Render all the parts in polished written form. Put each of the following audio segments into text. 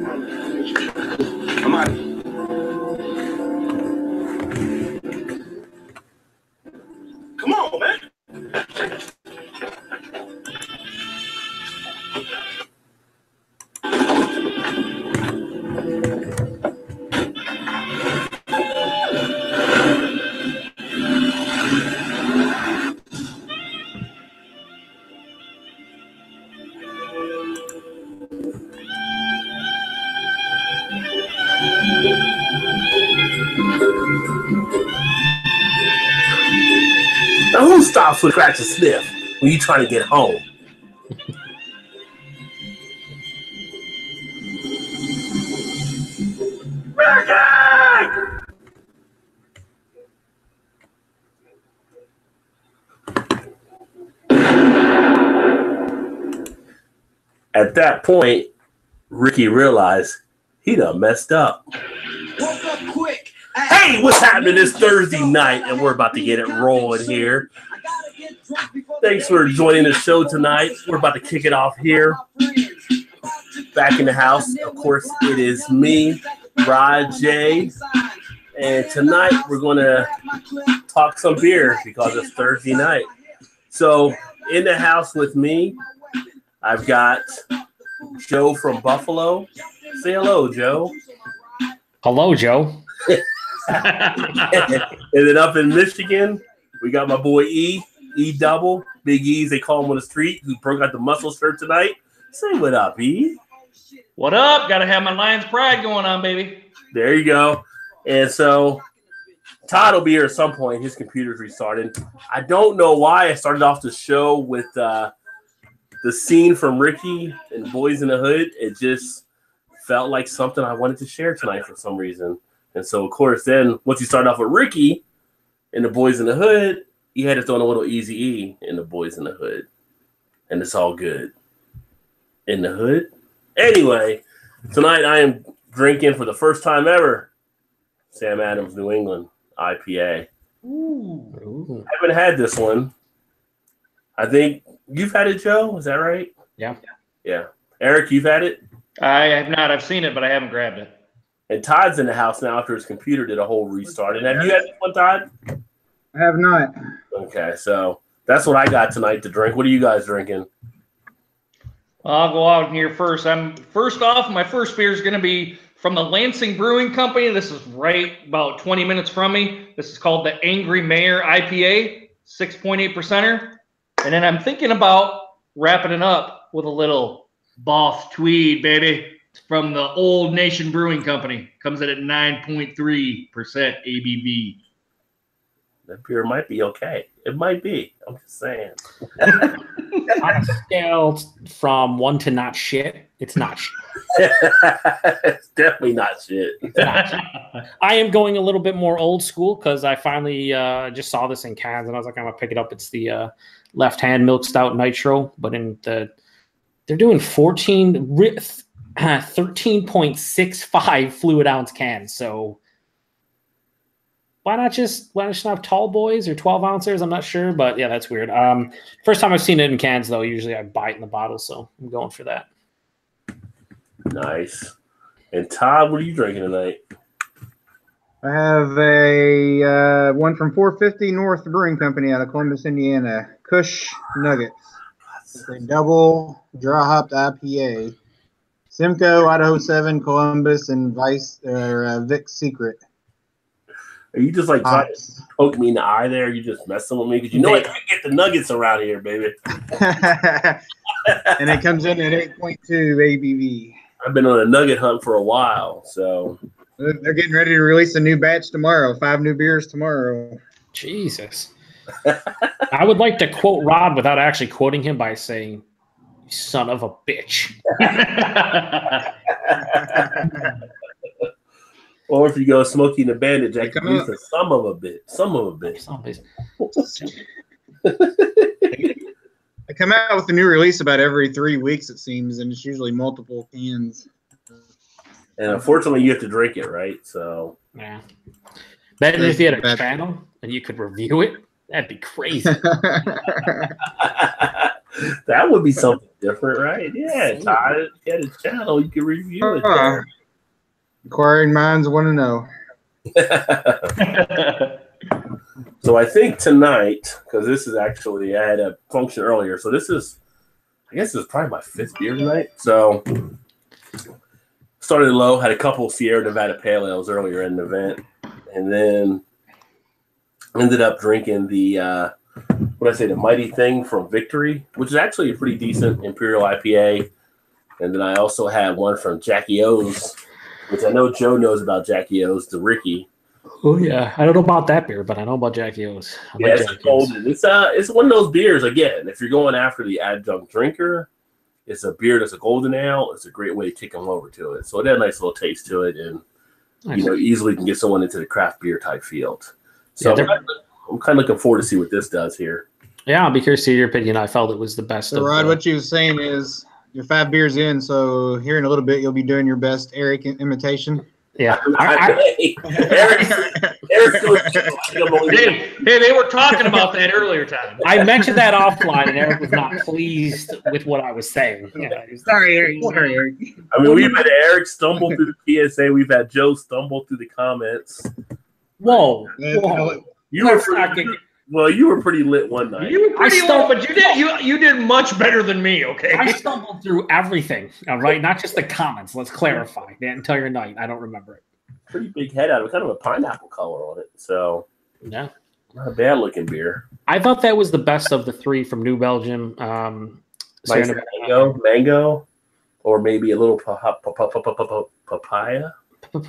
I'm out of here. Come on, man. Now, who stops with scratch and sniff when you trying to get home? At that point, Ricky realized he done messed up. Woke up quick. Hey, what's happening this Thursday night? And we're about to get it rolling here. Thanks for joining the show tonight. We're about to kick it off here. Back in the house, of course, it is me, Rod J. And tonight we're going to talk some beer because it's Thursday night. So in the house with me, I've got Joe from Buffalo. Say hello, Joe. Hello, Joe. And then up in Michigan, we got my boy E Double, Big E's, they call him on the street, who broke out the muscle shirt tonight. Say what up, E. What up? Got to have my Lions pride going on, baby. There you go. And so Todd will be here at some point. His computer's restarting. I don't know why I started off the show with the scene from Ricky and Boys in the Hood. It just felt like something I wanted to share tonight for some reason. And so, of course, then once you start off with Ricky and the Boys in the Hood, you had to throw in a little Eazy-E in the Boys in the Hood. And it's all good. In the hood? Anyway, tonight I am drinking for the first time ever Sam Adams New England IPA. Ooh. I haven't had this one. I think you've had it, Joe. Is that right? Yeah. Yeah. Eric, you've had it? I have not. I've seen it, but I haven't grabbed it. And Todd's in the house now after his computer did a whole restart. And have you had this one, Todd? I have not. Okay, so that's what I got tonight to drink. What are you guys drinking? I'll go out here first. First off, my first beer is going to be from the Lansing Brewing Company. This is right about 20 minutes from me. This is called the Angry Mayor IPA, 6.8%er. And then I'm thinking about wrapping it up with a little Boss Tweed, baby. It's from the Old Nation Brewing Company. Comes in at 9.3% ABV. That beer might be okay. It might be. I'm just saying. On a scale from 1 to not shit, it's not shit. It's definitely not shit. Not shit. I am going a little bit more old school because I finally just saw this in cans and I was like, I'm gonna pick it up. It's the left-hand milk stout nitro, but they're doing 13.65 fluid ounce cans. So why not just have tall boys or 12 ounces? I'm not sure, but yeah, that's weird. First time I've seen it in cans though. Usually I buy it in the bottle, so I'm going for that. Nice. And Todd, what are you drinking tonight? I have a one from 450 North Brewing Company out of Columbus, Indiana. Kush Nuggets. It's a double dry hopped IPA. Simcoe, Idaho 7, Columbus, and Vic's Secret. Are you just like trying to poke me in the eye there? Are you just messing with me? Because you know I can't get the nuggets around here, baby. And it comes in at 8.2 ABV. I've been on a nugget hunt for a while, so. They're getting ready to release a new batch tomorrow. 5 new beers tomorrow. Jesus. I would like to quote Rod without actually quoting him by saying, "You son of a bitch." Or if you go Smokey and the Bandit, Jack, some of a bit. They come out with a new release about every 3 weeks, it seems, and it's usually multiple cans. And unfortunately, you have to drink it, right? So yeah. Better if you had a channel and you could review it. That'd be crazy. That would be something different, right? Yeah, Todd had a channel. You can review it. Inquiring minds want to know. So I think tonight, because this is actually, I had a function earlier. So this is, I guess this is probably my 5th beer tonight. So started low, had a couple Sierra Nevada Pale Ales earlier in the event. And then ended up drinking the, the Mighty Thing from Victory, which is actually a pretty decent Imperial IPA. And then I also had one from Jackie O's, which I know Joe knows about Jackie O's, the Ricky. Oh yeah, I don't know about that beer, but I know about Jackie O's. It's one of those beers. Again, if you're going after the adjunct drinker, it's a beer that's a golden ale. It's a great way to kick them over to it. So it had a nice little taste to it, and easily can get someone into the craft beer type field. So I'm kind of looking forward to see what this does here. Yeah, I'll be curious to hear your opinion. I felt it was the best. So, Rod, what you were saying is you're 5 beers in, so here in a little bit you'll be doing your best Eric imitation. Yeah. Eric, they were talking about that earlier, Tom. I mentioned that offline, and Eric was not pleased with what I was saying. Yeah, Sorry, Eric. I mean, we've had Eric stumble through the PSA. We've had Joe stumble through the comments. Whoa. You were pretty lit one night. You were pretty lit, but you did much better than me, okay? I stumbled through everything, all right? Not just the comments. Let's clarify. The entire night. I don't remember it. Pretty big head out of it. Kind of a pineapple color on it. So, yeah. Not a bad looking beer. I thought that was the best of the 3 from New Belgium. Nice mango, or maybe a little papaya. I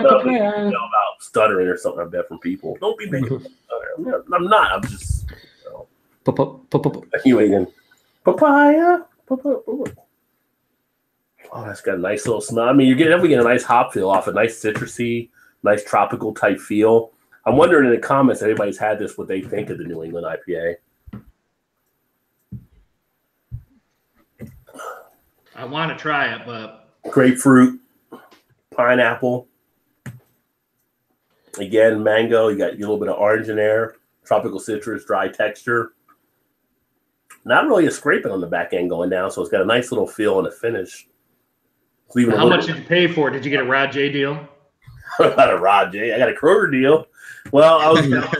know about stuttering or something. I bet from people. Don't be making stutter. I'm not. I'm just. Anyway, then papaya. Oh, that's got a nice little smell. I mean, you're getting a nice hop feel off, a nice citrusy, nice tropical type feel. I'm wondering in the comments if anybody's had this, what they think of the New England IPA. I want to try it, but grapefruit, pineapple. Again, mango. You got a little bit of orange in there. Tropical citrus, dry texture. Not really a scraping on the back end going down, so it's got a nice little feel and a finish. How much did you pay for it? Did you get a Rod J deal? Not a Rod J. I got a Kroger deal. Well, I was looking at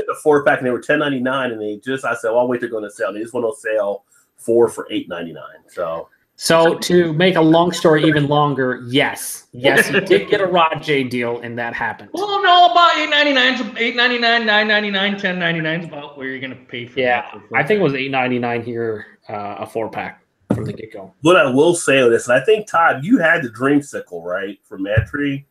the 4-pack and they were $10.99, and I said, well, I'll wait. They're going to sell. They just went on sale 4 for $8.99. So to make a long story even longer, yes, you did get a Rod J deal, and that happened. Well, no, about $8.99, $9.99, $10.99 is about where you're going to pay for. Yeah, I think it was $8.99 here, a 4-pack from the get go. What I will say on this, and I think Todd, you had the Dreamsicle, right, from Mantry?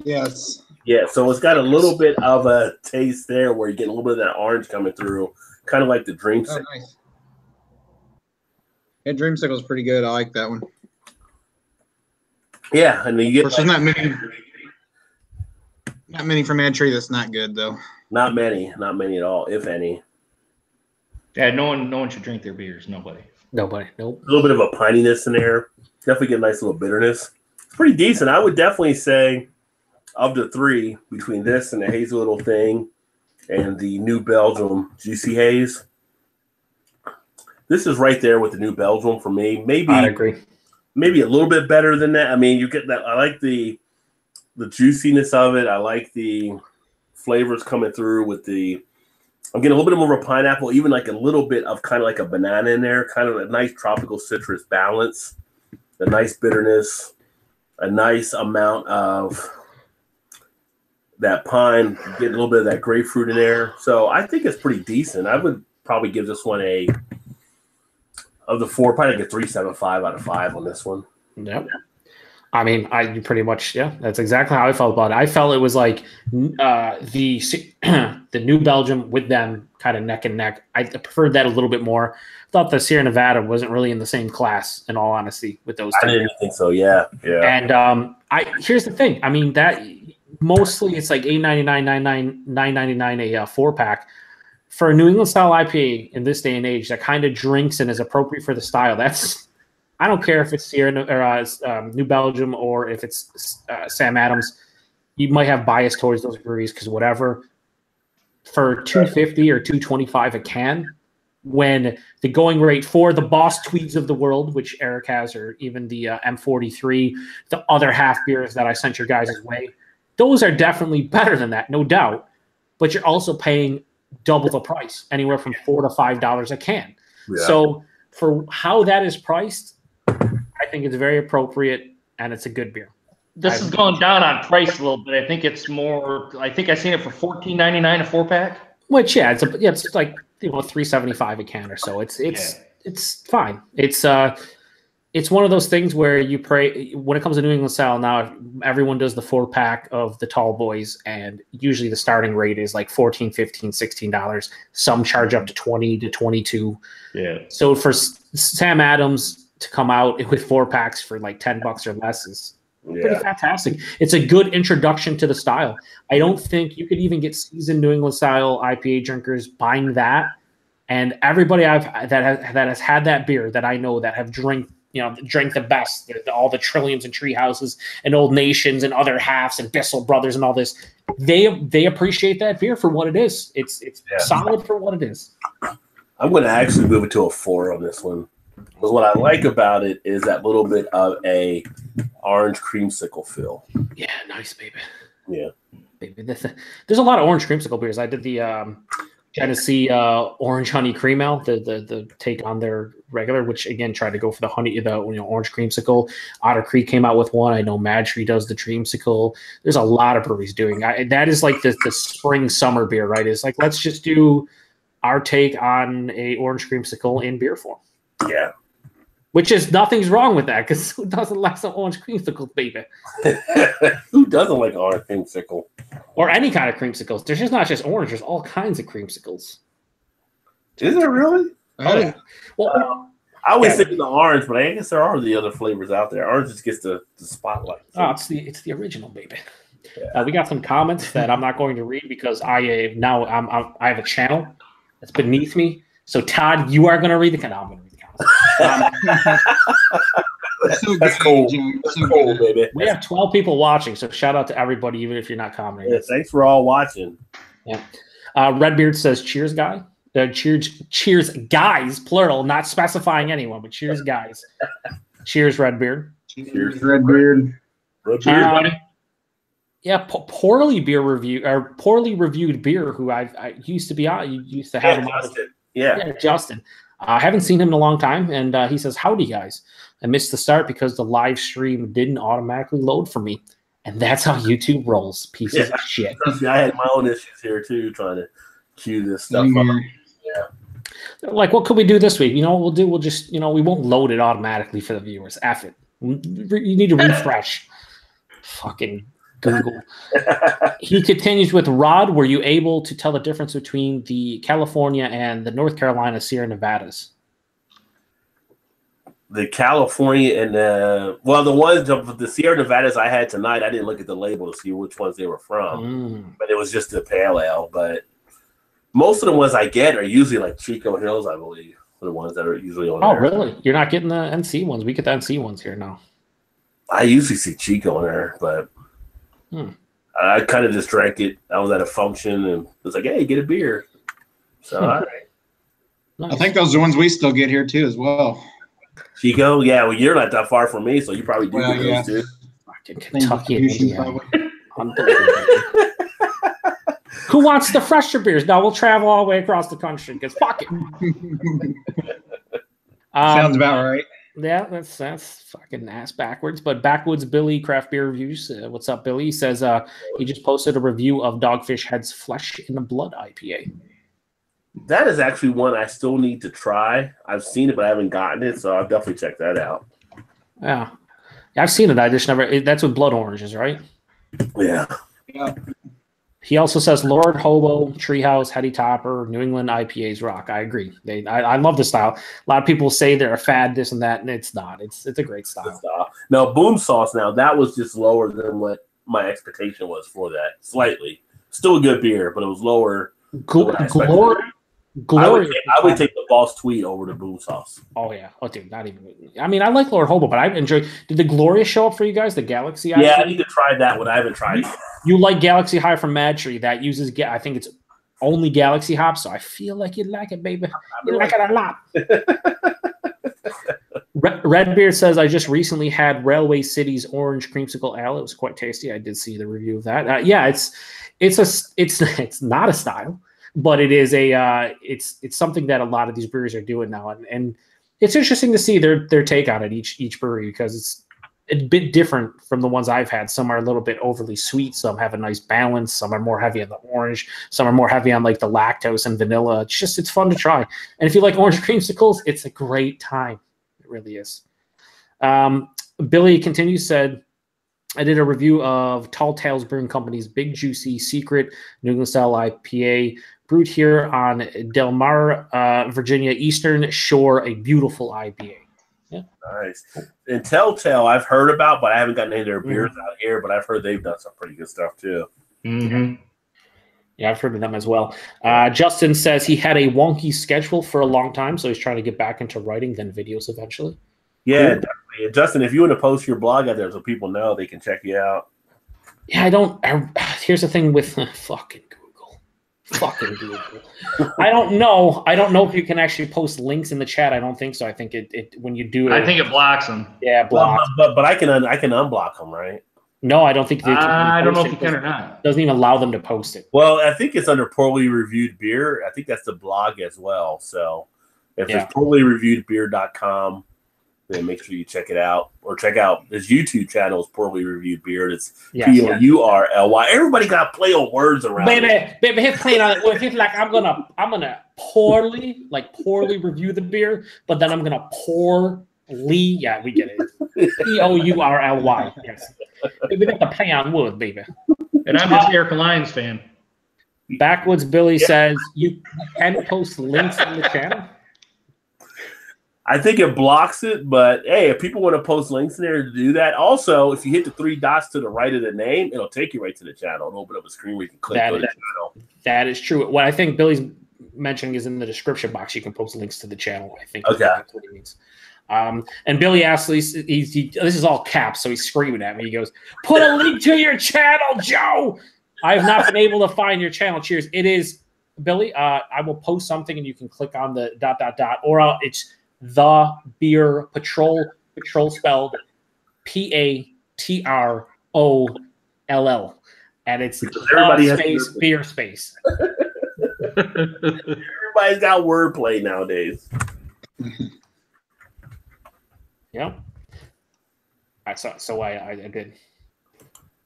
Yes. Yeah, so it's got a little bit of a taste there where you get a little bit of that orange coming through, kind of like the Dreamsicle. Oh, nice. Yeah, Dreamsicle is pretty good. I like that one. Yeah, and then you get there's not many from Mantry that's not good though. Not many at all, if any. Yeah, no one should drink their beers. Nobody. Nope. A little bit of a pininess in there. Definitely get a nice little bitterness. It's pretty decent. I would definitely say of the 3, between this and the Hazy Little Thing and the New Belgium Juicy Haze, this is right there with the New Belgium for me. Maybe I agree. Maybe a little bit better than that. I mean, you get that. I like the juiciness of it. I like the flavors coming through with the. I'm getting a little bit more of a pineapple, even like a little bit of kind of like a banana in there, kind of a nice tropical citrus balance, a nice bitterness, a nice amount of that pine, get a little bit of that grapefruit in there. So I think it's pretty decent. I would probably give this one of the 4, probably like a 3.75 out of 5 on this one. Yep. I mean, that's exactly how I felt about it. I felt it was like the New Belgium with them kind of neck and neck. I preferred that a little bit more. I thought the Sierra Nevada wasn't really in the same class, in all honesty, with those two. I didn't think so, yeah. And here's the thing. I mean, that mostly it's like $8.99, $9.99 a 4-pack. For a New England style IPA in this day and age that kind of drinks and is appropriate for the style, I don't care if it's Sierra or New Belgium or if it's Sam Adams. You might have bias towards those breweries because whatever. For $2.50 or $2.25 a can, when the going rate for the Boss Tweeds of the world, which Eric has, or even the M43, the other half beers that I sent your guys' way, those are definitely better than that, no doubt. But you're also paying double the price, anywhere from $4 to $5 a can. Yeah. So for how that is priced, I think it's very appropriate, and it's a good beer. This is going down on price a little bit. I think it's more. I think I seen it for $14.99 a 4-pack. Which it's like $3.75 a can or so. It's fine. It's one of those things where you pray when it comes to New England style. Now everyone does the 4-pack of the tall boys, and usually the starting rate is like $14, $15, $16. Some charge up to $20 to $22. Yeah. So for Sam Adams to come out with 4-packs for like $10 or less is pretty fantastic. It's a good introduction to the style. I don't think you could even get seasoned New England style IPA drinkers buying that. And everybody that has had that beer that I know that have drank the best, all the Trilliums and Tree Houses and Old Nations and other halves and Bissell Brothers and all this, they appreciate that beer for what it is. It's solid for what it is. I'm going to actually move it to a 4 on this one. But what I like about it is that little bit of a orange creamsicle feel. Yeah, nice, baby. Yeah. Baby. There's a lot of orange creamsicle beers. I did the Tennessee orange honey cream ale, the take on their regular, which again tried to go for the honey, orange creamsicle. Otter Creek came out with one. I know Mad Tree does the dreamsicle. There's a lot of breweries doing that. Is like the spring summer beer, right? It's like, let's just do our take on a orange creamsicle in beer form. Yeah. Which is nothing's wrong with that, because who doesn't like some orange creamsicle, baby? Who doesn't like orange creamsicle? Or any kind of creamsicles. There's just not just orange. There's all kinds of creamsicles. Is there really? Oh, yeah. Well, I always think of the orange, but I guess there are the other flavors out there. Orange just gets the spotlight. Oh, it's the original, baby. Yeah. We got some comments that I'm not going to read because I have a channel that's beneath me. So Todd, you are going to read the comment. I'm going to read the comments. That's cool. That's cool, baby. We have 12 people watching, so shout out to everybody, even if you're not commenting. Yeah, thanks for all watching. Yeah. Redbeard says, "Cheers, guy." Cheers, guys, plural, not specifying anyone, but cheers, guys. Cheers, Redbeard. Cheers, Redbeard. Yeah, poorly reviewed beer. Who I used to be on. You used to have him on. Yeah, Justin. I haven't seen him in a long time, and he says, "Howdy, guys. I missed the start because the live stream didn't automatically load for me, and that's how YouTube rolls. Pieces of shit." I had my own issues here too, trying to cue this stuff up. Yeah. Like, what could we do this week? You know what we'll do? We'll just, we won't load it automatically for the viewers. F it. You need to refresh. Fucking Google. He continues with, Rod, were you able to tell the difference between the California and the North Carolina Sierra Nevadas? The California and the ones of the Sierra Nevadas I had tonight, I didn't look at the label to see which ones they were from, but it was just a pale ale. But most of the ones I get are usually like Chico Hills, I believe, are the ones that are usually on there. Oh, really? You're not getting the NC ones? We get the NC ones here now. I usually see Chico in there, but I kind of just drank it. I was at a function and was like, "Hey, get a beer." So, all right. Nice. I think those are the ones we still get here too, as well. Chico, yeah. Well, you're not that far from me, so you probably do get those too. Fucking Kentucky and Indiana. Who wants the fresher beers? No, we'll travel all the way across the country because fuck it. Sounds about right. Yeah, that's fucking ass backwards. But Backwoods Billy Craft Beer Reviews, what's up, Billy? He says he just posted a review of Dogfish Head's Flesh in the Blood IPA. That is actually one I still need to try. I've seen it, but I haven't gotten it, so I'll definitely check that out. Yeah, I've seen it. I just never. That's with blood oranges, right? Yeah. He also says Lord Hobo, Treehouse, Heady Topper, New England IPAs rock. I agree. I love the style. A lot of people say they're a fad, this and that, and it's not. It's a great style. Now, Boom Sauce, now that was just lower than what my expectation was for that. Slightly. Still a good beer, but it was lower. Glory. I would take the Boss Tweed over the Boom Sauce. Oh, yeah. Oh, dude, not even. I mean, I like Lord Hobo, but I enjoy. Did the Gloria show up for you guys? The Galaxy? Yeah, I need to try that one. I haven't tried it. You like Galaxy High from Mad Tree that uses, I think it's only Galaxy hops, so I feel like you'd like it, baby. You like it a lot. Redbeard says, I just recently had Railway City's Orange Creamsicle Ale. It was quite tasty. I did see the review of that. Yeah, it's not a style, but it is it's something that a lot of these breweries are doing now, and it's interesting to see their take on it each brewery, because it's a bit different from the ones I've had. Some are a little bit overly sweet, some have a nice balance, some are more heavy on the orange, some are more heavy on like the lactose and vanilla. It's fun to try, and if you like orange creamsicles, it's a great time. It really is. Billy continues, said, I did a review of Tall Tales Brewing Company's Big Juicy Secret New England Style IPA, brewed here on Del Mar, Virginia Eastern Shore, a beautiful IPA. Yeah. Nice. And Telltale, I've heard about, but I haven't gotten any of their beers out here, but I've heard they've done some pretty good stuff too. Mm-hmm. Yeah, I've heard of them as well. Justin says he had a wonky schedule for a long time, so he's trying to get back into writing, then videos eventually. Yeah, cool. Definitely. Justin, if you want to post your blog out there so people know, they can check you out. Yeah, here's the thing with fucking Google. I don't know if you can actually post links in the chat. I don't think so. I think it when you do it, I think it blocks them. Yeah, blocks. But I can unblock them, right? No, I don't think they can. I don't know if you can or not. It doesn't even allow them to post it. Well, I think it's under Poorly Reviewed Beer. I think that's the blog as well. So if it's poorlyreviewedbeer.com, then make sure you check it out, or check out his YouTube channel. Is Poorly Reviewed Beer. It's POURLY. Everybody got to play on words around. Baby, he's playing on it. Well, he's like, I'm gonna poorly review the beer, but then I'm gonna poorly. Yeah, we get it. POURLY. Yes, we got to play on words, baby. And I'm just Eric Lyons fan. Backwoods Billy says you can post links in the channel. I think it blocks it, but hey, if people want to post links in there to do that. Also, if you hit the 3 dots to the right of the name, it'll take you right to the channel. It'll open up a screen where you can click on the channel. That is true. What I think Billy's mentioning is in the description box. You can post links to the channel. I think that's what he means. And Billy asks, this is all caps, so he's screaming at me. He goes, "Put a link to your channel, Joe." I have not been able to find your channel. Cheers. It is, Billy. I will post something, and you can click on the ... or it's The Beer Patrol spelled PATROLL, and it's space beer space. Everybody's got wordplay nowadays. Yeah. So I did.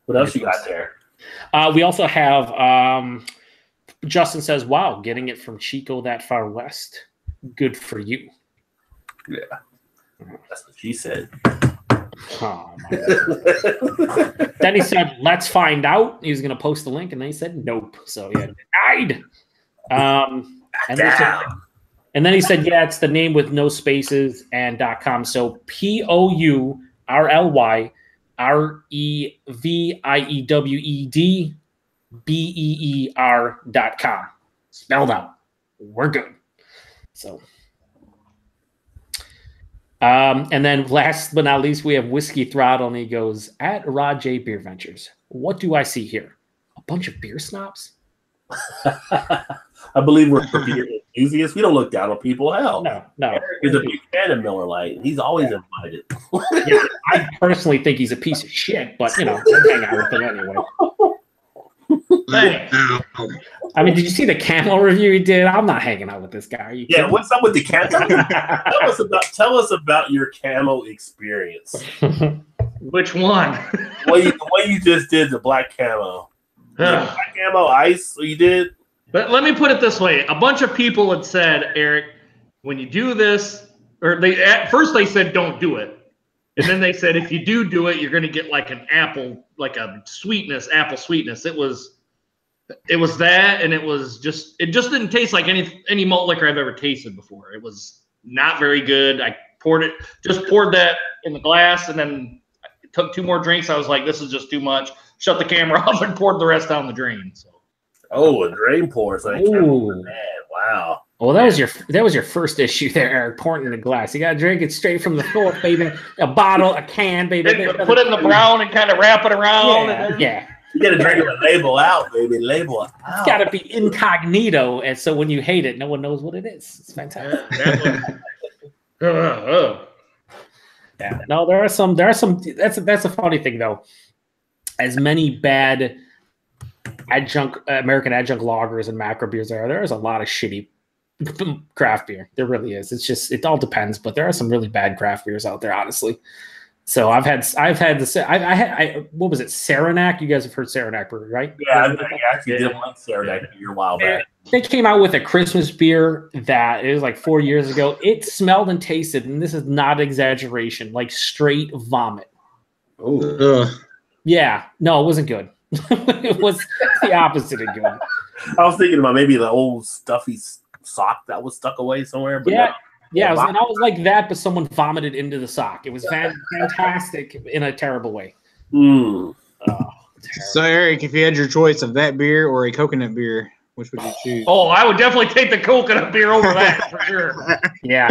What else you got there? We also have Justin says, "Wow, getting it from Chico that far west. Good for you." Yeah, that's what she said. Oh, my God. Then he said, "Let's find out." He was going to post the link, and then he said, "Nope." So yeah, died. And then he said, "Yeah, it's the name with no spaces and .com." So POURLYREVIEWEDBEER.com. Spelled out. We're good. So. And then last but not least, we have Whiskey Throttle, and he goes, at Rod J Beer Ventures, what do I see here? A bunch of beer snobs? I believe we're beer enthusiasts. We don't look down on people. Hell, no. He's a big fan of Miller Lite. He's always invited. Yeah, I personally think he's a piece of shit, but I hang out with him anyway. I mean, did you see the camo review he did? I'm not hanging out with this guy. Yeah, what's up with the camo? Tell us about your camo experience. Which one? The way you just did the black camo. Black camo ice you did? But let me put it this way. A bunch of people had said, Eric, when you do this, or at first they said don't do it. And then they said if you do it, you're going to get like an apple, like a sweetness, apple sweetness. It was that, and it just didn't taste like any malt liquor I've ever tasted before. It was not very good. I poured that in the glass, and then I took 2 more drinks. I was like, this is just too much. Shut the camera off and poured the rest down the drain. So. Oh, a drain pour. So wow. Well, that was your first issue there, Eric, pouring in the glass. You got to drink it straight from the source, baby. A bottle, a can, baby. Put it in the brown and kind of wrap it around. Yeah. You got to drink it with label out, baby. Label out. It's got to be incognito, and so when you hate it, no one knows what it is. It's fantastic. Yeah. No, there are some. That's a funny thing though. As many bad American adjunct lagers and macro beers there's a lot of shitty craft beer. There really is. It's just, it all depends, but there are some really bad craft beers out there, honestly. So I've had what was it, Saranac? You guys have heard Saranac Brewery, right? Yeah, I actually did like Saranac beer a while back. They came out with a Christmas beer that it was like 4 years ago. It smelled and tasted, and this is not exaggeration, like straight vomit. Oh, yeah, no, it wasn't good. It was the opposite of good. I was thinking about maybe the old stuffy sock that was stuck away somewhere. But yeah, yeah, and I was like that, but someone vomited into the sock. It was fantastic in a terrible way. Mm. Oh, so, Eric, if you had your choice of that beer or a coconut beer, which would you choose? Oh, I would definitely take the coconut beer over that for sure. Yeah.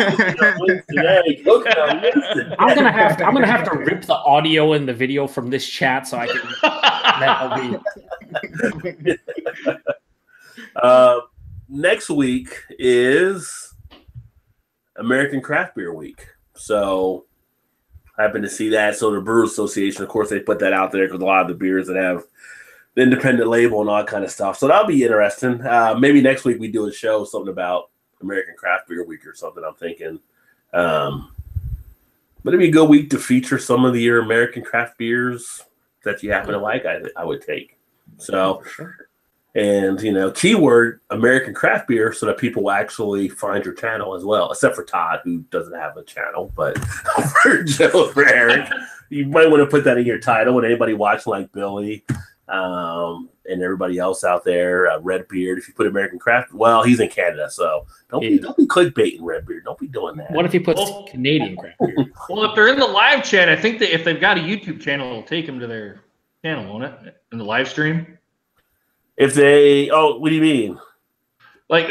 I'm gonna have to rip the audio and the video from this chat so I can. Next week is American Craft Beer Week, so I happened to see that. So the Brewer Association, of course, they put that out there because a lot of the beers that have the independent label and all that kind of stuff. So that'll be interesting. Maybe next week we do a show, something about American Craft Beer Week or something, I'm thinking. But it'd be a good week to feature some of your American craft beers that you happen to like, I would take. So, and, keyword American craft beer so that people will actually find your channel as well, except for Todd, who doesn't have a channel. But for Joe, for Eric, you might want to put that in your title. And anybody watching like Billy, and everybody else out there, Redbeard, if you put American Craft, well, he's in Canada, so don't be clickbaiting Redbeard. Don't be doing that. What if he puts Canadian craft beer? Well, if they're in the live chat, I think that if they've got a YouTube channel, it'll take them to their channel, won't it? In the live stream. If they, what do you mean? Like,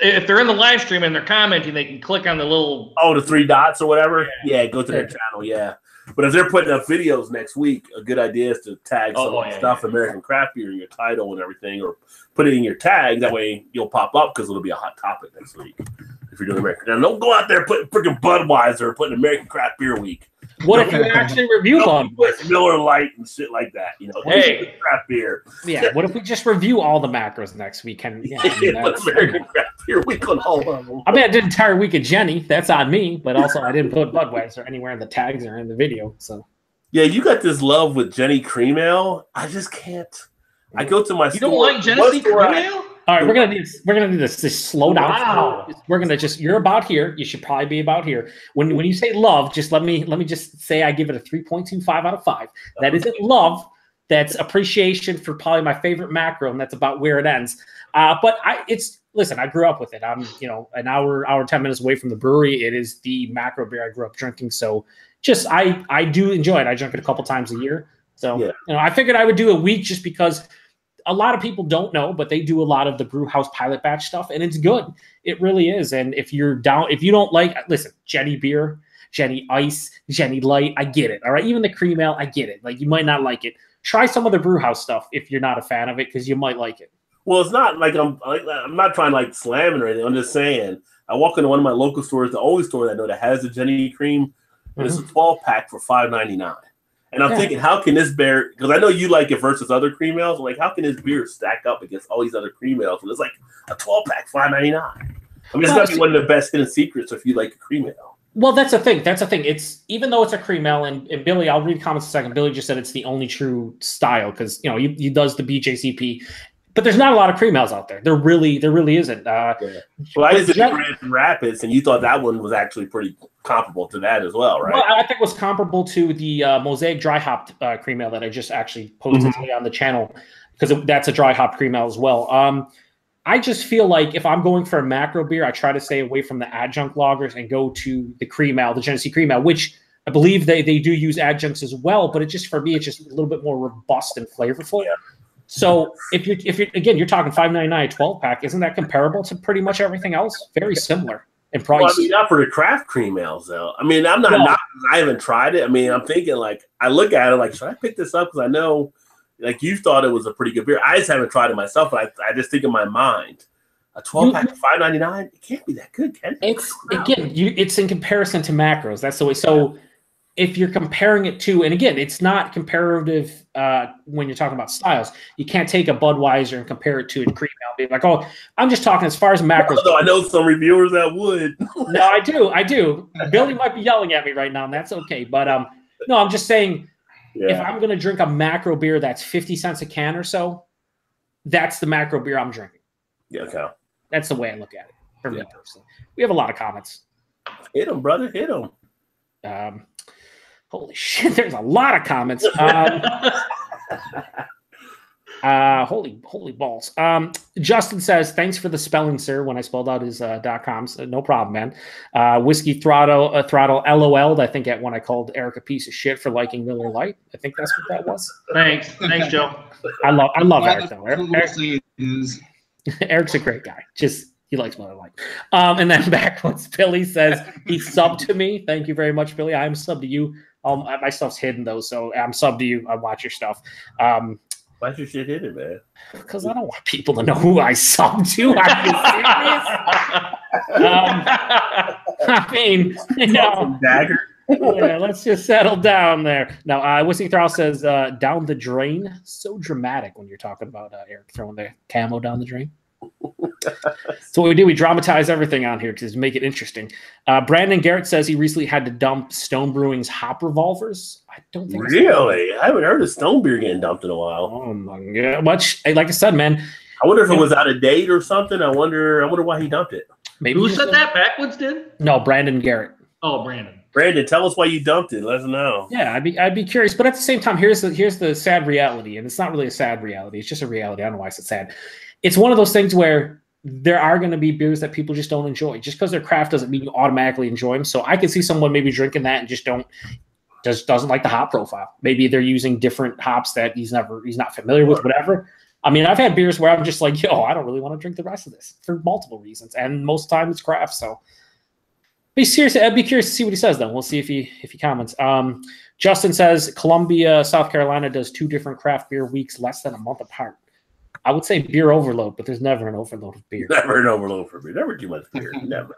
if they're in the live stream and they're commenting, they can click on the little the 3 dots or whatever. Yeah, go to their channel. Yeah. But if they're putting up videos next week, a good idea is to tag some stuff, American Craft Beer, in your title and everything, or put it in your tag. That way you'll pop up because it'll be a hot topic next week if you're doing American. Now, don't go out there putting freaking Budweiser or putting American Craft Beer Week. What if you actually review Budweiser? Miller Lite and shit like that. Hey, craft beer. Yeah. What if we just review all the macros next week? And American Craft Beer Week on all of them. I mean, I did an entire week of Jenny. That's on me. But also, I didn't put Budweiser anywhere in the tags or in the video. So. Yeah, you got this love with Jenny Cream Ale. I just can't. I go to my store. You don't like Genesee Cream Ale? All right, we're gonna do this. Just slow down. Wow. We're gonna you're about here. You should probably be about here. When you say love, just let me just say I give it a 3.25 out of 5. That isn't love. That's appreciation for probably my favorite macro, and that's about where it ends. But listen, I grew up with it. I'm an hour 10 minutes away from the brewery. It is the macro beer I grew up drinking. So I do enjoy it. I drink it a couple times a year. So I figured I would do a week just because a lot of people don't know, but they do a lot of the brew house pilot batch stuff, and it's good. It really is. And if you don't like, listen, Jenny beer, Jenny ice, Jenny light, I get it. All right. Even the cream ale, I get it. Like, you might not like it. Try some of the brew house stuff if you're not a fan of it, because you might like it. Well, it's not like I'm not trying to slam it or anything. I'm just saying, I walk into one of my local stores, the only store that I know that has the Jenny cream, and it's a 12-pack for $5.99. And I'm thinking, how can this beer, because I know you like it versus other cream ales, like, how can this beer stack up against all these other cream ales when it's like a 12-pack, $5.99? I mean, it's got to be one of the best hidden secrets if you like a cream ale. Well, that's the thing. It's, even though it's a cream ale, and Billy, I'll read comments in a second. Billy just said it's the only true style because, he does the BJCP. But there's not a lot of cream ales out there. There really isn't. Well, I just did Grand Rapids, and you thought that one was actually pretty comparable to that as well, right? Well, I think it was comparable to the Mosaic dry hopped cream ale that I just actually posted today on the channel, because that's a dry hop cream ale as well. I just feel like if I'm going for a macro beer, I try to stay away from the adjunct lagers and go to the cream ale, the Genesee cream ale, which I believe they do use adjuncts as well. But for me, it's just a little bit more robust and flavorful. Yeah. So if you're again, you're talking $5.99 12-pack, isn't that comparable to pretty much everything else? Very similar in price. Well, I mean, not for the craft cream ales, though. I mean, I haven't tried it. I mean, I'm thinking, like, I look at it like, should I pick this up? Because I know like you thought it was a pretty good beer. I just haven't tried it myself, but I just think in my mind, a 12-pack for $5.99, it can't be that good, can it? It's again, it's in comparison to macros. That's the way. So if you're comparing it to, and again, it's not comparative when you're talking about styles. You can't take a Budweiser and compare it to a cream ale. Be like, oh, I'm just talking as far as macros. Although I know some reviewers that would. No, I do. Billy might be yelling at me right now, and that's okay. But no, I'm just saying, if I'm going to drink a macro beer that's 50 cents a can or so, that's the macro beer I'm drinking. Yeah, okay. That's the way I look at it for me personally. We have a lot of comments. Hit them, brother. Hit them. Holy shit, there's a lot of comments. Holy balls. Justin says, thanks for the spelling, sir, when I spelled out his .coms. No problem, man. Whiskey Throttle LOL'd, I think, at when I called Eric a piece of shit for liking Miller Lite. I think that's what that was. Thanks, Joe. I love Eric, though. Eric's a great guy. He likes Miller Lite. And then backwards, Billy says, he subbed to me. Thank you very much, Billy. I am subbed to you. My stuff's hidden, though, so I'm subbed to you. I watch your stuff. Why's your shit hidden, man? Because I don't want people to know who I subbed to. Are you serious? I mean, Dagger. Yeah, let's just settle down there. Now, Whiskey Thrall says, down the drain. So dramatic when you're talking about Eric throwing the camo down the drain. So what we do, we dramatize everything on here to make it interesting. Brandon Garrett says he recently had to dump Stone Brewing's hop revolvers. I don't think really. I haven't heard of Stone beer getting dumped in a while. Oh my god! Much like I said, man. I wonder if it was out of date or something. I wonder why he dumped it. Maybe who said that? Backwoods did? No, Brandon Garrett. Oh, Brandon. Brandon, tell us why you dumped it. Let us know. Yeah, I'd be curious, but at the same time, here's the sad reality, and it's not really a sad reality. It's just a reality. I don't know why it's sad. It's one of those things where there are going to be beers that people just don't enjoy. Just because they're craft doesn't mean you automatically enjoy them. So I can see someone maybe drinking that and just doesn't like the hop profile. Maybe they're using different hops that he's not familiar with, whatever. I mean, I've had beers where I'm just like, yo, I don't really want to drink the rest of this for multiple reasons. And most of the time it's craft. So I'd be curious to see what he says though. We'll see if he comments. Justin says Columbia, South Carolina does 2 different craft beer weeks less than a month apart. I would say beer overload, but there's never an overload of beer. Never an overload for beer. Never too much beer. Never.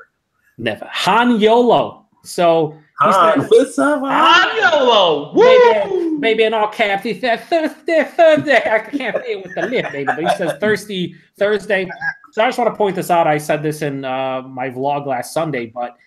Han Yolo. So what's up, Han Yolo? Woo! Maybe in all caps. He said Thursday. I can't say it with the lip, baby, but he says Thursday. So I just want to point this out. I said this in my vlog last Sunday, but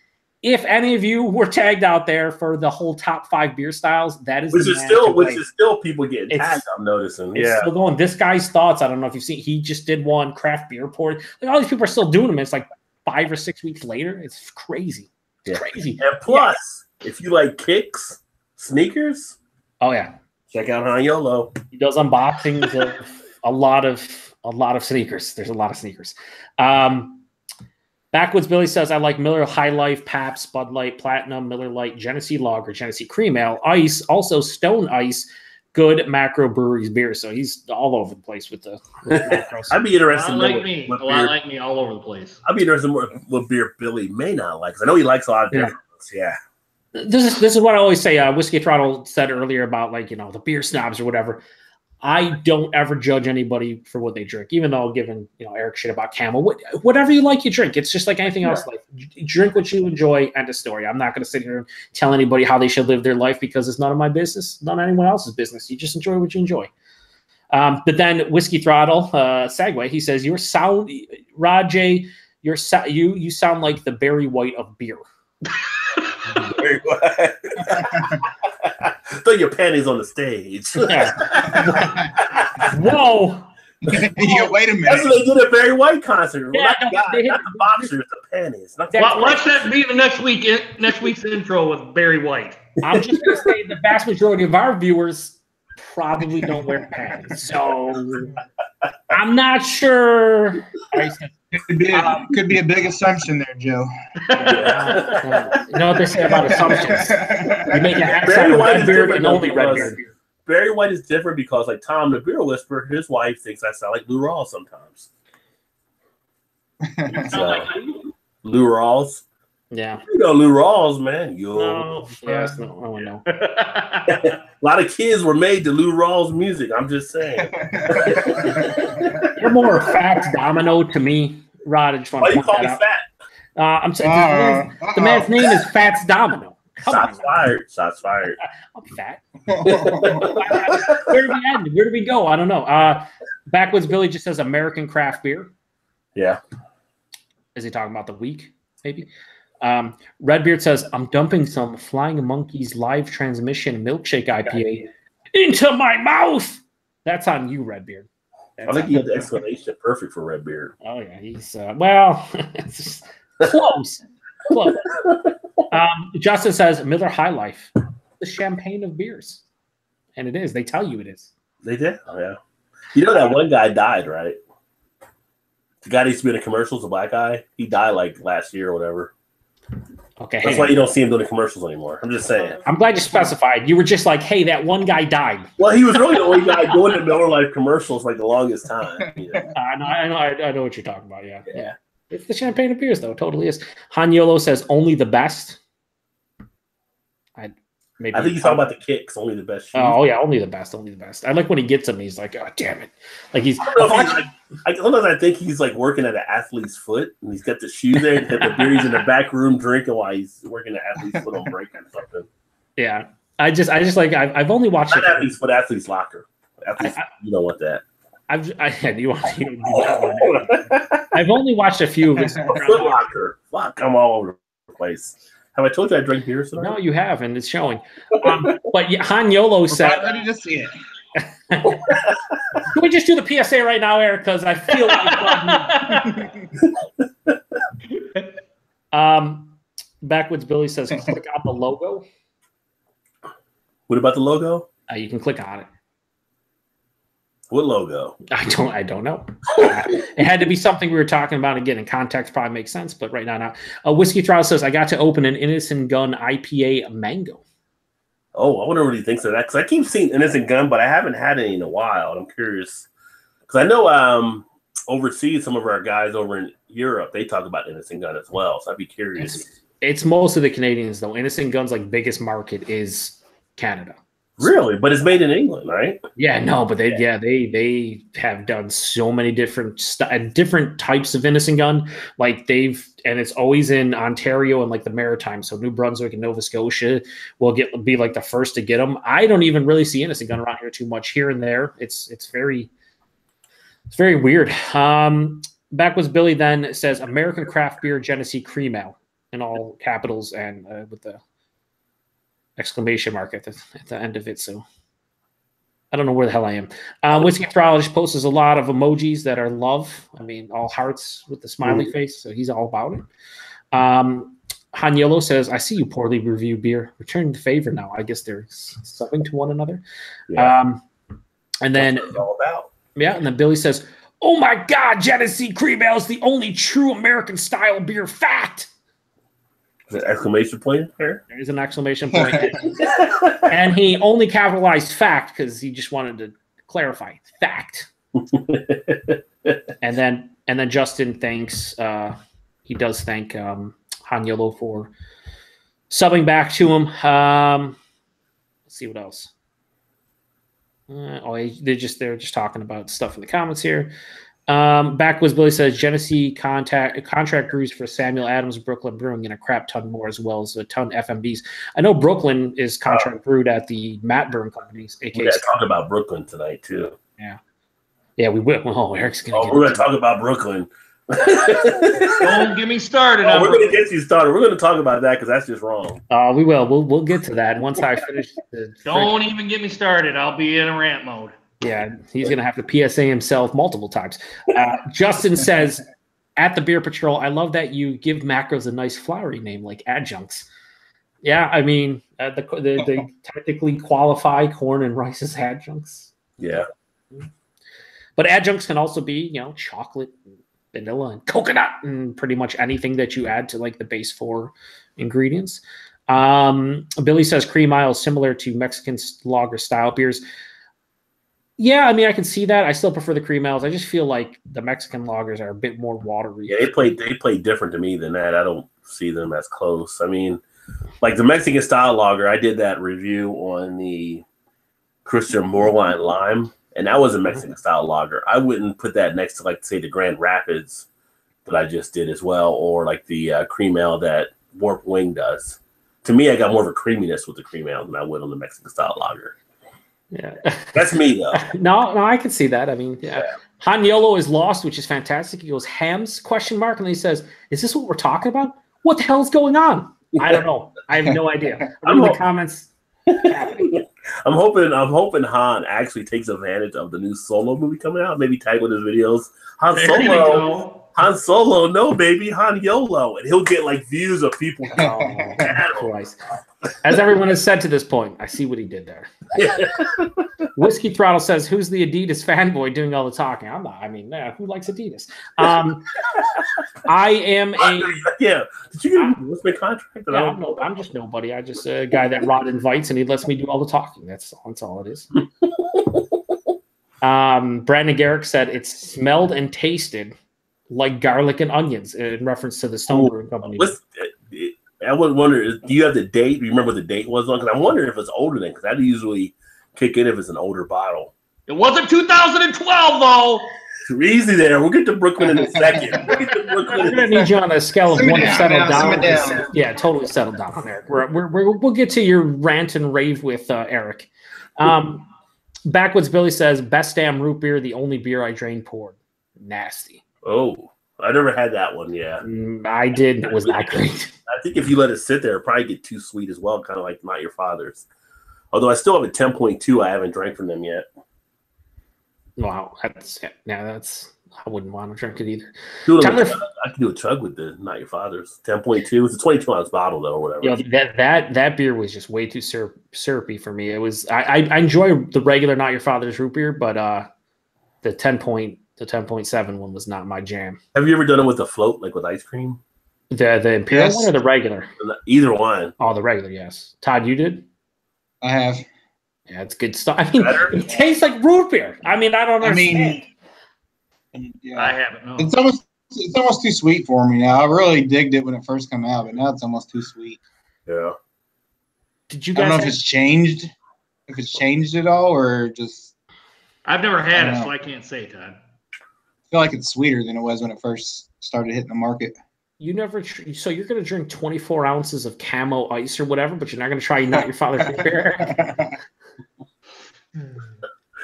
if any of you were tagged out there for the whole top 5 beer styles, that is which is still people getting tagged. I'm noticing. It's still going. This guy's thoughts. I don't know if you've seen. He just did one craft beer report. Like all these people are still doing them. It's like 5 or 6 weeks later. It's crazy. It's crazy. And plus, if you like kicks, sneakers. Oh yeah, check out Han Yolo. He does unboxings of a lot of sneakers. There's a lot of sneakers. Backwoods Billy says, I like Miller High Life, Pabst, Bud Light, Platinum, Miller Lite, Genesee Lager, Genesee Cream Ale, Ice, also Stone Ice, good macro breweries beer. So he's all over the place with the macros. I'd be interested in like me all over the place. I'd be interested in what beer Billy may not like, because I know he likes a lot of different ones. Yeah. This is what I always say. Whiskey Throttle said earlier about the beer snobs or whatever. I don't ever judge anybody for what they drink, even though giving Eric shit about Camel. Whatever you like, you drink. It's just like anything else. Like drink what you enjoy. End of story. I'm not going to sit here and tell anybody how they should live their life because it's none of my business, not anyone else's business. You just enjoy what you enjoy. But then Whiskey Throttle, segue. He says, "Your sound, Rajay. You sound like the Barry White of beer." Very White. Throw your panties on the stage. Whoa. Yeah, wait a minute. That's what they did at Barry White concert. Yeah, not the boxers, the panties. Watch that be the next week's intro with Barry White. I'm just going to say the vast majority of our viewers probably don't wear panties. So I'm not sure. Could be a big assumption there, Joe. You know what they say about assumptions? You make an accent of red beard and only red beard. Barry White is different because, like Tom the Beer Whisperer, his wife thinks I sound like Lou Rawls sometimes. Lou Rawls. Yeah. You know Lou Rawls, man. Yo. No. Yes. No. Oh no. A lot of kids were made to Lou Rawls music. I'm just saying. You're more Fats Domino to me, Rod. I just want Why to you point call that me out. fat? I'm saying the man's name is Fats Domino. Come Shots on. fired. Shots fired. I'm fat. Where do we end? Where do we go? I don't know. Backwoods Billy just says American craft beer. Yeah. Is he talking about the week? Maybe. Redbeard says, I'm dumping some Flying Monkeys live transmission milkshake IPA into my mouth. That's on you, Redbeard. I think you have the explanation perfect for Redbeard. Oh, yeah. He's, well, it's close. Close. Justin says, Miller High Life, the champagne of beers. And it is. They tell you it is. They did? Oh, yeah. You know that one guy died, right? The guy that used to be in the commercials, the black guy, he died like last year or whatever. Okay. That's why you don't see him doing the commercials anymore. I'm just saying. I'm glad you specified. You were just like, hey, that one guy died. Well, he was really the only guy doing the Miller Lite commercials like the longest time. You know? I know what you're talking about. Yeah. It's the champagne of beers, though. It totally is. Han Yolo says only the best. I think he's talking about the kicks, only the best shoes. Oh, yeah, only the best, only the best. I like when he gets them, he's like, oh, damn it. Like he's. Sometimes I think he's like working at an athlete's foot, and he's got the shoe there, and the beer, he's in the back room drinking while he's working at athlete's foot on break or something. Yeah. I just like, I've only watched Not athlete's foot, athlete's locker. You don't want that. I've only watched a few of his. Foot Locker. Fuck, I'm all over the place. Have I told you I drink beer tonight? No, you have, and it's showing. But Han Yolo said, I'm ready to see it. Can we just do the PSA right now, Eric? Because I feel like Backwoods Billy says, click on the logo. What about the logo? You can click on it. What logo? I don't know. It had to be something we were talking about again. In context, probably makes sense, but right now, not. Whiskey Throttle says, I got to open an Innocent Gun IPA mango. Oh, I wonder what he thinks of that. Because I keep seeing Innocent Gun, but I haven't had any in a while. I'm curious. Because I know overseas, some of our guys over in Europe, they talk about Innocent Gun as well. So I'd be curious. It's most of the Canadians, though. Innocent Gun's like biggest market is Canada. Really? But it's made in England, right? Yeah, no, but they have done so many different types of Innocent Gun. Like and it's always in Ontario and like the Maritime. So New Brunswick and Nova Scotia will be like the first to get them. I don't even really see Innocent Gun around here too much. Here and there, it's very weird. Backwoods Billy then says American craft beer Genesee Cream Ale in all capitals and with the exclamation mark at the end of it. So I don't know where the hell I am. Whiskey Throttle just posts a lot of emojis that are love. I mean, all hearts with the smiley face. So he's all about it. Han Yolo says, I see you poorly reviewed beer. Returning the favor now. I guess they're subbing to one another. Yeah. And then that's what it's all about. Yeah. And then Billy says, oh my God, Genesee Cream Ale is the only true American style beer. Fact. Is there an exclamation point there? There is an exclamation point. And he only capitalized fact because he just wanted to clarify fact. and then Justin thanks he does thank Han Yolo for subbing back to him. Let's see what else. They're just talking about stuff in the comments here. Backwoods Billy says Genesee contract brews for Samuel Adams Brooklyn Brewing and a crap ton more, as well as a ton FMBs. I know Brooklyn is contract brewed at the Matt Burn Companies. We got to talk about Brooklyn tonight too. Yeah, we will. Oh, Eric's gonna. We're going to talk about Brooklyn. Don't get me started. We're going to get you started. We're going to talk about that because that's just wrong. We will. We'll get to that once I finish. Don't even get me started. I'll be in a rant mode. Yeah, he's going to have to PSA himself multiple times. Justin says, at the Beer Patrol, I love that you give macros a nice flowery name like adjuncts. Yeah, I mean, they technically qualify corn and rice as adjuncts. Yeah. But adjuncts can also be, chocolate, vanilla, and coconut, and pretty much anything that you add to like the base 4 ingredients. Billy says cream ale is similar to Mexican lager style beers. Yeah, I mean, I can see that. I still prefer the cream ales. I just feel like the Mexican lagers are a bit more watery. Yeah, they play different to me than that. I don't see them as close. I mean, like the Mexican style lager, I did that review on the Christian Moorline Lime, and that was a Mexican style lager. I wouldn't put that next to, like, say, the Grand Rapids that I just did as well, or like the cream ale that Warp Wing does. To me, I got more of a creaminess with the cream ale than I would on the Mexican style lager. Yeah, that's me though. No, I can see that. I mean, yeah. Han Yolo is lost, which is fantastic. He goes Hams ? And then he says, "Is this what we're talking about? What the hell is going on?" I don't know. I have no idea. I'm in the comments. I'm hoping Han actually takes advantage of the new Solo movie coming out. Maybe tag with his videos. Han Solo, no baby, Han Yolo, and he'll get like views of people. Christ. As everyone has said to this point, I see what he did there. Whiskey Throttle says, "Who's the Adidas fanboy doing all the talking?" I'm not. I mean, who likes Adidas? I am a yeah. Did you get an endorsement contract? I'm just nobody. I just a guy that Rod invites and he lets me do all the talking. That's all it is. Brandon Garrick said it smelled and tasted like garlic and onions in reference to the Stone Brewing Company. I would wonder, do you have the date? Do you remember what the date was on? Because I'm wondering if it's older than, because that usually kick in if it's an older bottle. It wasn't 2012 though. Too easy there. We'll get to Brooklyn in a second. We're going to need you on a scale of 1 to settle down. Yeah, totally settle down, Eric. We'll get to your rant and rave with Eric. Backwoods Billy says, "Best damn root beer, the only beer I drain poured." Nasty. Oh, I never had that one. Yeah, I did. It was not great. I think if you let it sit there, it'll probably get too sweet as well, kind of like Not Your Father's. Although I still have a 10.2 I haven't drank from them yet. Wow, that's I wouldn't want to drink it either. I can do a chug with the Not Your Father's 10.2. It's a 22-ounce bottle though, or whatever. You know, that beer was just way too syrupy for me. It was. I enjoy the regular Not Your Father's root beer, but the 10.7 one was not my jam. Have you ever done it with a float, like with ice cream? The Imperial one or the regular? Either one. Oh, the regular, yes. Todd, you did? I have. Yeah, it's good stuff. I mean, it tastes like root beer. I mean, I don't understand. Yeah. I haven't. No. It's almost too sweet for me now. I really digged it when it first came out, but now it's almost too sweet. Yeah. Did you I guys? don't know if it's changed. If it's changed at all, or just. I've never had it, so I can't say, Todd. I feel like it's sweeter than it was when it first started hitting the market. You never. So you're going to drink 24 ounces of Camo Ice or whatever, but you're not going to try Not Your Father's beer.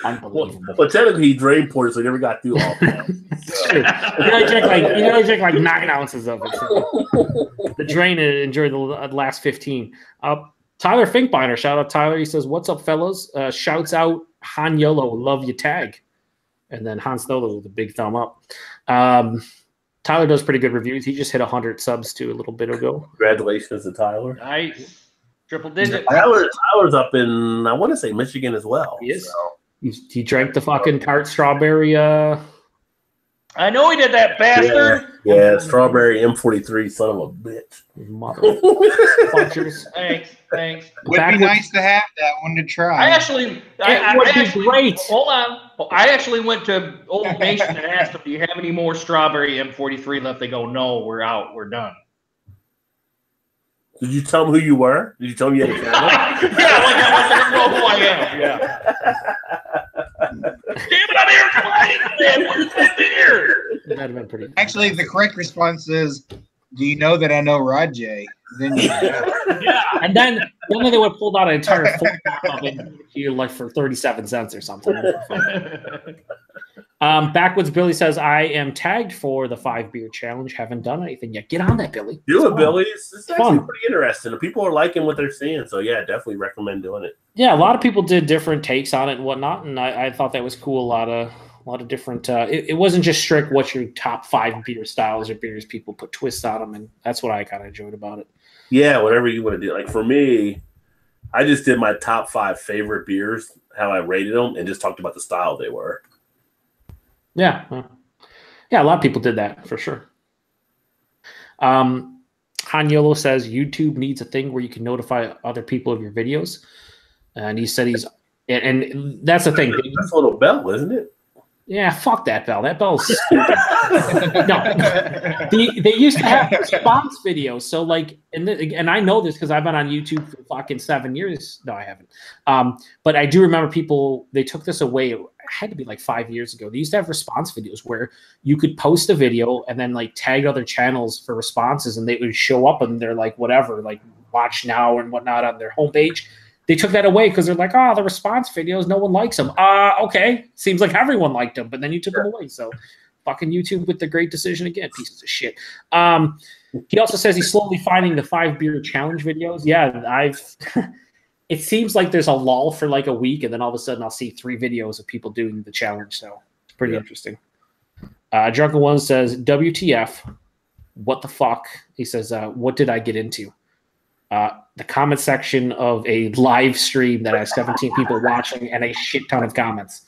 Unbelievable. Well, technically, he drained poured, so he never got through all that. You only drink like 9 ounces of it. So. The drain and enjoy the last 15. Tyler Finkbeiner, shout out Tyler. He says, "What's up, fellas?" Shouts out Han Yolo, love you tag, and then Han Solo with a big thumb up. Tyler does pretty good reviews. He just hit 100 subs too a little bit ago. Congratulations to Tyler. Nice. Triple digit. Tyler's up in, I want to say, Michigan as well. He is. So. He drank the fucking tart strawberry. I know he did that, bastard. Yeah, strawberry M43, son of a bitch. Motherfuckers. Thanks. Would be nice to have that one to try. It would be great. Hold on. I actually went to Old Nation and asked them, "Do you have any more strawberry M43 left?" They go, "No, we're out. We're done." Did you tell them who you were? Did you tell them you had a channel? Yeah, like I know who I am. Yeah. Damn it, I'm here complaining, man. Where's my beer? That'd have been pretty. Actually, the correct response is, "Do you know that I know Rod J?" Then you know. Yeah. And then they would pull out an entire full of it you like for 37 cents or something. Backwoods Billy says, "I am tagged for the 5 beer challenge. Haven't done anything yet. Get on that, Billy. Do it, Billy. It's actually pretty interesting. People are liking what they're seeing. So, yeah, definitely recommend doing it. Yeah, a lot of people did different takes on it and whatnot, and I thought that was cool. A lot of different. It wasn't just strict what's your top 5 beer styles or beers. People put twists on them, and that's what I kind of enjoyed about it. Yeah, whatever you want to do. Like for me, I just did my top 5 favorite beers, how I rated them, and just talked about the style they were. Yeah, a lot of people did that for sure. Han Yolo says YouTube needs a thing where you can notify other people of your videos, and he said and that's the thing. That's a little bell, isn't it? Yeah, fuck that bell. That bell's stupid. No, they used to have response videos. So like, and I know this because I've been on YouTube for fucking 7 years. No, I haven't. But I do remember people. They took this away. It had to be like 5 years ago. They used to have response videos where you could post a video and then like tag other channels for responses, and they would show up and they're like whatever, like watch now and whatnot on their homepage. They took that away because they're like, oh, the response videos, no one likes them. Okay. Seems like everyone liked them, but then you took them away. So fucking YouTube with the great decision again, pieces of shit. He also says he's slowly finding the 5 beer challenge videos. Yeah, it seems like there's a lull for like a week, and then all of a sudden I'll see 3 videos of people doing the challenge. So it's pretty interesting. Drunken One says, WTF, what the fuck? He says, what did I get into? The comment section of a live stream that has 17 people watching and a shit ton of comments.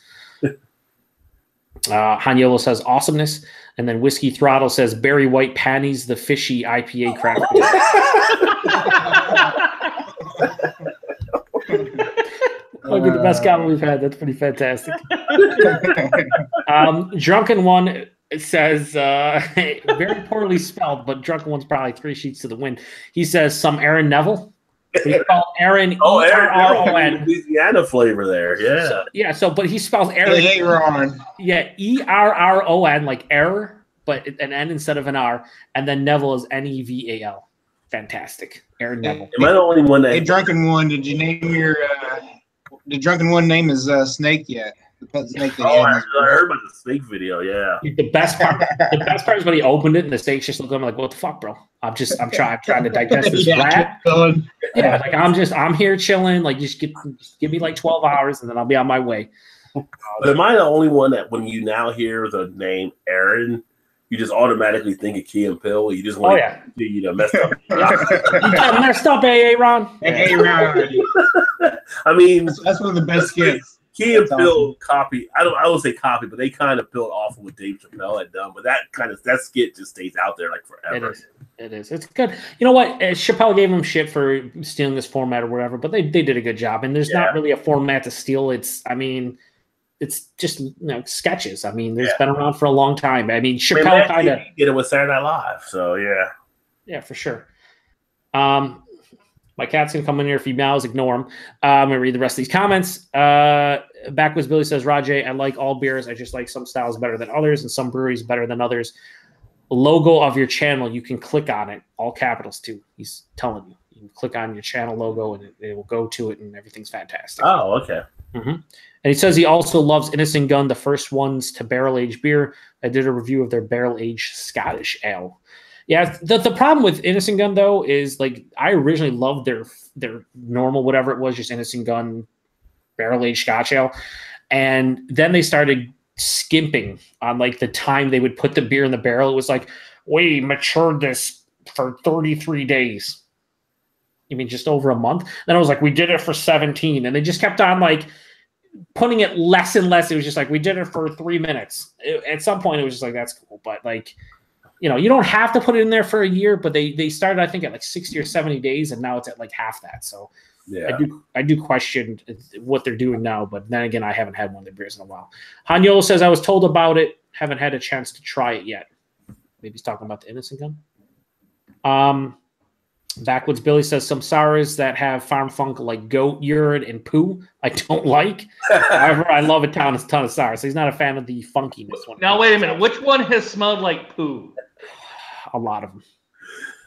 Hanyolo says awesomeness, and then Whiskey Throttle says Barry White panties the fishy IPA craft beer. Might be the best comment we've had. That's pretty fantastic. Drunken One says very poorly spelled, but Drunken One's probably 3 sheets to the wind. He says some Aaron Neville. He spelled Aaron E-R-R-O-N. Louisiana flavor there, yeah. But he spells Aaron. Hey, Ron. Yeah, E-R-R-O-N, like error, but an N instead of an R, and then Neville is N-E-V-A-L. Fantastic, Aaron Neville. Am I the only one that? Hey, Drunken One, did you name your? The Drunken One name is Snake yet? The pet snake. I heard about the snake video. Yeah. The best part is when he opened it and the snake's just looking at him like, "What the fuck, bro? I'm trying to digest this rat." Yeah, like I'm here chilling. Like, just give me like 12 hours and then I'll be on my way. Am I the only one that when you now hear the name Aaron, you just automatically think of Key and Pill? You just want to mess up. You got messed up, Aaron. Hey, Ron. I mean, that's one of the best skits. Key and Pill copy. I would say copy, but they kind of built off of what Dave Chappelle had done. But that skit just stays out there like forever. It is. It's good. You know what? Chappelle gave him shit for stealing this format or whatever, but they did a good job. And there's not really a format to steal. It's just sketches. I mean, there's been around for a long time. I mean, Chappelle kind of did it with Saturday Night Live. So yeah, for sure. My cat's going to come in here. If he meows, ignore him. I'm going to read the rest of these comments. Backwards Billy says, Rajay, I like all beers. I just like some styles better than others and some breweries better than others. Logo of your channel, you can click on it. All capitals, too. He's telling you. You can click on your channel logo, and it will go to it, and everything's fantastic. Oh, okay. Mm-hmm. And he says he also loves Innocent Gun, the first ones to barrel-age beer. I did a review of their barrel-aged Scottish ale. Yeah, the problem with Innocent Gun, though, is like I originally loved their normal, whatever it was, just Innocent Gun barrel-aged Scotch ale. And then they started skimping on like the time they would put the beer in the barrel. It was like, we matured this for 33 days. You mean just over a month? Then I was like, we did it for 17. And they just kept on like putting it less and less. It was just like, we did it for 3 minutes. At some point, it was just like, that's cool. But like, you don't have to put it in there for a year, but they started, I think, at like 60 or 70 days, and now it's at like half that. So yeah, I do question what they're doing now, but then again, I haven't had one of their beers in a while. Hanyolo says, I was told about it, haven't had a chance to try it yet. Maybe he's talking about the Innocent Gun. Backwoods Billy says some sours that have farm funk like goat urine and poo I don't like. However, I love a ton of sours. So he's not a fan of the funkiness one. Now wait a minute. Which one has smelled like poo? A lot of them.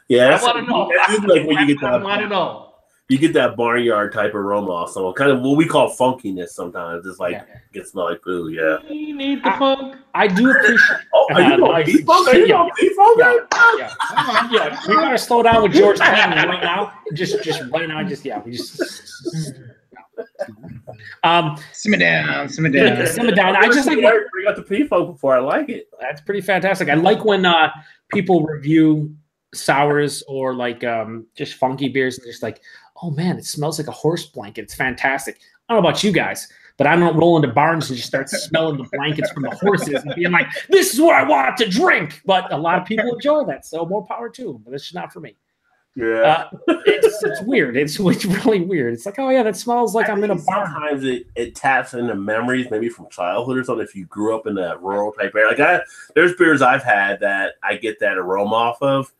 Yeah, I want to know. That's like when you get that. I want to know. You get that barnyard type aroma off someone, kind of what we call funkiness sometimes. It's like it can smell like poo, yeah. You need the funk. I do appreciate. Are you going P-funk? Are you going P-funk? Yeah. We gotta slow down with George Clinton right now. Just right now. We just. Simmer down. I just like bring out the P-funk before I like it. That's pretty fantastic. I like when people review sours or like just funky beers and just like, oh man, it smells like a horse blanket. It's fantastic. I don't know about you guys, but I don't roll into barns and just start smelling the blankets from the horses and being like, this is what I want to drink. But a lot of people enjoy that, so more power to them. But it's just not for me. Yeah. It's weird. It's really weird. It's like, oh yeah, that smells like I'm in a bar. Sometimes it taps into memories, maybe from childhood or something. If you grew up in a rural type area, like there's beers I've had that I get that aroma off of,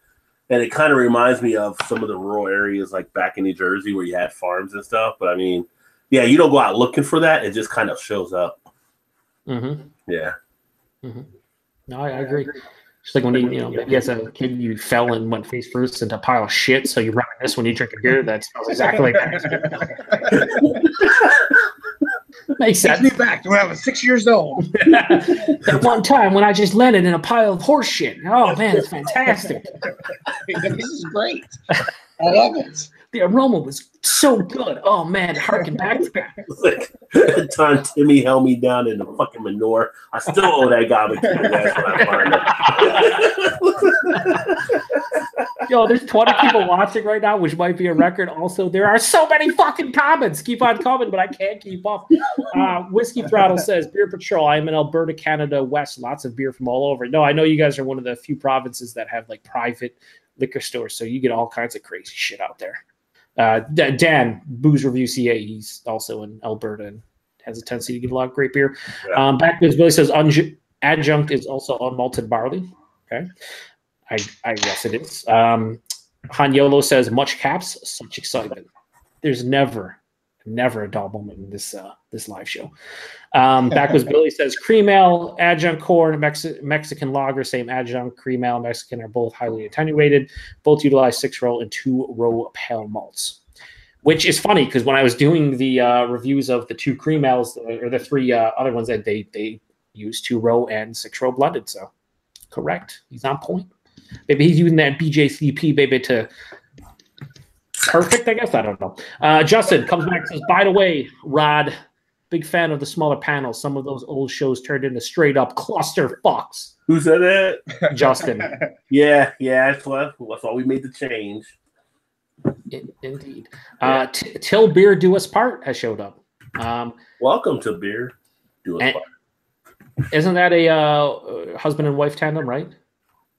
and it kind of reminds me of some of the rural areas, like back in New Jersey where you had farms and stuff. But I mean, yeah, you don't go out looking for that; it just kind of shows up. Mm-hmm. Yeah. Mm-hmm. No, I agree. Just like when maybe as a kid you fell and went face first into a pile of shit, so you reminisce when you drink a beer that smells exactly like that. Makes sense. Takes me back to when I was 6 years old. That one time when I just landed in a pile of horse shit. Oh man, it's fantastic. This is great. I love it. The aroma was so good. Oh man, harken back to that. Like the time Timmy held me down in the fucking manure. I still owe that guy the that's when I find it. Yo, there's 20 people watching right now, which might be a record. Also, there are so many fucking comments. Keep on coming, but I can't keep up. Whiskey Throttle says, Beer Patrol, I'm in Alberta, Canada, West. Lots of beer from all over. No, I know you guys are one of the few provinces that have like private liquor stores, so you get all kinds of crazy shit out there. Dan, Booze Review CA, he's also in Alberta and has a tendency to give a lot of great beer. Yeah. Backwards Billy says adjunct is also unmalted barley. Okay, I guess it is. Han Yolo says much caps, such excitement. There's never a dull moment in this live show. Backwards Billy says cream ale, adjunct corn, Mexican lager, same adjunct, cream ale, Mexican are both highly attenuated. Both utilize 6-row and 2-row pale malts, which is funny because when I was doing the reviews of the 2 cream ales or the 3 other ones that they use 2-row and 6-row blended. So correct, he's on point. Maybe he's using that BJCP baby to. Perfect, I guess. I don't know. Justin comes back and says, by the way, Rod, big fan of the smaller panels. Some of those old shows turned into straight up cluster fucks. Who said that? Justin. Yeah, that's why we made the change. Indeed. Till Beer Do Us Part has showed up. Welcome to Beer Do Us Part. Isn't that a husband and wife tandem, right?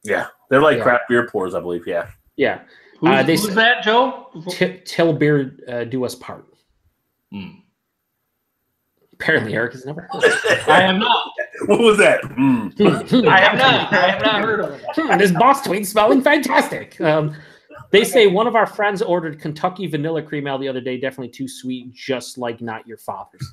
Yeah, they're like craft beer pours, I believe. Yeah. Yeah. Who's that, Joe? Till Beer Do Us Part. Apparently, Eric has never heard of it. I am not. What was that? I have not heard of it. This boss tweet smelling fantastic. They say one of our friends ordered Kentucky vanilla cream ale the other day. Definitely too sweet, just like not your father's.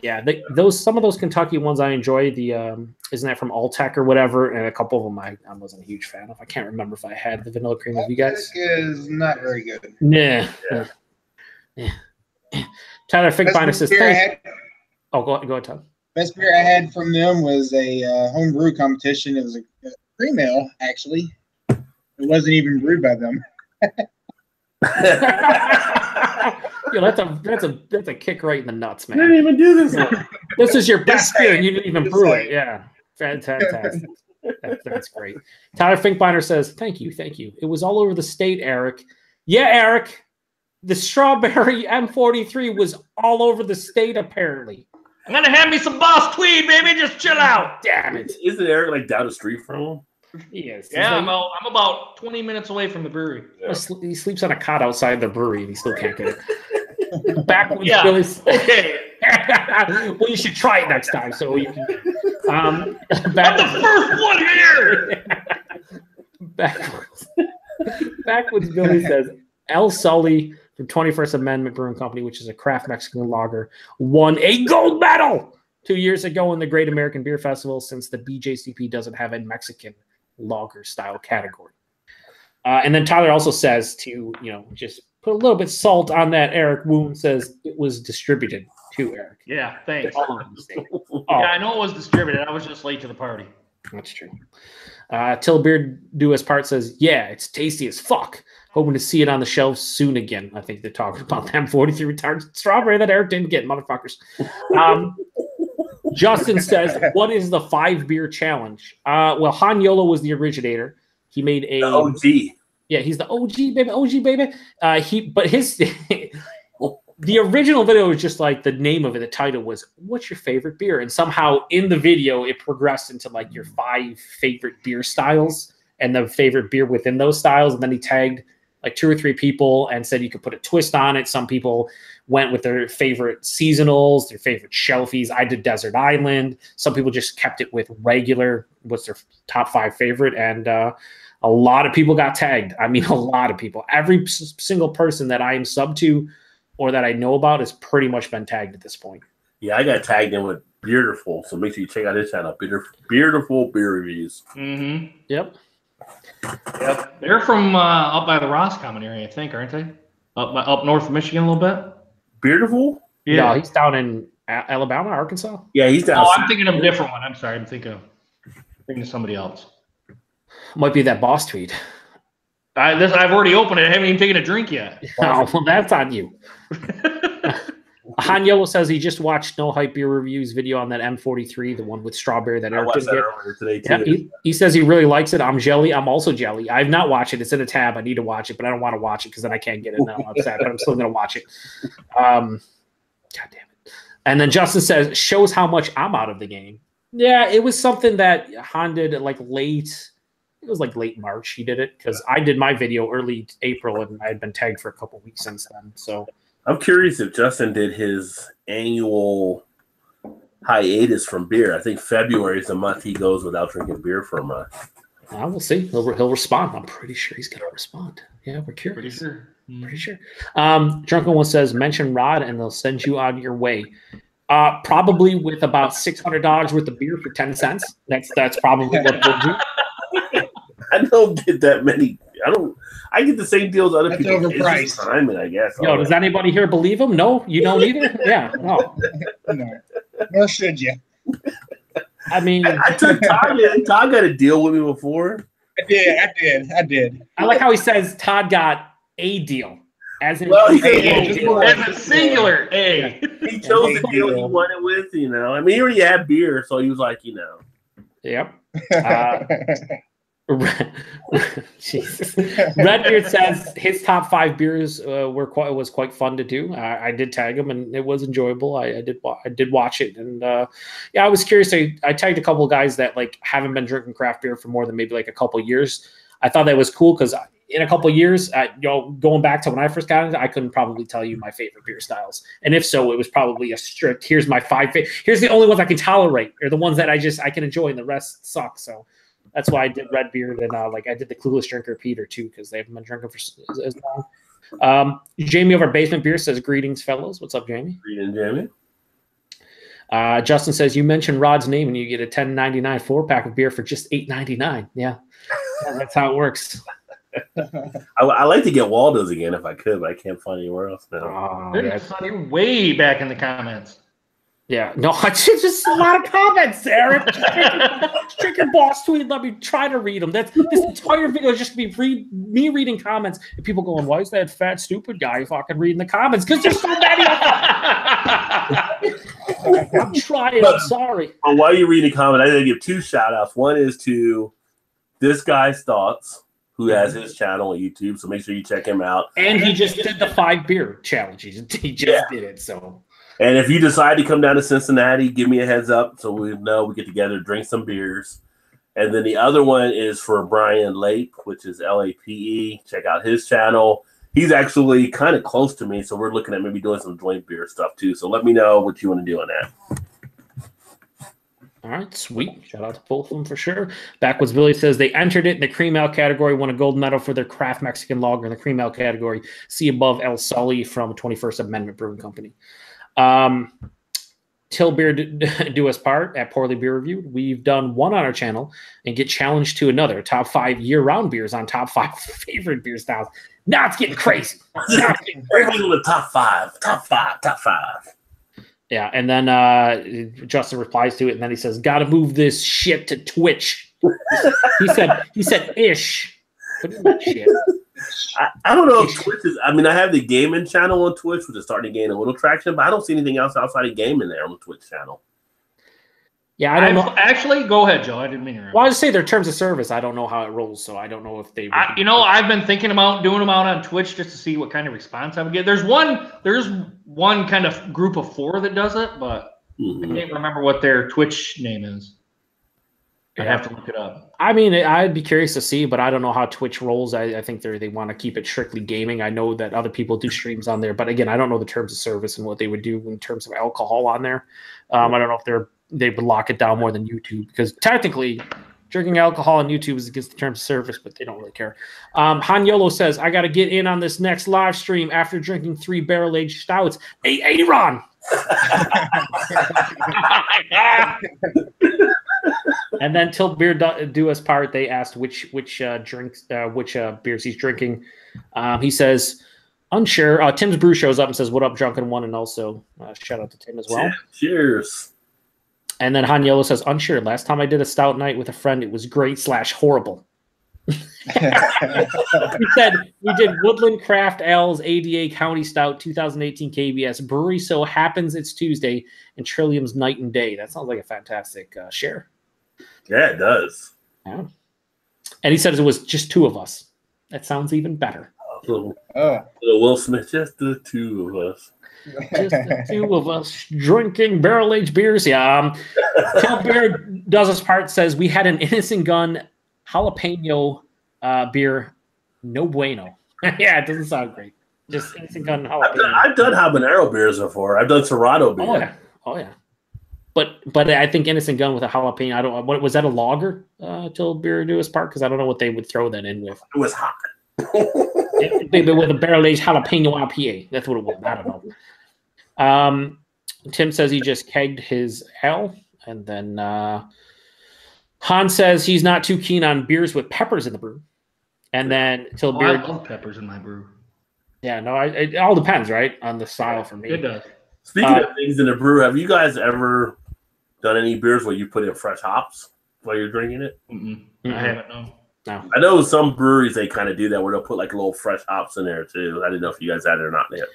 Yeah, some of those Kentucky ones I enjoy. The isn't that from Alltech or whatever? And a couple of them I wasn't a huge fan of. I can't remember if I had the vanilla cream. Have you guys? Is not very good. Nah. Yeah. Tyler Finkbeiner says, "Thanks." Oh, go ahead, Tom. Best beer I had from them was a home brew competition. It was a cream ale, actually. It wasn't even brewed by them. Yo, that's a kick right in the nuts, man. I didn't even do this. This is your best beer, and you didn't even brew it. Yeah, fantastic. That's great. Tyler Finkbeiner says, "Thank you. It was all over the state, Eric. Yeah, Eric. The strawberry M43 was all over the state, apparently. I'm gonna have me some Boss Tweed, baby. Just chill out. Damn it. Isn't Eric like down the street from him? Yes. Yeah, I'm about 20 minutes away from the brewery. Yeah. He sleeps on a cot outside the brewery, and he still can't get it. Backwoods Yeah. Billy's. Okay. Well, you should try it next time. So you can. I'm the first one here. Backwoods Billy says El Sully from 21st Amendment Brewing Company, which is a craft Mexican lager, won a gold medal 2 years ago in the Great American Beer Festival, since the BJCP doesn't have a Mexican lager style category. And then Tyler also says to, just put a little bit salt on that. Eric Woon says it was distributed to Eric. Yeah, thanks. All over the state. Yeah, I know it was distributed. I was just late to the party. That's true. Till Beard Do Us Part says, yeah, it's tasty as fuck. Hoping to see it on the shelves soon again. I think they're talking about that 43 retarded strawberry that Eric didn't get, motherfuckers. Justin says, what is the 5-beer challenge? Well, Han Yolo was the originator. He made a OG. Yeah, he's the OG baby. The original video was just like the name of it. The title was "What's your favorite beer?" And somehow in the video it progressed into like your 5 favorite beer styles. and the favorite beer within those styles. And then he tagged like 2 or 3 people and said you could put a twist on it. Some people went with their favorite seasonals, their favorite shelfies. I did Desert Island. Some people just kept it with regular, what's their top 5 favorite. And a lot of people got tagged. I mean, a lot of people. Every single person that I am sub to or that I know about has pretty much been tagged at this point. Yeah, I got tagged in with Beautiful, so make sure you check out his channel, Beautiful Beer Reviews. Mm-hmm. Yep. Yep. They're from up by the Roscommon area, I think, aren't they? Up north of Michigan a little bit. Beautiful? Yeah. No, he's down in Alabama, Arkansas. Yeah, he's down. Oh, I'm thinking of a different one. I'm sorry. I'm thinking of somebody else. Might be that boss tweet. I've already opened it. I haven't even taken a drink yet. Oh, well, that's on you. Han Yellow says he just watched No Hype Beer Reviews video on that M43, the one with strawberry that I Eric watched didn't that get. earlier today, too. Yeah, he says he really likes it. I'm jelly. I'm also jelly. I've not watched it. It's in a tab. I need to watch it, but I don't want to watch it because then I can't get it. And I'm upset, but I'm still going to watch it. God damn it. And then Justin says, shows how much I'm out of the game. Yeah, it was something that Han did like late. It was like late March he did it because I did my video early April and I had been tagged for a couple weeks since then. So I'm curious if Justin did his annual hiatus from beer. I think February is the month he goes without drinking beer for a month. we'll see. He'll respond. I'm pretty sure he's going to respond. Yeah, we're curious. Pretty sure. Drunken One says, mention Rod and they'll send you on your way. Probably with about $600 worth of beer for 10 cents. That's probably what they'll do. I don't get that many. I get the same deals other That's people. overpriced. It's just timing, I guess. Yo, does anybody here believe him? No, you don't either. Yeah, no. No. Nor should you. I mean, I took Todd in. Todd got a deal with me before. I did. I like how he says Todd got a deal. As in, Well, he Hey, said As a singular. Hey. he chose the deal he wanted with, I mean, he already had beer, so he was like, Yep. Jesus. Redbeard says his top 5 beers was quite fun to do. I did tag him and it was enjoyable. I did watch it and I was curious. I tagged a couple of guys that like haven't been drinking craft beer for more than maybe like a couple of years. I thought that was cool because in a couple of years, going back to when I first got into it, I couldn't probably tell you my favorite beer styles. And if so, it was probably a strict, here's my 5 here's the only ones I can tolerate or the ones that I can enjoy and the rest suck. So that's why I did Redbeard and I did the Clueless Drinker Peter too because they haven't been drinking for as long. Jamie of our basement beer says greetings, fellows. What's up, Jamie? Greetings, Jamie. Justin says you mentioned Rod's name and you get a $10.99 4-pack of beer for just $8.99. Yeah, that's how it works. I like to get Waldo's again if I could, but I can't find anywhere else now. You're way back in the comments. Yeah, no, it's just a lot of comments, Eric. Check your boss tweet. Let me try to read them. This entire video is just me reading comments and people going, "Why is that fat stupid guy fucking reading the comments?" Because there's so many of them. I'm trying. I'm sorry. But while you're reading the comment, I gotta give 2 shout outs. One is to this guy's thoughts, who has his channel on YouTube, so make sure you check him out. And he just did the 5 beer challenge. He just did it. So. And if you decide to come down to Cincinnati, give me a heads up so we know we get together, drink some beers. And then the other one is for Brian Lape, which is Lape. Check out his channel. He's actually kind of close to me, so we're looking at maybe doing some joint beer stuff too. So let me know what you want to do on that. All right, sweet. Shout out to both of them for sure. Backwoods Billy says they entered it in the cream ale category, won a gold medal for their craft Mexican lager in the cream ale category. See above El Sully from 21st Amendment Brewing Company. Till Beer do us part at Poorly Beer Reviewed. We've done one on our channel and get challenged to another. Top 5 year-round beers on top 5 favorite beer styles. Now it's getting crazy. Everything with top 5. Yeah, and then Justin replies to it, and then he says, "Got to move this shit to Twitch." he said, "Ish." What is that shit? I don't know if Twitch is. I mean, I have the gaming channel on Twitch, which is starting to gain a little traction, but I don't see anything else outside of gaming there on the Twitch channel. Yeah, I don't know. Actually, go ahead, Joe. I didn't mean to interrupt. Well, I just say their terms of service. I don't know how it rolls, so I don't know if they. I've been thinking about doing them out on Twitch just to see what kind of response I would get. There's one kind of group of 4 that does it, but I can't remember what their Twitch name is. I have to look it up. I mean, I'd be curious to see, but I don't know how Twitch rolls. I think they want to keep it strictly gaming. I know that other people do streams on there, but again, I don't know the terms of service and what they would do in terms of alcohol on there. I don't know if they would lock it down more than YouTube, because technically drinking alcohol on YouTube is against the terms of service, but they don't really care. Han Yolo says, I got to get in on this next live stream after drinking 3 barrel-aged stouts. Hey, Aaron! And then till beer do us part, they asked which beers he's drinking. He says, unsure. Tim's Brew shows up and says, what up, Drunken One? And also shout out to Tim as well. Cheers. And then Han Yolo says, unsure. Last time I did a stout night with a friend, it was great/horrible. He said, we did Woodland Craft Ales ADA County Stout 2018 KBS Brewery. So happens it's Tuesday, and Trillium's Night and Day. That sounds like a fantastic share. Yeah, it does. Yeah. And he said it was just 2 of us. That sounds even better. Little Will Smith, just the 2 of us. Just the 2 of us drinking barrel-aged beers. Yeah. Till Beer Does Us Part says, we had an Innocent Gun jalapeno beer. No bueno. Yeah, it doesn't sound great. Just Innocent Gun jalapeno. I've done habanero beers before. I've done Serato beer. Oh, yeah. But I think Innocent Gun with a jalapeno. I don't. What was that, a lager? Till Beer Do Us Part, because I don't know what they would throw that in with. It was hot. With a barrel-aged jalapeno IPA. That's what it was. I don't know. Tim says he just kegged his ale, and then Han says he's not too keen on beers with peppers in the brew. And then till beer. I love peppers in my brew. Yeah, no, it all depends, right, on the style for me. It does. Speaking of things in the brew, have you guys ever done any beers where you put in fresh hops while you're drinking it? I haven't, no. I know some breweries, they kind of do that where they'll put like little fresh hops in there too. I didn't know if you guys had it or not yet.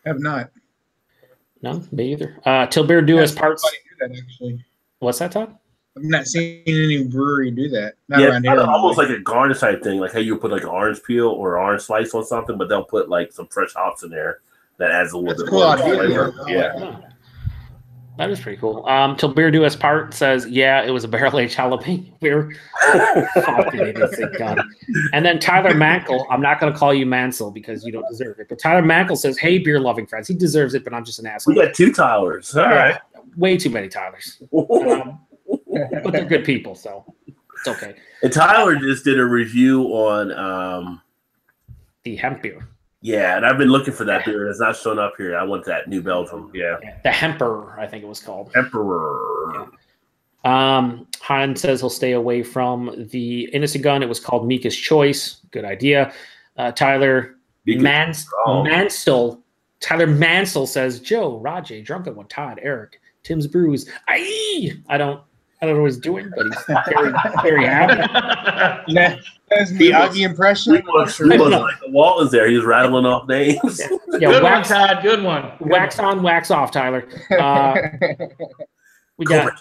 Have not. No, me either. Till Beer Do Us Parts. Do that, actually. What's that, Todd? I've not seen any brewery do that. Not Yeah, around here. almost like a garnish type thing, like how you put like an orange peel or orange slice on something, but they'll put like some fresh hops in there that adds a little bit more flavor. Yeah. That is pretty cool. Till Beer Do Us Part says, yeah, it was a barrel-aged jalapeno beer. And then Tyler Mankle, I'm not going to call you Mansell because you don't deserve it, but Tyler Mankle says, hey, beer-loving friends. He deserves it, but I'm just an asshole. We got 2 Tylers. All right. Way too many Tylers. But they're good people, so it's okay. And Tyler just did a review on the hemp beer. Yeah, and I've been looking for that beer. It's not shown up here. I want that New Belgium. Yeah. The Hemperor, I think it was called. Emperor. Yeah. Han says he'll stay away from the Innocent Gun. It was called Mika's Choice. Good idea. Tyler Mansell. Tyler Mansell says, Joe, Rajay, Drunken One, Todd, Eric, Tim's Brews. I don't know what he's doing, but he's very, very happy. That's the Augie impression. Like the Walt is there. He's rattling off names. Yeah, good one, Todd. Good one. Wax on, wax off, Tyler. We got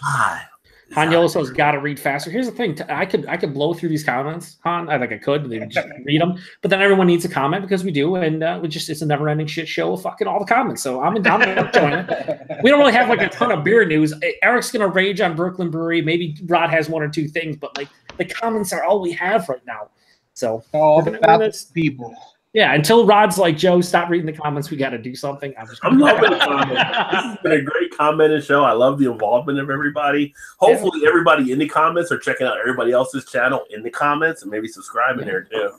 Han Yolo says, "Got to read faster." Here's the thing: I could blow through these comments, Han. I think I could. They would just read them, but then everyone needs a comment because we do, and it's a never-ending shit show of fucking all the comments. So I'm gonna join it. We don't really have like a ton of beer news. Eric's gonna rage on Brooklyn Brewery. Maybe Rod has 1 or 2 things, but like the comments are all we have right now. So all about people. Yeah, until Rod's like, Joe, stop reading the comments. We got to do something. I'm loving the comments. This has been a great commenting show. I love the involvement of everybody. Hopefully, everybody in the comments are checking out everybody else's channel in the comments and maybe subscribing there too.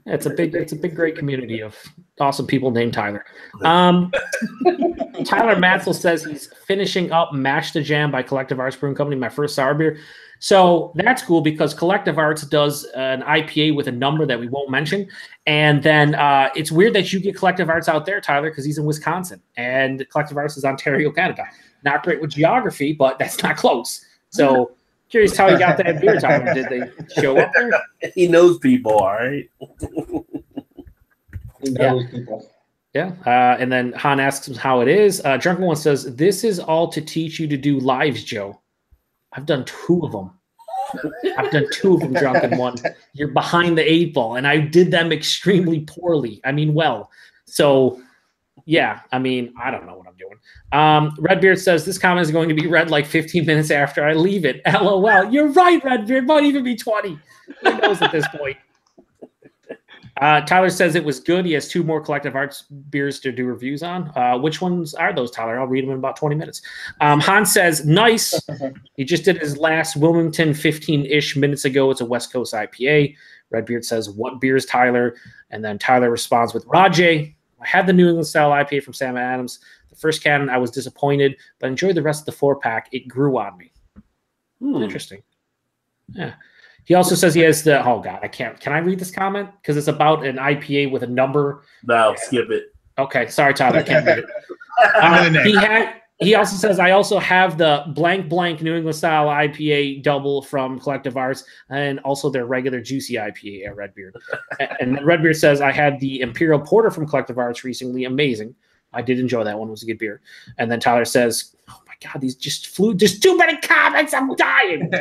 Yeah, it's a big, great community of awesome people named Tyler. Tyler Mansell says he's finishing up Mash the Jam by Collective Arts Brewing Company, my first sour beer. So that's cool because Collective Arts does an IPA with a number that we won't mention. And then it's weird that you get Collective Arts out there, Tyler, because he's in Wisconsin. And Collective Arts is Ontario, Canada. Not great with geography, but that's not close. So curious how he got that beer, Tyler. Did they show up there? He knows people, all right? He knows people. Yeah. And then Han asks him how it is. Drunken One says, this is all to teach you to do lives, Joe. I've done 2 of them. Drunken One. You're behind the 8 ball, and I did them extremely poorly. I mean, well. So Yeah, I mean, I don't know what I'm doing. Redbeard says this comment is going to be read like 15 minutes after I leave it. LOL. You're right, Redbeard. Might even be 20. Who knows at this point? Tyler says it was good. He has 2 more Collective Arts beers to do reviews on. Which ones are those, Tyler? I'll read them in about 20 minutes. Han says, nice. He just did his last Wilmington 15-ish minutes ago. It's a West Coast IPA. Redbeard says, what beers, Tyler? And then Tyler responds with, Rajay. I had the New England style IPA from Sam Adams. The first can, I was disappointed, but enjoyed the rest of the 4-pack. It grew on me. Interesting. Yeah. He also says he has the, oh God, I can't. Can I read this comment? Because it's about an IPA with a number. No, skip it. Okay. Sorry, Tyler. I can't read it. He also says, I also have the blank New England style IPA double from Collective Arts and also their regular juicy IPA at Redbeard. And then Redbeard says, I had the Imperial Porter from Collective Arts recently. Amazing. I did enjoy that one. It was a good beer. And then Tyler says, oh my God, these just flew. There's too many comments. I'm dying.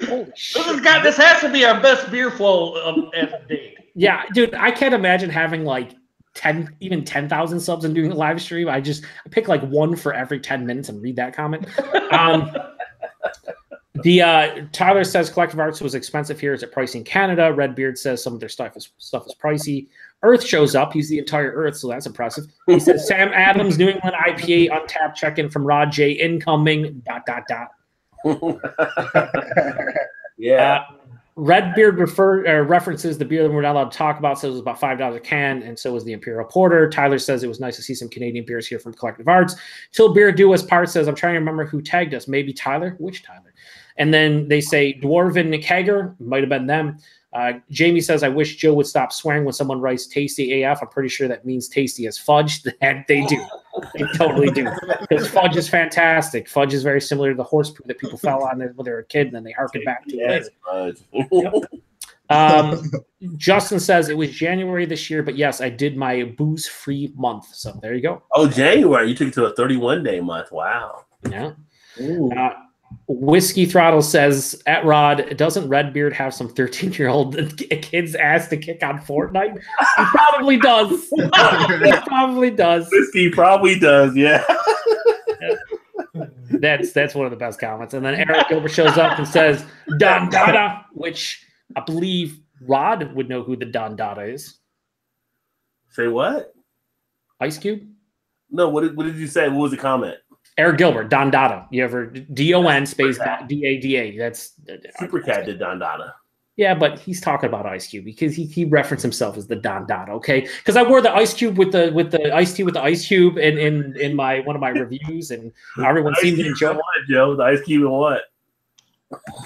Holy shit. This has to be our best beer flow of the day. Yeah, dude, I can't imagine having like 10,000 subs and doing a live stream. I pick like one for every 10 minutes and read that comment. Tyler says Collective Arts was expensive here. Is it pricey in Canada? Redbeard says some of their stuff is pricey. Earth shows up. He's the entire Earth, so that's impressive. He says Sam Adams, New England IPA, untapped check-in from Rod J. Incoming, ... Yeah. Redbeard references the beer that we're not allowed to talk about, says it was about $5 a can, and so was the Imperial Porter. Tyler says it was nice to see some Canadian beers here from Collective Arts. Till Beer Do Us Part says, I'm trying to remember who tagged us. Maybe Tyler? Which Tyler? And then they say Dwarven Kegger. Might have been them. Jamie says, I wish Joe would stop swearing when someone writes tasty AF. I'm pretty sure that means tasty as fudge. And they do. They totally do. Because fudge is fantastic. Fudge is very similar to the horse poo that people fell on when they were a kid and then they harken back to it later. Yep. Justin says it was January this year, but yes, I did my booze-free month. So there you go. Oh, January. You took it to a 31-day month. Wow. Yeah. Whiskey Throttle says, at Rod, doesn't Redbeard have some 13-year-old kids ass to kick on Fortnite? He probably does. He probably does. Whiskey probably does, yeah. That's one of the best comments. And then Eric Gilbert shows up and says, Don Dada, which I believe Rod would know who the Don Dada is. Say what? Ice Cube? No, what did you say? What was the comment? Eric Gilbert, Don Dada. You ever DON space DADA? That's Supercat did Don Dada. Yeah, but he's talking about Ice Cube because he referenced himself as the Don Dada. Okay, because I wore the Ice Cube with the iced tea with the Ice Cube in my one of my reviews, and everyone seemed to enjoy. What, Joe? The Ice Cube and what?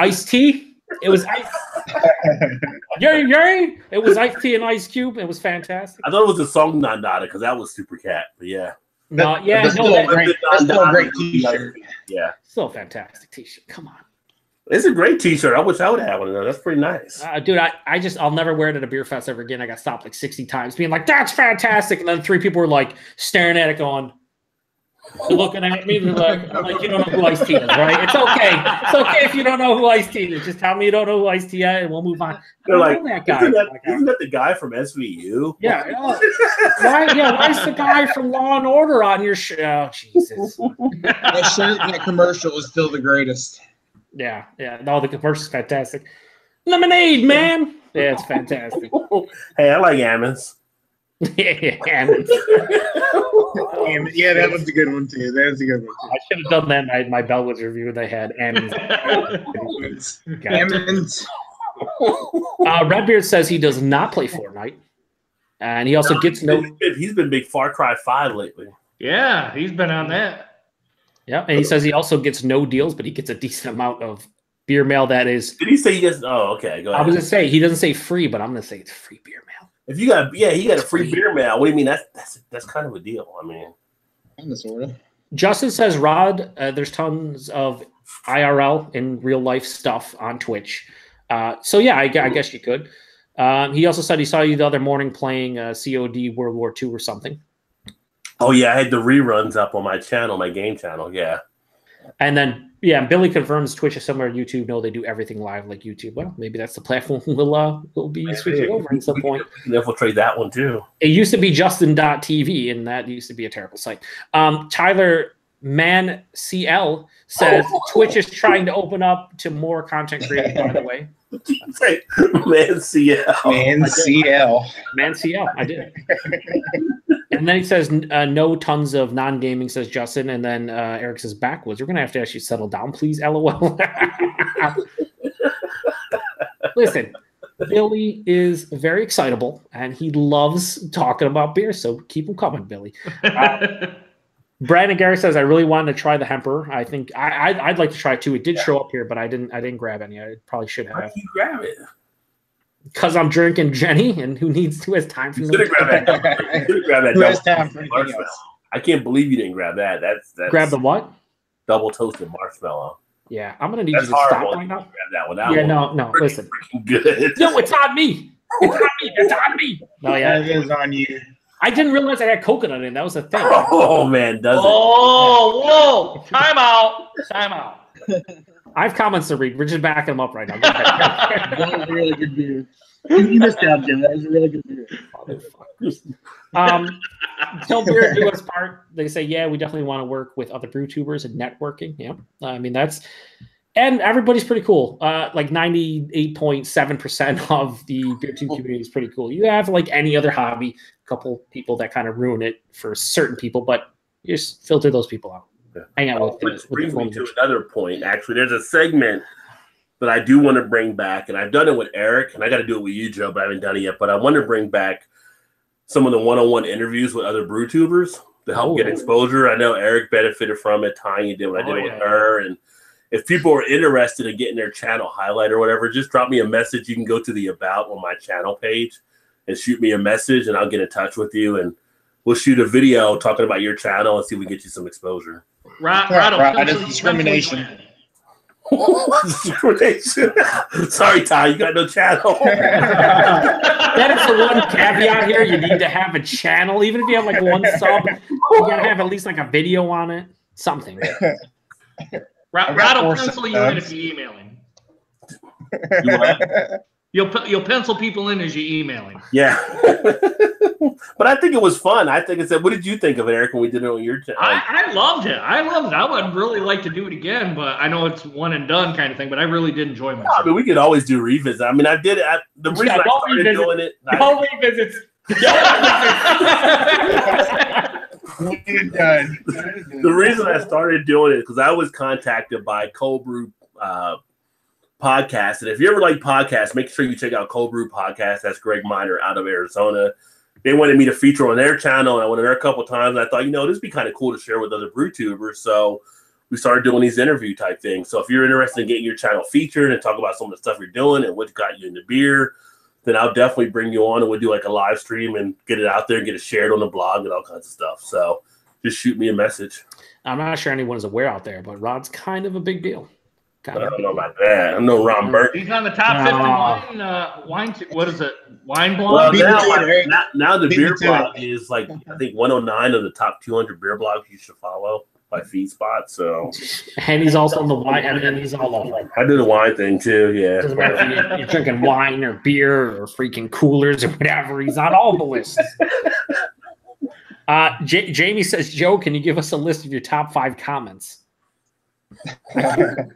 Iced tea. It was ice. Yuri. It was iced tea and Ice Cube. It was fantastic. I thought it was the song Don Dada because that was Supercat. But yeah. No, yeah, that's still a great T-shirt. Yeah, still a fantastic T-shirt. Come on, it's a great T-shirt. I wish I would have one of those. That's pretty nice, dude. I'll never wear it at a beer fest ever again. I got stopped like 60 times, being like, "That's fantastic," and then 3 people were like staring at it, going, looking at me, like, you don't know who Ice-T is, right? It's okay. It's okay if you don't know who Ice-T is. Just tell me you don't know who Ice-T is, and we'll move on. They're like, that guy. Isn't that the guy from SVU? Yeah. Why is the guy from Law and Order on your show? Oh, Jesus. That shirt and that commercial is still the greatest. Yeah. No, the commercial's fantastic. Lemonade, man. Yeah, it's fantastic. Hey, I like Ammons. Ammons. Yeah, that was a good one too. That's a good one too. I should have done that in my Bellwoods review. They had Ammons. Ammons. Redbeard says he does not play Fortnite, and he also gets no. He's been big Far Cry 5 lately. Yeah, he's been on that. Yeah, and he says he also gets no deals, but he gets a decent amount of beer mail. That is. Did he say he gets? Oh, okay. Go ahead. I was gonna say he doesn't say free, but I'm gonna say it's free beer mail. If you got, he got a free beer mail. What do you mean? That's kind of a deal. I mean, kind of sort of. Justin says, Rod, there's tons of IRL in real life stuff on Twitch. So yeah, I guess you could. He also said he saw you the other morning playing COD World War II or something. Oh yeah, I had the reruns up on my channel, my game channel. Yeah. And then, yeah, Billy confirms Twitch is similar to YouTube. No, they do everything live like YouTube. Well, maybe that's the platform we'll be switching over at some point. We can infiltrate that one too. It used to be Justin.tv, and that used to be a terrible site. Tyler Man CL says Twitch is trying to open up to more content creators, by the way. Say, Man CL. Man CL. Man CL, I did. And then he says, no tons of non-gaming, says Justin. And then Eric says, backwards. We're going to have to actually settle down, please, LOL. Listen, Billy is very excitable, and he loves talking about beer, so keep him coming, Billy. Brandon Gary says, I really wanted to try the Hemper. I think I'd like to try it too. It did show up here, but I didn't grab any. I probably should have. Why can't you grab it? Because I'm drinking Jenny, and who has time for me? Grab that. Grab that. Who has time for anything marshmallow. else? I can't believe you didn't grab that. That's Grab the what? double toasted marshmallow. Yeah, I'm gonna need That's you to stop horrible. right now. Grab that one. That Yeah, one. no, listen. Good. No, it's on me. It's on me. It's on me. No, yeah, That is on you. I didn't realize I had coconut in. That was the thing. Oh man, does it? Oh, whoa! Time out! Time out! I have comments to read. We're just backing them up right now. Go ahead. That was a really good beer. You missed out, Jim. That was a really good beer. Tell Beer do us part. They say, yeah, we definitely want to work with other brew tubers and networking. Yeah, I mean and everybody's pretty cool. Like 98.7% of the beer tube community is pretty cool. You have like any other hobby, a couple people that kind of ruin it for certain people, but you just filter those people out. Hang out with Which brings me to another point. Actually, there's a segment that I do want to bring back, and I've done it with Eric, and I got to do it with you, Joe, but I haven't done it yet. But I want to bring back some of the one-on-one interviews with other brew tubers to help get exposure. I know Eric benefited from it. Tanya did what I did with her, and if people are interested in getting their channel highlight or whatever, just drop me a message. You can go to the About on my channel page and shoot me a message, and I'll get in touch with you, and we'll shoot a video talking about your channel and see if we can get you some exposure. Right, It's discrimination. Discrimination. Sorry, Ty, you got no channel. That is the one caveat here. You need to have a channel. Even if you have like one sub, you got to have at least like a video on it. Something. Rod will pencil you in if you email him. You'll pencil people in as you email him. Yeah. But I think it was fun. I think what did you think of it, Eric, when we did it on your channel? I loved it. I would really like to do it again, but I know it's one and done kind of thing, but I really did enjoy myself. I mean, we could always do revisits. I mean, I did it. The reason I started doing it. No revisits. The reason I started doing it because I was contacted by Cold Brew Podcast. And if you ever like podcasts, make sure you check out Cold Brew Podcast. That's Greg Miner out of Arizona. They wanted me to feature on their channel, and I went there a couple of times. And I thought, this would be kind of cool to share with other brew tubers. So we started doing these interview type things. So if you're interested in getting your channel featured and talk about some of the stuff you're doing and what got you into beer, then I'll definitely bring you on and we'll do like a live stream and get it out there and get it shared on the blog and all kinds of stuff. So just shoot me a message. I'm not sure anyone's aware out there, but Rod's kind of a big deal. I don't know about that. I know Ron Burke. He's on the top 50 wine. What is it? Wine blog. Well, now the beer blog is like I think 109 of the top 200 beer blogs you should follow by FeedSpot. So, and he's also on the wine, and then he's all over. I do the wine thing too. Yeah, doesn't matter if you're drinking wine or beer or freaking coolers or whatever. He's on all the lists. Jamie says, Joe, can you give us a list of your top 5 comments? Can't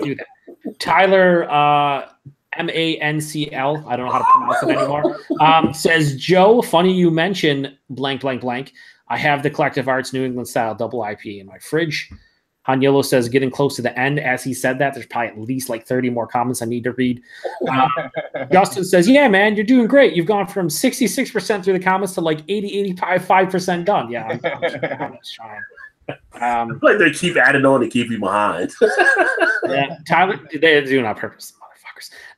do that. Tyler Mancl, I don't know how to pronounce it anymore, says, Joe, funny you mention blank blank blank. I have the Collective Arts New England style double IPA in my fridge. Hanyolo says, getting close to the end. As he said that, there's probably at least like 30 more comments I need to read. Justin says, yeah, man, you're doing great. You've gone from 66% through the comments to like 80, 85% done. Yeah, I'm just trying. Like they keep adding on to keep you behind. Yeah, Tyler, they're doing it on purpose,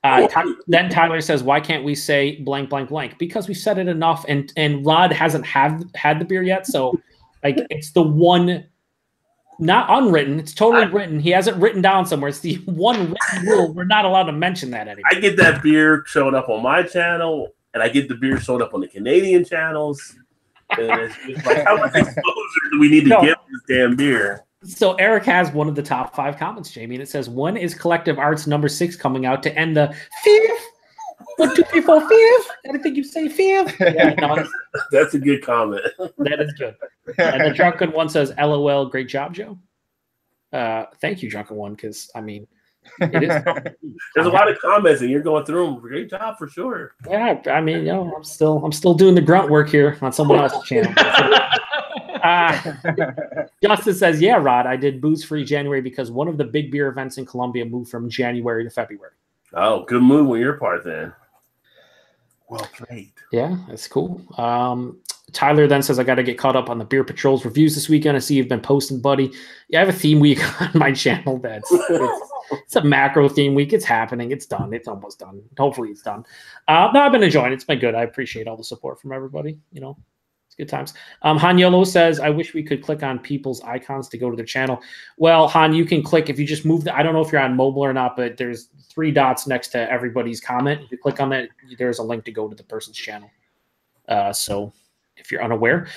motherfuckers. Then Tyler says, "Why can't we say blank, blank, blank? Because we've said it enough." And Rod hasn't had the beer yet, so like it's the one, not unwritten. It's totally written. He hasn't written down somewhere. It's the one written rule. We're not allowed to mention that anymore. I get that beer showing up on my channel, and I get the beer showing up on the Canadian channels. And it's just like, how much exposure do we need to give this damn beer? So Eric has one of the top 5 comments, Jamie, and it says, "When is Collective Arts #6 coming out to end the fifth? 1, 2, 3, 4, fifth? Anything you say, fifth?" Yeah, no, That's a good comment. that is good. And the drunken one says, "LOL, great job, Joe." Thank you, drunken one, because I mean, it is. There's a lot of comments, and you're going through them. Great job for sure. Yeah, I mean, you know, I'm still doing the grunt work here on someone else's channel. Justin says, "Yeah, Rod, I did booze free January because one of the big beer events in Columbia moved from January to February." Oh, good move on your part then. Well played. Yeah, that's cool. Tyler then says, "I got to get caught up on the Beer Patrol's reviews this weekend. I see you've been posting, buddy. Yeah, I have a theme week on my channel. It's a macro theme week. It's happening. It's done. It's almost done. Hopefully it's done. No, I've been enjoying it. It's been good. I appreciate all the support from everybody. You know, it's good times." Han Yolo says, "I wish we could click on people's icons to go to their channel." Well, Han, you can click if you just move I don't know if you're on mobile or not, but there's 3 dots next to everybody's comment. If you click on that, there's a link to go to the person's channel. So if you're unaware,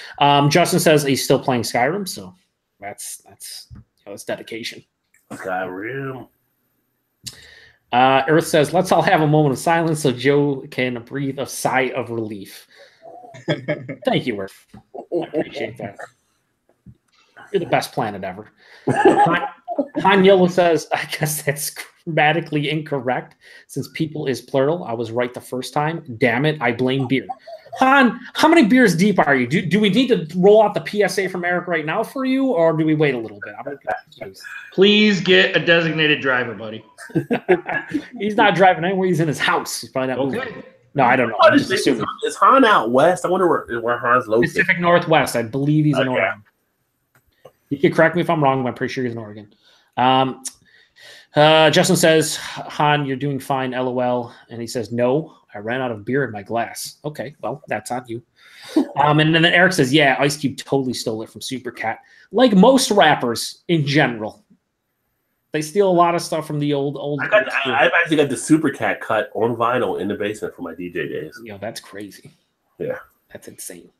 Justin says he's still playing Skyrim, so that's dedication. Skyrim. Earth says, "Let's all have a moment of silence so Joe can breathe a sigh of relief." Thank you, Earth. I appreciate that. You're the best planet ever. Han Yellow says, "I guess that's grammatically incorrect since people is plural. I was right the first time. Damn it, I blame beer." Han, how many beers deep are you? Do we need to roll out the PSA from Eric right now for you, or do we wait a little bit? Please get a designated driver, buddy. He's not driving anywhere. He's in his house. He's probably not moving. No, I don't know. I'm just assuming. Is Han out west? I wonder where Han's located. Pacific Northwest. I believe he's in Oregon. You can correct me if I'm wrong, but I'm pretty sure he's in Oregon. Justin says, "Han, you're doing fine, LOL." And he says, "No, I ran out of beer in my glass." Okay, well, that's on you. And then Eric says, "Yeah, Ice Cube totally stole it from Super Cat. Like most rappers in general. They steal a lot of stuff from the old. I've actually got the Super Cat cut on vinyl in the basement for my DJ days. You know, that's crazy. Yeah. That's insane.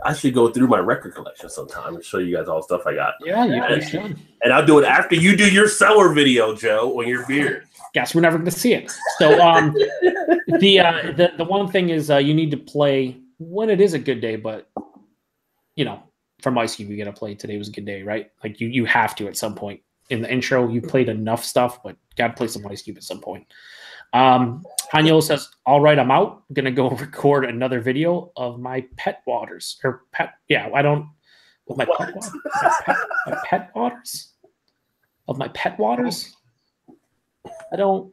I should go through my record collection sometime and show you guys all the stuff I got. Yeah, you should. And I'll do it after you do your seller video, Joe, on your beer. Guess we're never going to see it. So the one thing is you need to play when it is a good day, but you know, from Ice Cube, you got to play Today Was a Good Day, right? Like you have to at some point. In the intro, you played enough stuff, but got to play some Ice Cube at some point. Hanyo says, "All right, I'm out. I'm gonna go record another video of my pet waters or pet. Yeah, I don't. With my pet waters. My pet waters. Of my pet waters. I don't.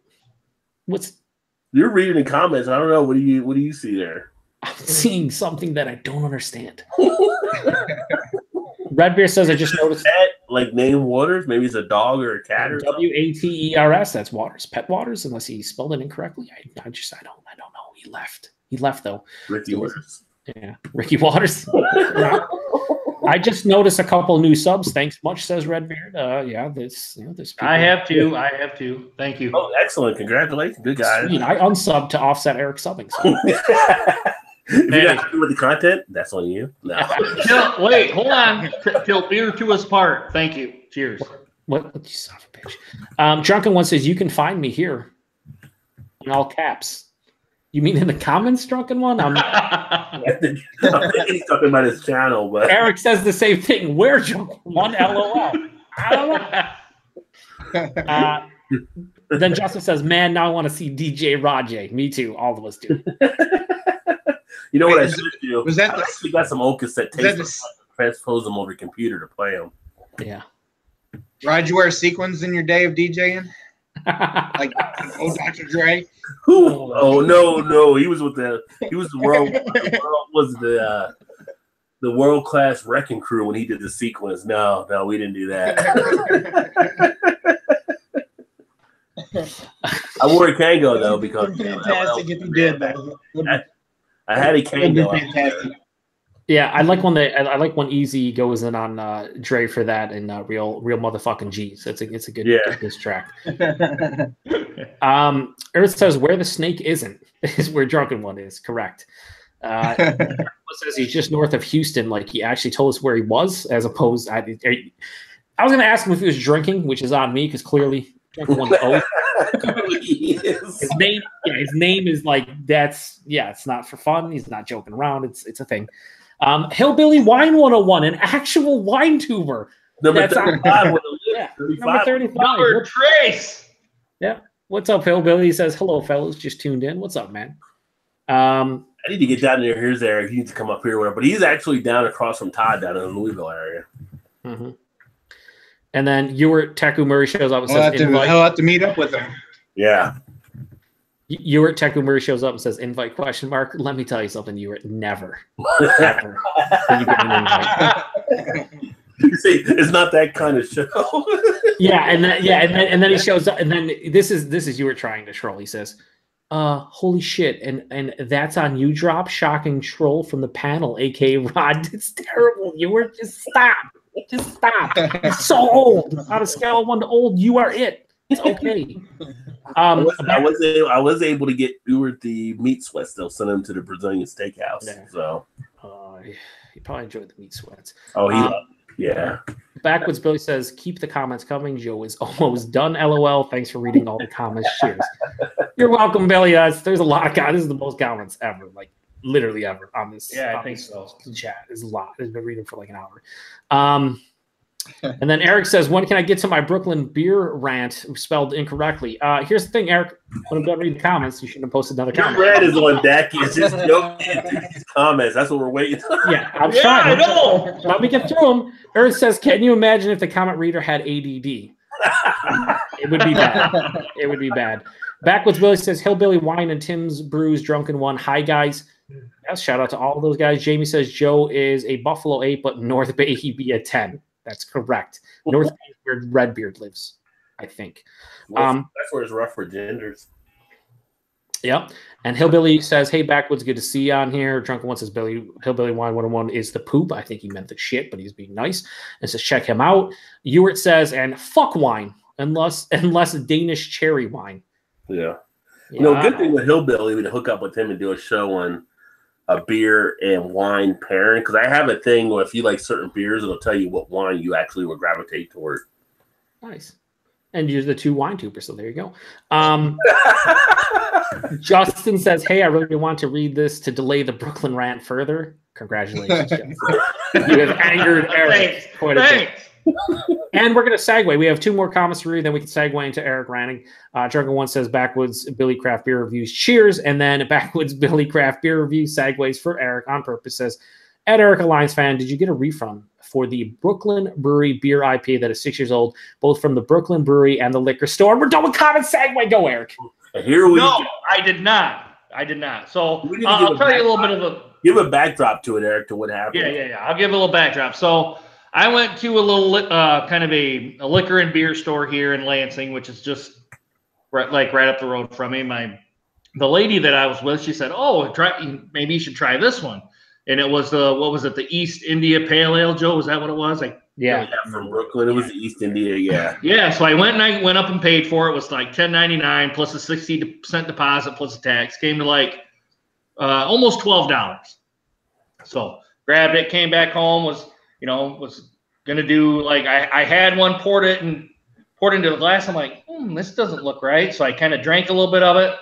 What's you're reading the comments? I don't know. What do you see there? I'm seeing something that I don't understand." Redbeard says, "I just noticed pet, like name Waters. Maybe it's a dog or a cat or WATERS. That's Waters. Pet Waters, unless he spelled it incorrectly. I don't know. He left though. Ricky Waters. Yeah, Ricky Waters. I just noticed a couple new subs. Thanks much, says Redbeard. Yeah, this I have to. Thank you. Oh, excellent! Congratulations, good guys. Sweet. I unsubbed to offset Eric subbing. So. If you're not happy with the content, that's on you. No. Wait, hold on. Till beer to us part. Thank you. Cheers. What you son of a bitch. Drunken One says, "You can find me here." In all caps. You mean in the comments, Drunken One? I think he's talking about his channel, but Eric says the same thing. Where Drunken One? LOL. I don't know. Then Justin says, "Man, now I want to see DJ Rajay." Me too. All of us do. You know what I should do? Was that I actually got some old cassette tapes. Transpose them over the computer to play them. Yeah. Rod, you wear sequins in your day of DJing? Like old Dr. Dre? Oh no. He was the world class wrecking crew when he did the sequence. No, we didn't do that. I wore a Kango though because fantastic if you did that. I had a Kango. Yeah, I like when Easy goes in on Dre for that and real motherfucking G's. It's a good diss track. Earth says, "Where the snake isn't is where Drunken One is." Correct. Was says he's just north of Houston. Like he actually told us where he was, as opposed. I was going to ask him if he was drinking, which is on me because clearly drinking one's old. His name is like that's it's not for fun. He's not joking around. It's a thing. Hillbilly Wine 101, an actual wine tuber. Number 35. Number 35. Number Trace. Yeah. What's up, Hillbilly? He says, hello, fellas. Just tuned in. What's up, man? I need to get down there. Here's Eric. He needs to come up here. But he's actually down across from Todd down in the Louisville area. Mm-hmm. And then Ewart Teku Murray shows up and says, I'll have to meet up with him. Yeah. Ewart Teku Murray shows up and says, invite question mark. Let me tell you something, Ewart. Never. Ever. You get an invite. You say it's not that kind of show. and then he shows up, and then this is Ewart trying to troll. He says, holy shit, and that's on you drop, shocking troll from the panel, aka Rod. It's terrible, Ewart. Just stop. Just stop. It's so old. On a scale of 1 to old, you are it. It's okay. I was able to get Ewart the meat sweats. They'll send him to the Brazilian steakhouse. Yeah. So he probably enjoyed the meat sweats. Oh, he loved it. Yeah. Backwoods Billy says, keep the comments coming. Joe is almost done. LOL. Thanks for reading all the comments. Cheers. You're welcome, Billy. There's a lot of comments. This is the most comments ever, like literally ever on this. Yeah, I think so. Chat. There's a lot. I've been reading for like an hour. And then Eric says, when can I get to my Brooklyn beer rant spelled incorrectly? Here's the thing, Eric. When I'm done reading the comments, you shouldn't have posted another comment. Your rant is on deck. It's just these comments. That's what we're waiting on. Yeah, I'm trying. I know. Let me get through them. Eric says, can you imagine if the comment reader had ADD? It would be bad. It would be bad. Backwoods Billy says, Hillbilly Wine and Tim's Brews Drunken One. Hi, guys. Yes, shout out to all those guys. Jamie says Joe is a Buffalo 8, but North Bay he'd be a 10. That's correct. North Bay is where Redbeard lives, I think. That's where it's rough for genders. Yep. And Hillbilly says, hey, Backwoods, good to see you on here. Drunken One says, Hillbilly Wine 101 is the poop. I think he meant the shit, but he's being nice. And says, check him out. Ewart says, and fuck wine, unless Danish cherry wine. Yeah. You know, good thing with Hillbilly, we'd hook up with him and do a show on a beer and wine pairing, because I have a thing where if you like certain beers, it'll tell you what wine you actually would gravitate toward. Nice. And you're the 2 wine tubers, so there you go. Justin says, hey, I really want to read this to delay the Brooklyn rant further. Congratulations, Justin. You have angered Eric quite a bit. And we're going to segue. We have 2 more comments to read, then we can segue into Eric ranting. Drunken One says, Backwoods Billy Craft Beer Reviews, cheers. And then Backwoods Billy Craft Beer Reviews segues for Eric on purpose. Says, Ed Eric, a Lions fan, did you get a refund for the Brooklyn Brewery beer IPA that is 6 years old, both from the Brooklyn Brewery and the liquor store? We're done with comment segue. Go, Eric. Here we go. go. I did not. So I'll tell you a little bit of a... Give a backdrop to it, Eric, to what happened. Yeah. I'll give a little backdrop. So I went to a little kind of a liquor and beer store here in Lansing, which is just right up the road from me. The lady that I was with, she said, "Oh, maybe you should try this one." And it was the East India Pale Ale, Joe? Was that what it was? Yeah, from Brooklyn. It was the East India, yeah. Yeah, so I went up and paid for it. It was like $10.99 plus a 60% deposit plus a tax. Came to like almost $12. So grabbed it, came back home, was gonna do like I had one, poured it into the glass. I'm like, this doesn't look right. So I kind of drank a little bit of it.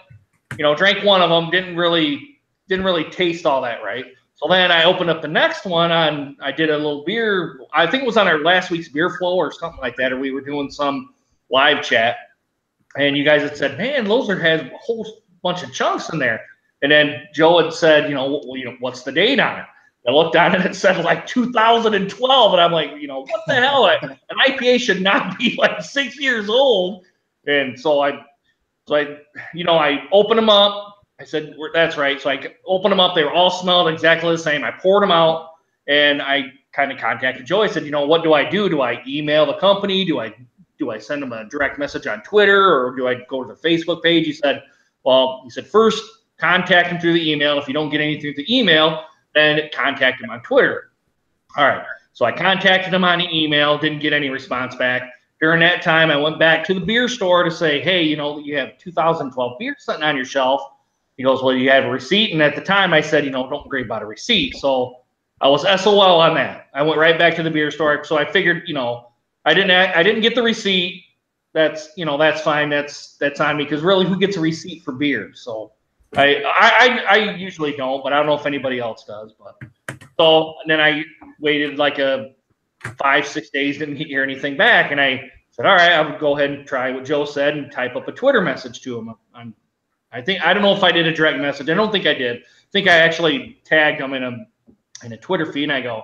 Drank one of them, didn't really taste all that right. So then I opened up the next one I did a little beer. I think it was on our last week's beer flow or something like that, or we were doing some live chat. And you guys had said, man, Loser has a whole bunch of chunks in there. And then Joe had said, what's the date on it? I looked on it and it said like 2012. And I'm like, what the hell? An IPA should not be like 6 years old. And so I opened them up. I said, that's right. So I opened them up. They were all smelled exactly the same. I poured them out and I kind of contacted Joe. I said, what do I do? Do I email the company? Do I send them a direct message on Twitter, or do I go to the Facebook page? He said, first contact them through the email. If you don't get anything through the email, then contact them on Twitter. All right. So I contacted them on the email, didn't get any response back. During that time, I went back to the beer store to say, hey, you have 2012 beer sitting on your shelf. He goes, well, you have a receipt? And at the time I said, don't worry about a receipt. So I was SOL on that. I went right back to the beer store. So I figured, I didn't get the receipt. That's fine. That's on me, because really, who gets a receipt for beer? So I usually don't, but I don't know if anybody else does. But so then I waited like 5-6 days, didn't hear anything back, and I said, all right, I would go ahead and try what Joe said and type up a Twitter message to him. I don't know if I did a direct message. I don't think I did. I think I actually tagged him in a Twitter feed, and I go,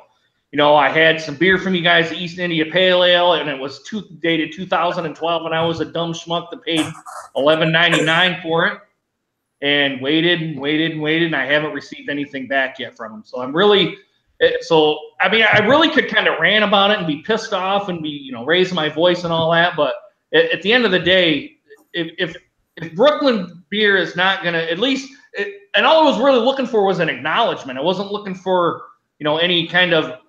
I had some beer from you guys, the East India Pale Ale, and it was dated 2012, and I was a dumb schmuck that paid $11.99 for it, and waited, and I haven't received anything back yet from him. So I'm really, I really could kind of rant about it and be pissed off and be, raise my voice and all that, but at the end of the day, if Brooklyn beer is not going to, at least, and all I was really looking for was an acknowledgement. I wasn't looking for, any kind of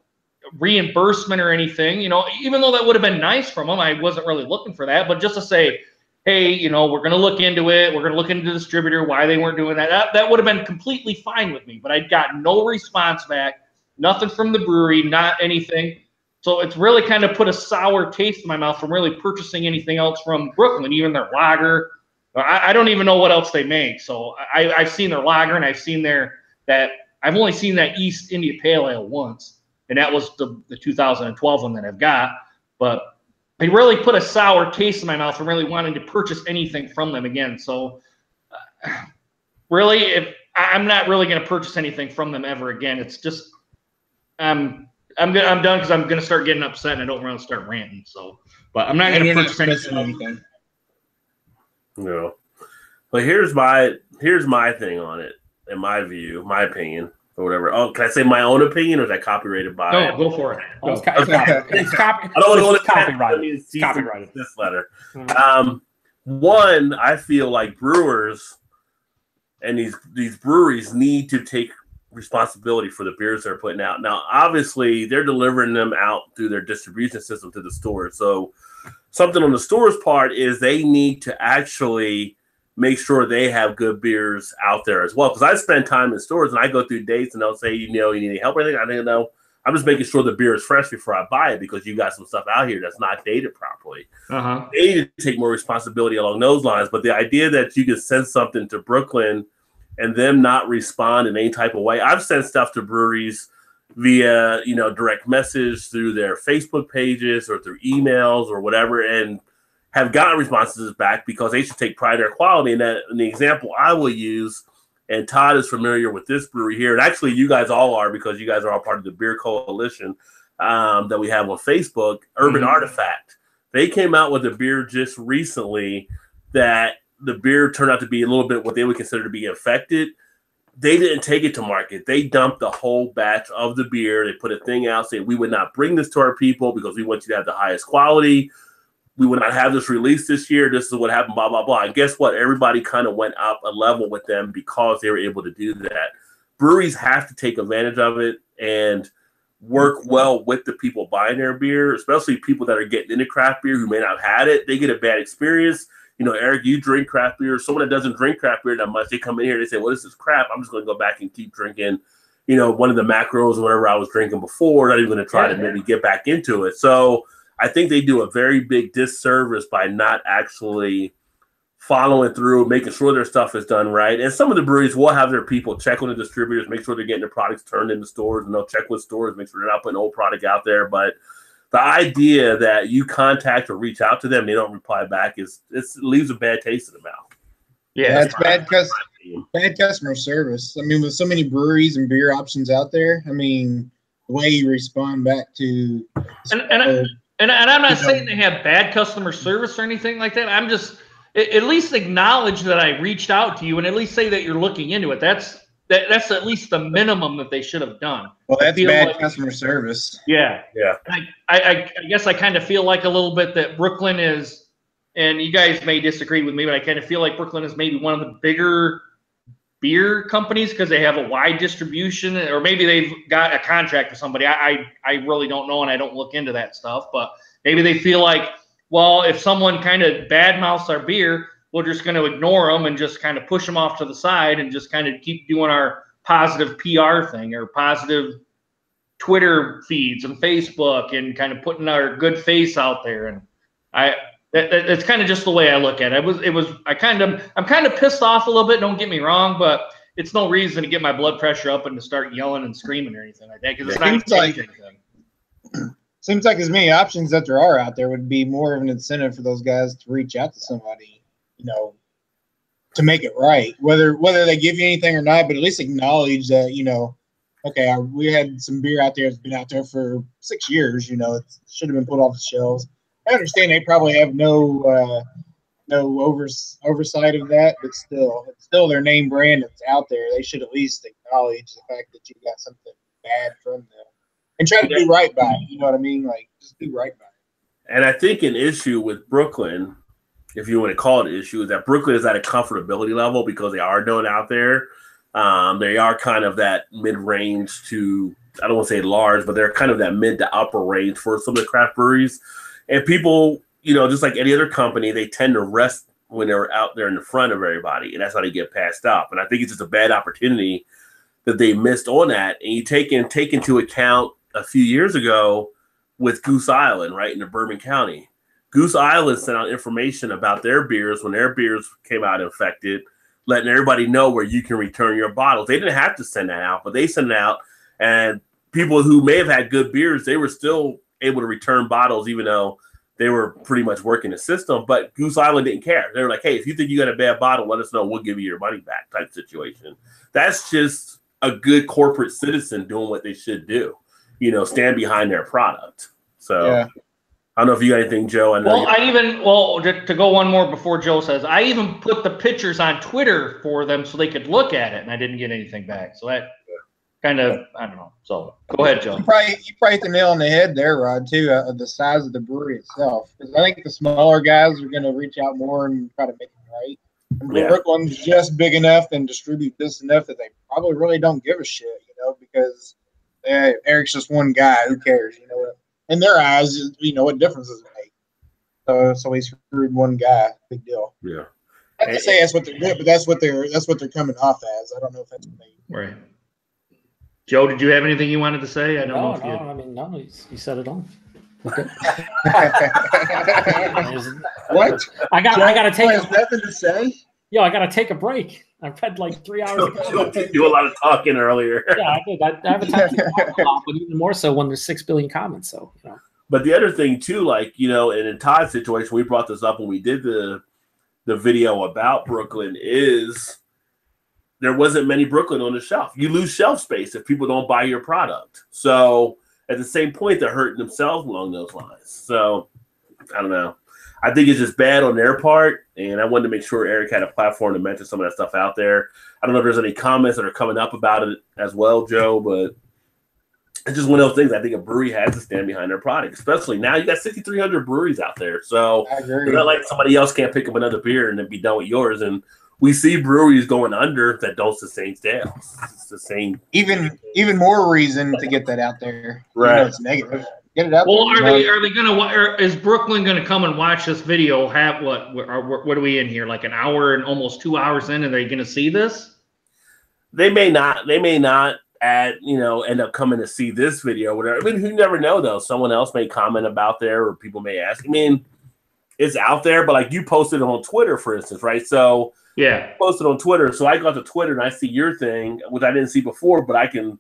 reimbursement or anything, even though that would have been nice from them. I wasn't really looking for that, but just to say, hey, we're going to look into it. We're going to look into the distributor, why they weren't doing that. That would have been completely fine with me, but I got no response back, nothing from the brewery, not anything. So it's really kind of put a sour taste in my mouth from really purchasing anything else from Brooklyn, even their lager. I don't even know what else they make. So I've seen their lager, and I've seen I've only seen that East India Pale Ale once. And that was the 2012 one that I've got. But they really put a sour taste in my mouth from really wanting to purchase anything from them again. So really, if I'm not really going to purchase anything from them ever again, it's just I'm done, because I'm going to start getting upset, and I don't want to start ranting. So, but I'm not going to purchase anything. No. But here's my thing on it, in my view, my opinion. Or whatever. Oh, can I say my own opinion, or is that copyrighted by? No, go for it. Go. It's copyrighted. I don't want to copyrighted. It's copyrighted. This letter. One, I feel like brewers and these breweries need to take responsibility for the beers they're putting out. Now, obviously, they're delivering them out through their distribution system to the store. So, something on the store's part is they need to actually make sure they have good beers out there as well. Because I spend time in stores, and I go through dates, and they'll say, you need any help or anything? I don't know. I'm just making sure the beer is fresh before I buy it, because you got some stuff out here that's not dated properly. They need to take more responsibility along those lines. But the idea that you can send something to Brooklyn and them not respond in any type of way. I've sent stuff to breweries via, direct message through their Facebook pages or through emails or whatever, and have gotten responses back, because they should take pride in their quality. And the example I will use, and Todd is familiar with this brewery here, and actually you guys all are, because you guys are all part of the beer coalition that we have on Facebook, Urban Artifact. They came out with a beer just recently that the beer turned out to be a little bit what they would consider to be infected. They didn't take it to market. They dumped the whole batch of the beer. They put a thing out saying, we would not bring this to our people because we want you to have the highest quality. We would not have this released this year. This is what happened, blah, blah, blah. And guess what? Everybody kind of went up a level with them because they were able to do that. Breweries have to take advantage of it and work well with the people buying their beer, especially people that are getting into craft beer who may not have had it. They get a bad experience. Eric, you drink craft beer. Someone that doesn't drink craft beer that much, they come in here, they say, well, this is crap. I'm just going to go back and keep drinking, one of the macros or whatever I was drinking before. Not even going to try to maybe get back into it. So I think they do a very big disservice by not actually following through, making sure their stuff is done right. And some of the breweries will have their people check on the distributors, make sure they're getting their products turned into stores, and they'll check with stores, make sure they're not putting old product out there. But the idea that you contact or reach out to them, they don't reply back, it leaves a bad taste in the mouth. Yeah, that's bad customer service. I mean, with so many breweries and beer options out there, I mean, the way you respond back to And I'm not saying they have bad customer service or anything like that. I'm just at least acknowledge that I reached out to you, and at least say that you're looking into it. That's at least the minimum that they should have done. Well, that's bad customer service. Yeah. I guess I kind of feel like a little bit that Brooklyn is, and you guys may disagree with me, but I kind of feel like Brooklyn is maybe one of the bigger beer companies because they have a wide distribution, or maybe they've got a contract with somebody. I really don't know, and I don't look into that stuff, but maybe they feel like, well, if someone kind of badmouths our beer, we're just going to ignore them and just kind of push them off to the side and just kind of keep doing our positive PR thing or positive Twitter feeds and Facebook and kind of putting our good face out there. And it's kind of just the way I look at it. I'm kind of pissed off a little bit. Don't get me wrong, but it's no reason to get my blood pressure up and to start yelling and screaming or anything like that because it's not changing anything. Seems like as many options that there are out there would be more of an incentive for those guys to reach out to somebody, to make it right. Whether they give you anything or not, but at least acknowledge that, okay, we had some beer out there that's been out there for 6 years. It should have been put off the shelves. I understand they probably have no oversight of that, but it's still their name brand that's out there. They should at least acknowledge the fact that you got something bad from them and try to do right by it. You know what I mean? Like, just do right by it. And I think an issue with Brooklyn, if you want to call it an issue, is that Brooklyn is at a comfortability level because they are known out there. They are kind of that mid-range to, I don't want to say large, but they're kind of that mid to upper range for some of the craft breweries. And people, just like any other company, they tend to rest when they're out there in the front of everybody, and that's how they get passed up. And I think it's just a bad opportunity that they missed on that. And you take into account a few years ago with Goose Island, right, in the Bourbon County. Goose Island sent out information about their beers when their beers came out infected, letting everybody know where you can return your bottles. They didn't have to send that out, but they sent it out, and people who may have had good beers, they were still able to return bottles even though they were pretty much working the system. But Goose Island didn't care. They were like, hey, if you think you got a bad bottle, let us know. We'll give you your money back type situation. That's just a good corporate citizen doing what they should do, stand behind their product. So yeah. I don't know if you got anything, Joe. To go one more before Joe says, I even put the pictures on Twitter for them so they could look at it, and I didn't get anything back. So that kind of, I don't know. So go ahead, Joe. You probably hit the nail on the head there, Rod, too, of the size of the brewery itself. Because I think the smaller guys are going to reach out more and try to make it right. And Brooklyn's just big enough and distribute this enough that they probably really don't give a shit, because Eric's just one guy. Who cares? In their eyes, what difference does it make? So he screwed one guy. Big deal. Yeah. Not to say that's what they're doing, but that's what they're coming off as. I don't know if that's what they. Right. Joe, did you have anything you wanted to say? No, you said it all. Okay. What? I gotta take. Has nothing to say. Yo, I gotta take a break. I've had like 3 hours ago. You do a lot of talking earlier. Yeah, I did. I have a time to talk a lot, but even more so when there's 6 billion comments. So. But the other thing too, and in Todd's situation, we brought this up when we did the video about Brooklyn, is there wasn't many Brooklyn on the shelf. You lose shelf space if people don't buy your product. So at the same point, they're hurting themselves along those lines. So I don't know. I think it's just bad on their part, and I wanted to make sure Eric had a platform to mention some of that stuff out there. I don't know if there's any comments that are coming up about it as well, Joe, but it's just one of those things. I think a brewery has to stand behind their product, especially now. You got 6,300 breweries out there, so it's not like somebody else can't pick up another beer and then be done with yours. And we see breweries going under that don't sustain sales. It's the same. Even more reason to get that out there. Right. It's negative. Get it out. Well, there. Are they gonna? Is Brooklyn gonna come and watch this video? Have what are we in here? Like an hour and almost 2 hours in, and they're gonna see this? They may not. They may not. End up coming to see this video, whatever. I mean, you never know though. Someone else may comment about there, or people may ask. I mean, it's out there, but like you posted it on Twitter, for instance, right? So yeah, posted on Twitter. So I go to Twitter and I see your thing, which I didn't see before, but I can,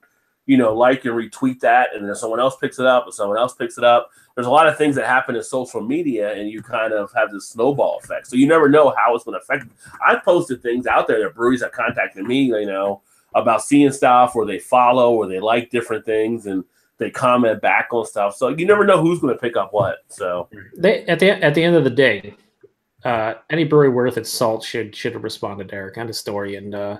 like and retweet that, and then someone else picks it up, and someone else picks it up. There's a lot of things that happen in social media, and you kind of have this snowball effect. So you never know how it's going to affect. I've posted things out there that breweries have contacted me, about seeing stuff, or they follow, or they like different things, and they comment back on stuff. So you never know who's going to pick up what. So at the end of the day, any brewery worth its salt should have responded to Eric. Kind of story. And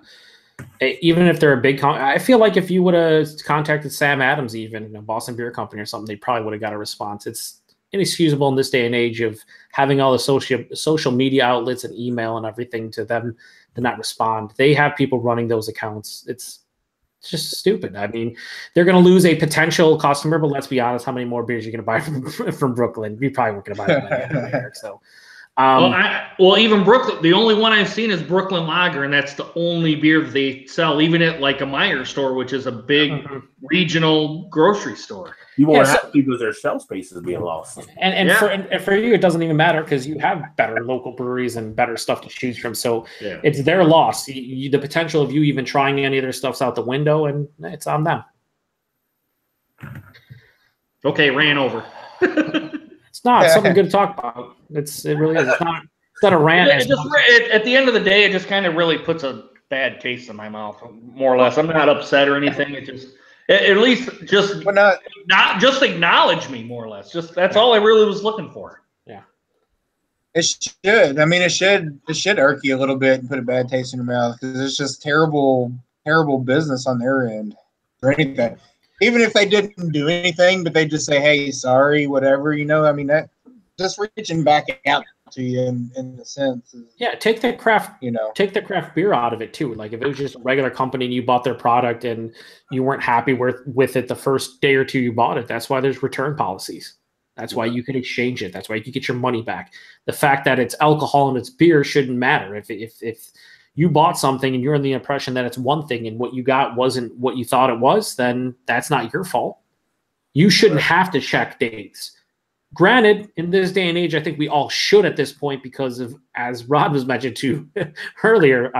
even if they're a big, I feel like if you would have contacted Sam Adams, even Boston Beer Company or something, they probably would have got a response. It's inexcusable in this day and age of having all the social media outlets and email and everything to them to not respond. They have people running those accounts. It's just stupid. I mean, they're going to lose a potential customer, but let's be honest, how many more beers are you going to buy from Brooklyn? You probably weren't going to buy them. So Even Brooklyn, the only one I've seen is Brooklyn Lager, and that's the only beer they sell, even at like a Meyer store, which is a big regional grocery store. You won't have to because their shelf space is being lost. And for you, it doesn't even matter because you have better local breweries and better stuff to choose from. So it's their loss. The potential of you even trying any of their stuff's out the window, and it's on them. Okay, ran over. It's not something good to talk about. It really is. It's not a rant. At the end of the day, it just kind of really puts a bad taste in my mouth, more or less. I'm not upset or anything. It just, at least just not just acknowledge me, more or less. Just that's all I really was looking for. Yeah. It should. I mean, it should irk you a little bit and put a bad taste in your mouth because it's just terrible business on their end or anything. Even if they didn't do anything, but they just say, "Hey, sorry, whatever," I mean, that just reaching back out to you in a sense. Take the craft, take the craft beer out of it too. Like if it was just a regular company and you bought their product and you weren't happy with it the first day or two you bought it, that's why there's return policies. That's why you can exchange it. That's why you can get your money back. The fact that it's alcohol and it's beer shouldn't matter. If you bought something and you're in the impression that it's one thing and what you got wasn't what you thought it was, then that's not your fault. You shouldn't have to check dates. Granted, in this day and age, I think we all should at this point because of, as Rod was mentioned to earlier,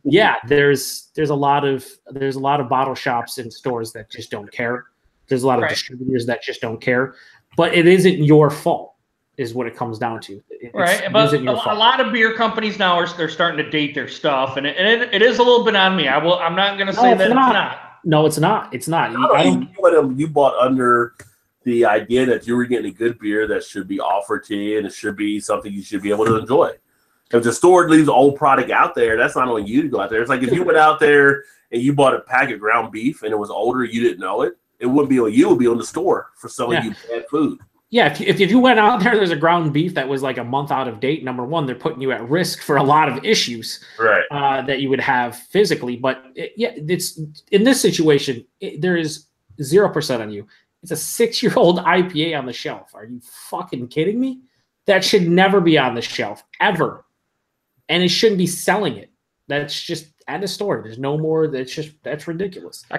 there's a lot of bottle shops and stores that just don't care. There's a lot of distributors that just don't care. But it isn't your fault. Is what it comes down to. But a lot of beer companies now they're starting to date their stuff, and it is a little bit on me. I'm not going to say that it's not. No, it's not. It's not. You bought under the idea that you were getting a good beer that should be offered to you, and it should be something you should be able to enjoy. If the store leaves old product out there, that's not on you to go out there. It's like if you went out there and you bought a pack of ground beef and it was older, you didn't know it. It wouldn't be on you. It would be on the store for selling you bad food. Yeah, if you went out there's a ground beef that was like a month out of date. Number one, they're putting you at risk for a lot of issues that you would have physically. But it's in this situation, there is 0% on you. It's a 6-year-old IPA on the shelf. Are you fucking kidding me? That should never be on the shelf ever, and it shouldn't be selling it. That's just at the store. There's no more. That's ridiculous. I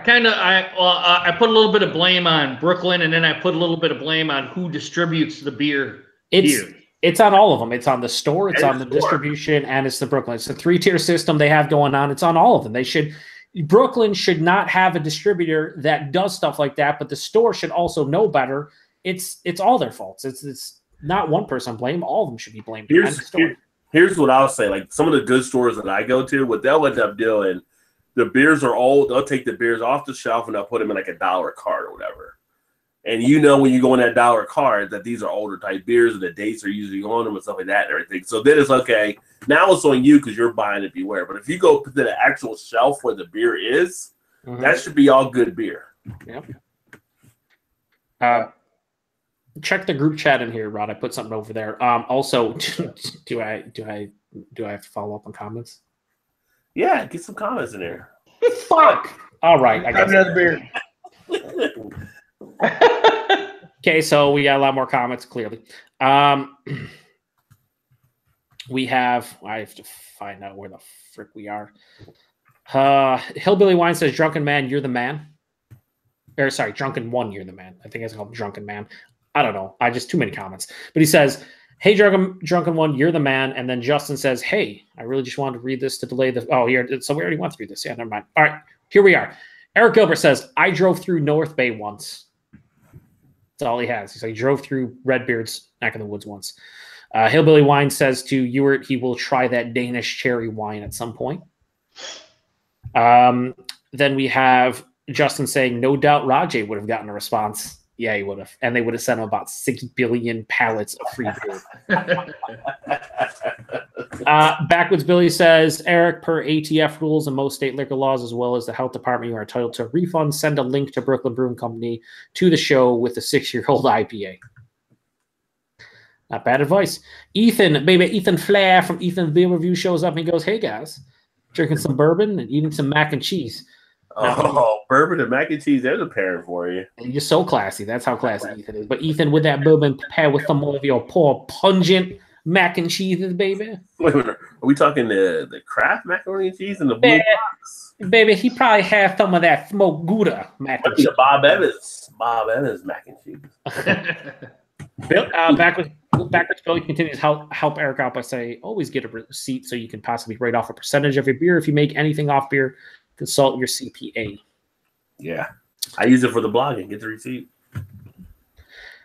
put a little bit of blame on Brooklyn, and then I put a little bit of blame on who distributes the beer. It's on all of them. It's on the store. It's on the distribution, and it's the Brooklyn. It's a 3-tier system they have going on. It's on all of them. Brooklyn should not have a distributor that does stuff like that, but the store should also know better. It's all their faults. It's not one person blame. All of them should be blamed. Here's what I'll say. Like some of the good stores that I go to, what they'll end up doing, the beers are old. They'll take the beers off the shelf and they'll put them in like $1 cart or whatever. And when you go in that $1 cart that these are older type beers and the dates are usually on them and stuff like that and everything. So then it's okay. Now it's on you because you're buying it beware. But if you go to the actual shelf where the beer is, that should be all good beer. Yep. Check the group chat in here, Rod. I put something over there. Also, do I have to follow up on comments? Yeah, get some comments in there. Fuck. All right. I got another beer. Okay, so we got a lot more comments. Clearly, I have to find out where the frick we are. Hillbilly Wine says, "Drunken man, you're the man." Or sorry, Drunken One, you're the man. I think it's called Drunken Man. I don't know. Just too many comments. But he says, "Hey, Drunken One, you're the man." And then Justin says, "Hey, I really just wanted to read this to delay the." Oh, here. So we already went through this. Yeah, never mind. All right, here we are. Eric Gilbert says, "I drove through North Bay once." That's all he has. He drove through Redbeard's neck of the woods once. Hillbilly Wine says to Ewart, he will try that Danish cherry wine at some point. Then we have Justin saying, "No doubt Rajay would have gotten a response." Yeah, he would have. And they would have sent him about 6 billion pallets of free beer. Backwoods Billy says, "Eric, per ATF rules and most state liquor laws, as well as the health department, you are entitled to a refund. Send a link to Brooklyn Brewing Company to the show with the 6-year-old IPA." Not bad advice. Ethan Flair from Ethan's Beer Review shows up and he goes, "Hey, guys, drinking some bourbon and eating some mac and cheese." Bourbon and mac and cheese, there's a pairing for you. You're so classy. That's how classy Ethan is. But Ethan, with that bourbon, paired with some more of your poor pungent mac and cheese, baby. Wait a minute. Are we talking the Kraft macaroni and cheese and the blue box? Baby, he probably has some of that smoked Gouda mac and Might be cheese. the Bob Evans mac and cheese. Bill, backwards Billy continues help Eric out by saying, always get a receipt so you can possibly write off a percentage of your beer. If you make anything off beer, consult your CPA. Yeah. I use it for the blog and get the receipt.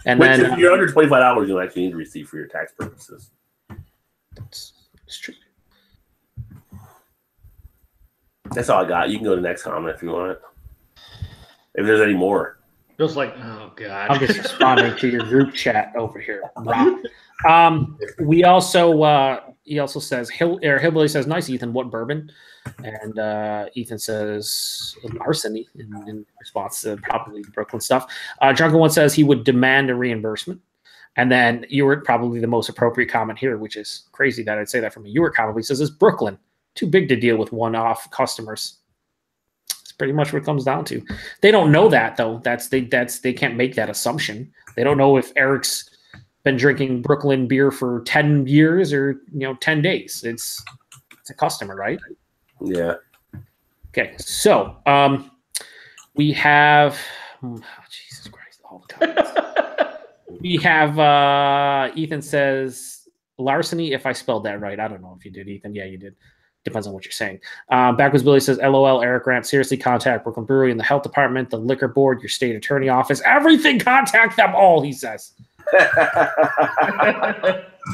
And Which, then if you're under $25, you'll actually need a receipt for your tax purposes. that's true. That's all I got. You can go to the next comment if you want. If there's any more. Just like, oh god. I'm just responding to your group chat over here, Rob. We also he also says Hillbilly says, nice, Ethan, what bourbon? And Ethan says larceny in response to probably the Brooklyn stuff. Drunken One says he would demand a reimbursement. And then Ewart, probably the most appropriate comment here, which is crazy that I'd say that from a Ewart comment. He says it's Brooklyn. Too big to deal with one-off customers. It's pretty much what it comes down to. They don't know that though. They can't make that assumption. They don't know if Eric's been drinking Brooklyn beer for 10 years or 10 days. It's a customer, right? Yeah. Okay, so we have Jesus Christ, all the comments. We have Ethan says larceny, if I spelled that right. I don't know if you did, Ethan. Yeah, you did. Depends on what you're saying. Backwards Billy says, LOL, Eric Grant, seriously contact Brooklyn Brewery and the health department, the liquor board, your state attorney office, everything, contact them all, he says.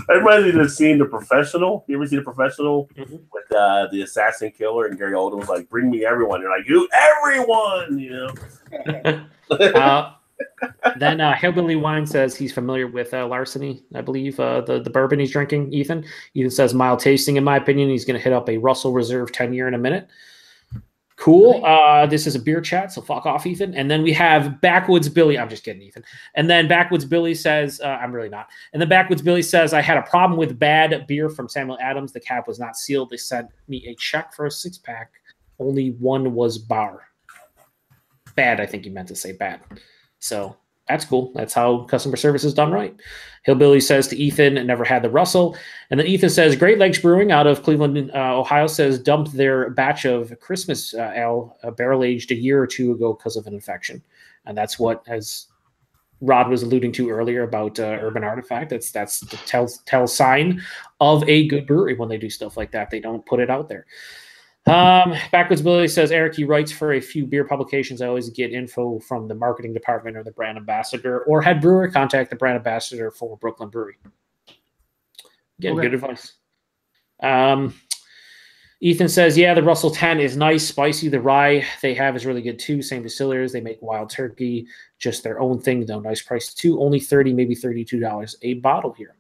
Everybody's just seen The Professional. You ever see The Professional with the assassin killer and Gary Oldman was like, bring me everyone. You're like, you everyone, Then Hillbilly Wine says he's familiar with larceny, I believe, the bourbon he's drinking, Ethan. Ethan says mild tasting, in my opinion. He's going to hit up a Russell Reserve 10-year in a minute. Cool. This is a beer chat, so fuck off, Ethan. And then we have Backwoods Billy. I'm just kidding, Ethan. And then Backwoods Billy says, I'm really not. And then Backwoods Billy says, I had a problem with bad beer from Samuel Adams. The cap was not sealed. They sent me a check for a 6-pack. Only one was bar. Bad, I think he meant to say bad. So that's cool. That's how customer service is done right. Hillbilly says to Ethan, never had the Russell. And then Ethan says, Great Lakes Brewing out of Cleveland, Ohio says dumped their batch of Christmas ale barrel-aged a year or two ago because of an infection. And that's what, as Rod was alluding to earlier about Urban Artifact, that's the tell sign of a good brewery when they do stuff like that. They don't put it out there. Backwards Billy says, Eric, he writes for a few beer publications. I always get info from the marketing department or the brand ambassador or head brewer. Contact the brand ambassador for Brooklyn Brewery. Again, good advice. Ethan says, yeah, the Russell 10 is nice, spicy. The rye they have is really good too. Same distillers. They make Wild Turkey, just their own thing, though. Nice price too. Only $30, maybe $32 a bottle here.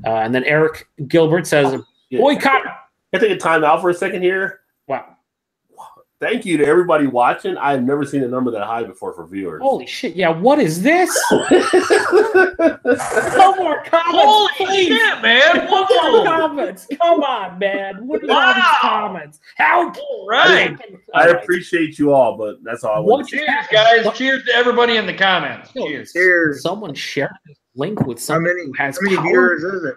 And then Eric Gilbert says, boycott. Can I take a time out for a second here? Wow. Thank you to everybody watching. I've never seen a number that high before for viewers. Holy shit. Yeah, what is this? No more comments. Holy please. shit, man. No more comments. Come on, man. What are all these comments? How? Right. I appreciate you all, but that's all I want to say. Cheers, guys. Cheers to everybody in the comments. Cheers. Cheers. Someone share this link with How someone many, who has how many power. viewers is it?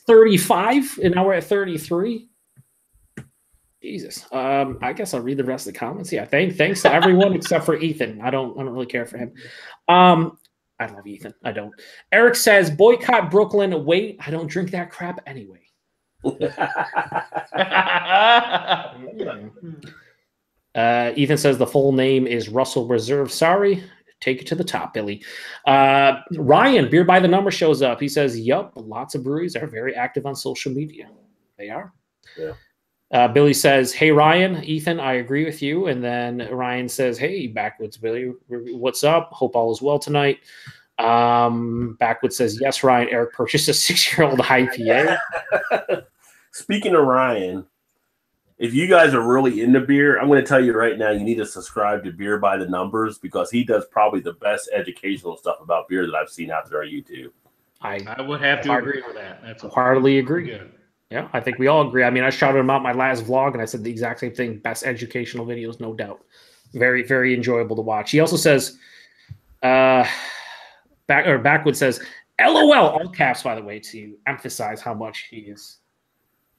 35, and now we're at 33. Jesus. I guess I'll read the rest of the comments. Yeah, thanks to everyone except for Ethan. I don't really care for him. I love Ethan. I don't. Eric says, boycott Brooklyn. Wait, I don't drink that crap anyway. Ethan says the full name is Russell Reserve. Sorry. Take it to the top, Billy. Ryan, Beer by the Number, shows up. He says, yup, lots of breweries are very active on social media. They are. Yeah. Billy says, hey, Ryan, Ethan, I agree with you. And then Ryan says, hey, Backwoods Billy, what's up? Hope all is well tonight. Backwoods says, yes, Ryan, Eric purchased a 6-year-old IPA. Speaking of Ryan, if you guys are really into beer, I'm going to tell you right now, you need to subscribe to Beer by the Numbers because he does probably the best educational stuff about beer that I've seen out there on YouTube. I would have to agree with that. That's heartily agree. good. Yeah, I think we all agree. I mean, I shouted him out my last vlog, and I said the exact same thing. Best educational videos, no doubt. Very, very enjoyable to watch. He also says, Backwood says, LOL, all caps, by the way, to emphasize how much he is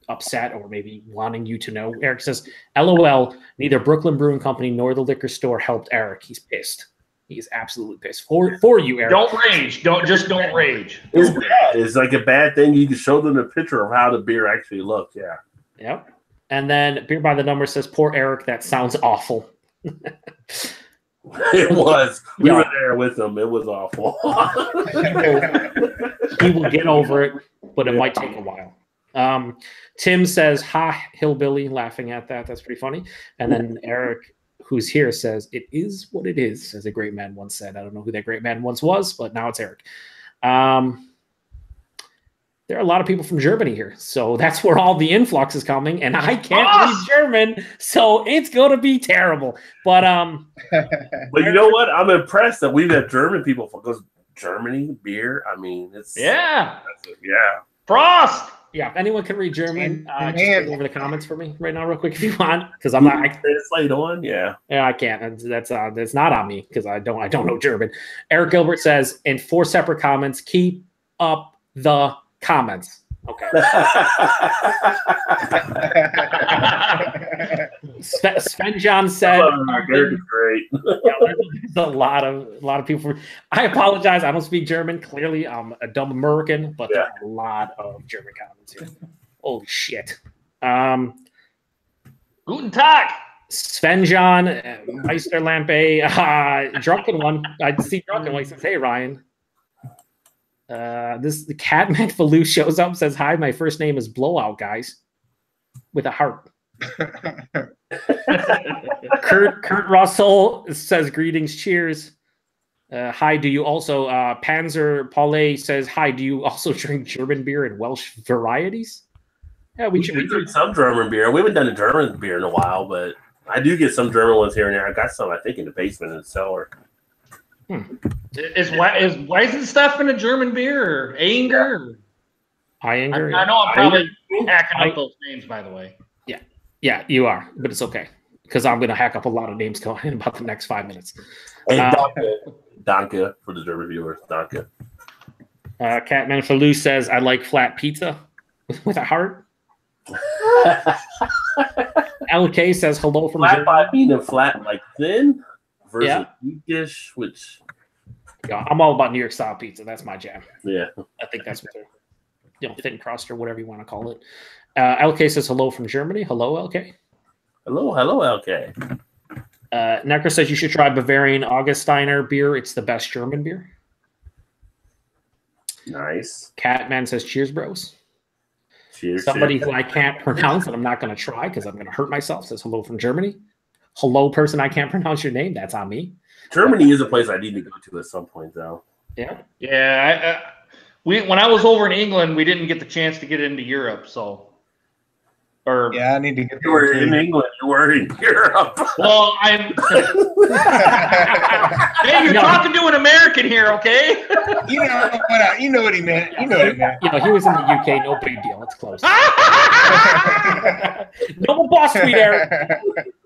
upset or maybe wanting you to know. Eric says, LOL, neither Brooklyn Brewing Company nor the liquor store helped Eric. He's pissed. He's absolutely pissed. For you, Eric. Don't rage. Don't rage. It's bad. It's like a bad thing. You can show them a picture of how the beer actually looked. Yeah. Yep. And then Beer by the Number says, poor Eric, that sounds awful. It was. We were there with him. It was awful. He will get over it, but it might take a while. Tim says, ha, hillbilly, laughing at that. That's pretty funny. And then Eric, who's here, says, it is what it is, as a great man once said. I don't know who that great man once was, but now it's Eric. There are a lot of people from Germany here, so that's where all the influx is coming, and I can't read German, so it's going to be terrible. But but you know what? I'm impressed that we've had German people because Germany beer. I mean, it's yeah. Prost. Yeah, if anyone can read German, just go over the comments for me right now, real quick, if you want, because I'm not. Translate on, yeah, I can't. That's not on me because I don't know German. Eric Gilbert says in 4 separate comments, keep up the comments. Okay. Sven John said, great. There's a lot of people. I apologize. I don't speak German. Clearly, I'm a dumb American, but there are a lot of German comments here. Holy shit. Guten Tag. Sven John, Meister Lampe, Drunken One. I see Drunken One. He says, hey, Ryan. The Catman Faloo shows up and says, hi, my first name is Blowout, guys, with a heart. Kurt Russell says, greetings, cheers. Hi, do you also, Panzer Paulet says, hi, do you also drink German beer and Welsh varieties? Yeah, we drink some German beer. We haven't done a German beer in a while, but I do get some German ones here and there. I got some, I think, in the basement in the cellar. Is Weizenstuff a German beer or Anger? Anger. I know I'm probably hacking up those names, by the way. Yeah, you are, but it's okay because I'm going to hack up a lot of names going in about the next 5 minutes. Hey, Danke for the German viewers. Danke. Catman Faloo says, I like flat pizza with a heart. LK says, hello from Germany. Flat by being a flat like thin versus deep dish, which I'm all about New York style pizza. That's my jam. Yeah, I think that's what they're, thin crust or whatever you want to call it. LK says hello from Germany. Hello, LK. Hello, LK. Necker says you should try Bavarian Augustiner beer. It's the best German beer. Nice. Catman says cheers, bros. Cheers. Somebody who I can't pronounce and I'm not going to try because I'm going to hurt myself says hello from Germany. Hello, person I can't pronounce your name. That's on me. Germany is a place I need to go to at some point, though. Yeah. Yeah. When I was over in England, we didn't get the chance to get into Europe, so. I need to get. You were in England. You were in Europe. Well, I'm. Hey, you're talking to an American here, okay? You know what he meant. You know what he meant. He was in the UK. No big deal. It's close. No boss sweet, Eric.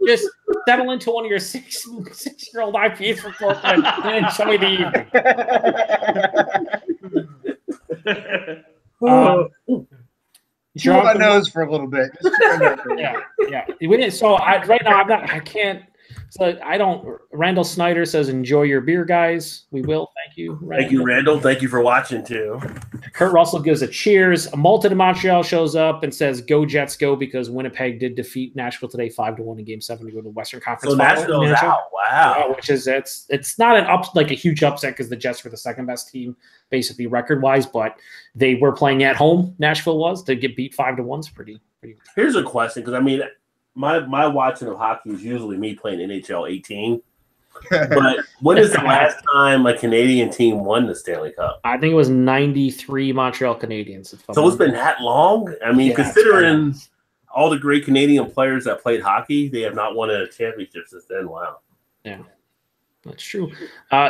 Just settle into one of your six-year-old IPAs for Portland and enjoy the evening. Chew my nose for a little bit. Yeah. So right now I can't. So I don't. Randall Snyder says, "Enjoy your beer, guys." We will. Thank you, Randall. Thank you, Randall. Thank you for watching too. Kurt Russell gives a cheers. Malta de Montreal shows up and says, "Go Jets, go!" Because Winnipeg did defeat Nashville today, 5-1 in Game 7 to go to the Western Conference. So Nashville's out. Wow. Which is it's not a huge upset because the Jets were the second best team basically record wise, but they were playing at home. Nashville was to get beat 5-1 is pretty. Here's a question because I mean. My watching of hockey is usually me playing NHL 18. But when is the last time a Canadian team won the Stanley Cup? I think it was 93 Montreal Canadiens. So it's been that long? I mean, considering all the great Canadian players that played hockey, they have not won a championship since then. Wow. Yeah, that's true.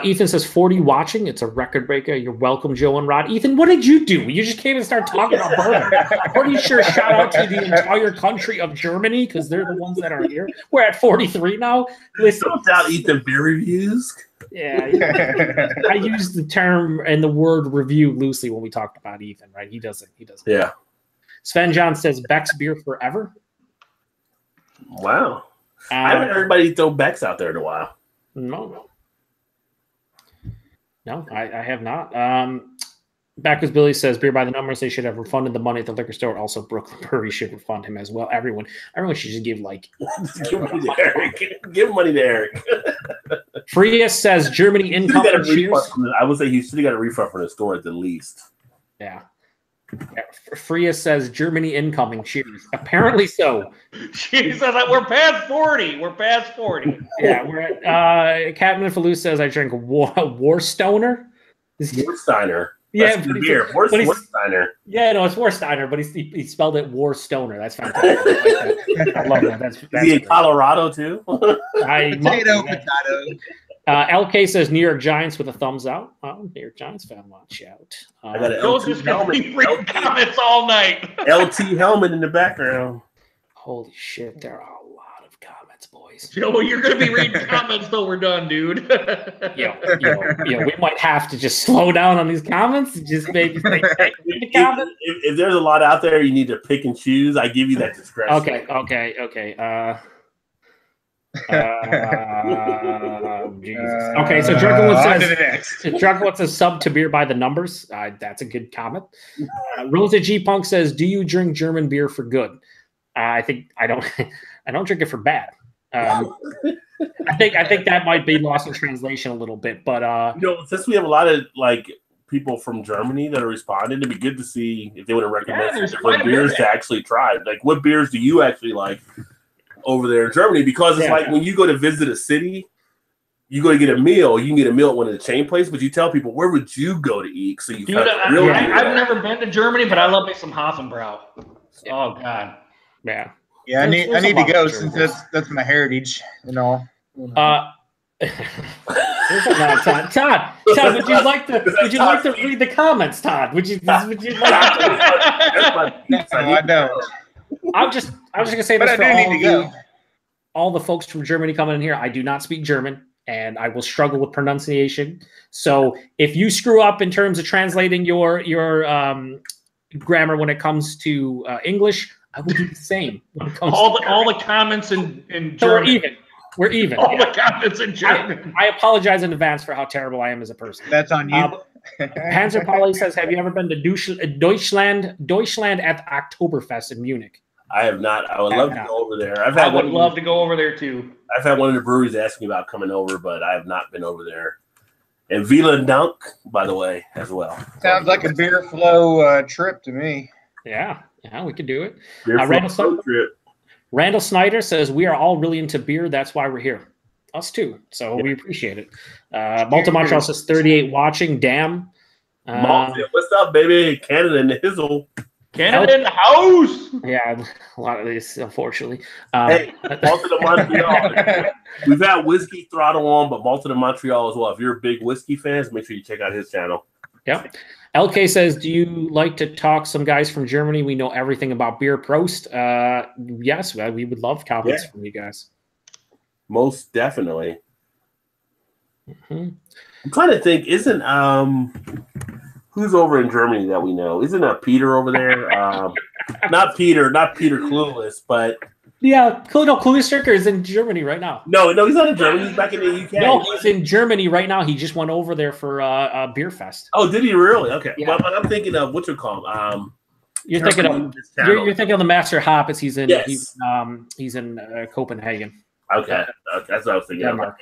Ethan says 40 watching. It's a record breaker. You're welcome, Joe and Rod. Ethan, what did you do? You just came and started talking about bourbon. I'm pretty sure shout out to the entire country of Germany because they're the ones that are here. We're at 43 now. Listen, don't doubt Ethan beer reviews. Yeah, I used the term and the word review loosely when we talked about Ethan, right? He doesn't. Yeah. Sven John says Beck's beer forever. Wow. I haven't heard anybody throw Beck's out there in a while. No, I have not. Backwards Billy says beer by the numbers. They should have refunded the money at the liquor store. Also, Brooklyn Brewery should refund him as well. Everyone should just give like give money to Eric. Give money to Eric. Freya says Germany incoming. Cheers. I would say he should have got a refund from the store at the least. Yeah. Freya says Germany incoming. Cheers. Apparently so. She says that we're past 40. We're past 40. Yeah, we're at Captain Falou says I drink Warstoner. Warsteiner. Yeah, that's beer. Warsteiner. Yeah, no, it's Warsteiner, but he spelled it Warstoner. That's fantastic. I love that. That's is he in Colorado too? Potato. LK says New York Giants with a thumbs out. Oh, New York Giants fan, watch out. I got an Those just gonna be reading comments all night. LT helmet in the background. Holy shit, there are a lot of comments, boys. Joe, you're gonna be reading comments till we're done, dude. Yeah, we might have to just slow down on these comments. Just maybe read the comments. If there's a lot out there, you need to pick and choose. I give you that discretion. Okay. Jesus. Okay, so Drunkenwood says sub to beer by the numbers. That's a good comment. Rosa G Punk says, "Do you drink German beer for good?" I think I don't. I don't drink it for bad. I think that might be lost in translation a little bit, but since we have a lot of people from Germany that are responding, it'd be good to see if they would have recommended some different beers to actually try. Like, what beers do you actually like over there in Germany? Because it's like when you go to visit a city, you go to get a meal. You can get a meal at one of the chain places, but you tell people, where would you go to eat? So you I've never been to Germany, but I love me some Hofenbrau. Oh God, yeah. Yeah, I need to go since that's my heritage and all. Todd, would you like to read the comments, Todd? Would you like to? No, I don't. I was just gonna say this for all the folks from Germany coming in here. I do not speak German, and I will struggle with pronunciation. So if you screw up in terms of translating your grammar when it comes to English, I will do the same. When it comes all the comments in German. So we're even. All the comments in German. I apologize in advance for how terrible I am as a person. That's on you. Panzer Polly says, "Have you ever been to Deutschland at Oktoberfest in Munich?" I have not. I would love to go over there. I would love to go over there too. I've had one of the breweries ask me about coming over, but I have not been over there. And Vila Dunk, by the way, as well. Sounds like a beer flow trip to me. Yeah, we could do it. Randall Snyder says, "We are all really into beer. That's why we're here." Us too. So we appreciate it. Malta Montreal says 38 watching. Damn. Malta, what's up, baby? Canada in the hizzle. Canada in the house. Yeah, a lot of these, unfortunately. Hey, Malta to Montreal. We've had Whiskey Throttle on, but Malta to Montreal as well. If you're a big whiskey fan, make sure you check out his channel. Yep. LK says, "Do you like to talk some guys from Germany? We know everything about beer. Prost." Yes, we would love comments from you guys. Most definitely. Mm-hmm. I'm trying to think. Isn't who's over in Germany that we know? Isn't Peter over there? Not Peter Clueless, but Clueless Stricker is in Germany right now. No, he's not in Germany. He's back in the UK. No, he's in Germany right now. He just went over there for a beer fest. Oh, did he really? Okay. Yeah. But I'm thinking of what's it called? You're thinking of the Master Hoppets. He's in he's in Copenhagen. Okay, that's what I was thinking. Denmark.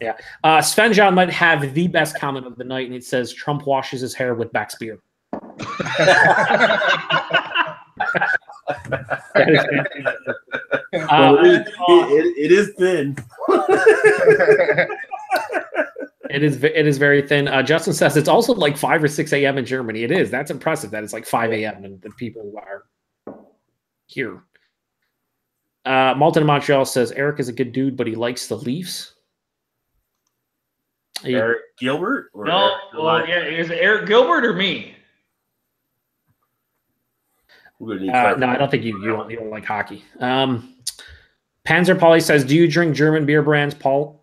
Yeah. Sven John might have the best comment of the night, and it says Trump washes his hair with Beck's beer. It is thin. It is very thin. Justin says it's also like 5 or 6 a.m. in Germany. It is. That's impressive that it's like 5 a.m. and the people are here. Malton in Montreal says Eric is a good dude, but he likes the Leafs. Eric Gilbert? Or no, is it Eric Gilbert or me? No, I don't think you don't like hockey. Panzer Polly says, "Do you drink German beer brands, Paul?"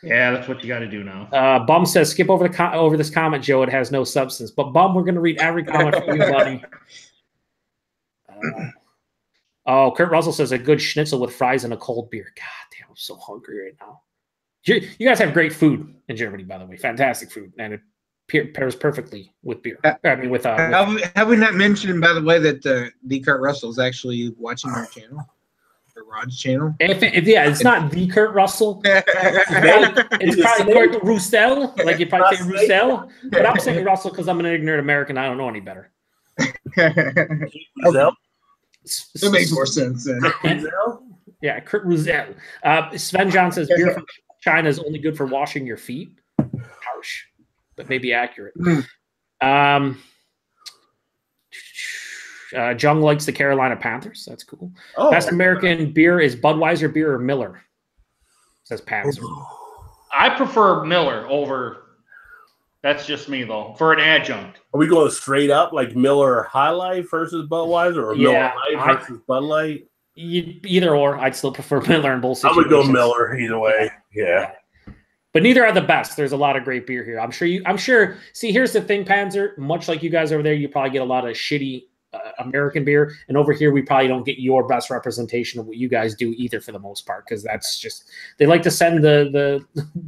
Yeah, that's what you got to do now. Bum says, skip over over this comment, Joe. It has no substance. But Bum, we're going to read every comment from you, buddy. Kurt Russell says a good schnitzel with fries and a cold beer. God damn, I'm so hungry right now. You guys have great food in Germany, by the way. Fantastic food, and it pairs perfectly with beer. I mean, with have we not mentioned, by the way, that the Kurt Russell is actually watching our channel, or Rod's channel? It's not the Kurt Russell. It's probably Kurt Russell. Like you probably say Russell, but I'm saying Russell because I'm an ignorant American. I don't know any better. Okay. It makes more sense then. Yeah, Kurt Russell. Sven John says beer from China is only good for washing your feet. Harsh, but maybe accurate. Jung likes the Carolina Panthers. That's cool. Best American beer is Budweiser beer or Miller, says Panzer. I prefer Miller over. That's just me, though, for an adjunct. Are we going straight up like Miller High Life versus Budweiser, or Miller Lite versus Bud Light? Either or. I'd still prefer Miller in both situations. I would go Miller either way. Yeah. But neither are the best. There's a lot of great beer here. I'm sure. See, here's the thing, Panzer. Much like you guys over there, you probably get a lot of shitty American beer, and over here we probably don't get your best representation of what you guys do either, for the most part, because that's just they like to send the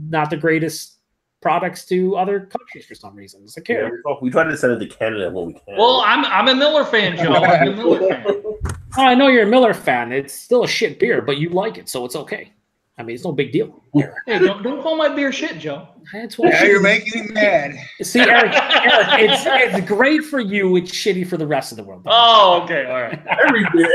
not the greatest products to other countries for some reason. It's like, yeah, we try to send it to Canada when we can. Well, I'm a Miller fan, Joe. I'm a Miller fan. Oh, I know you're a Miller fan. It's still a shit beer, but you like it, so it's okay. I mean, it's no big deal. Hey, don't call my beer shit, Joe. That's what you're making me mad. See, Eric, it's great for you. It's shitty for the rest of the world. Oh, okay, all right.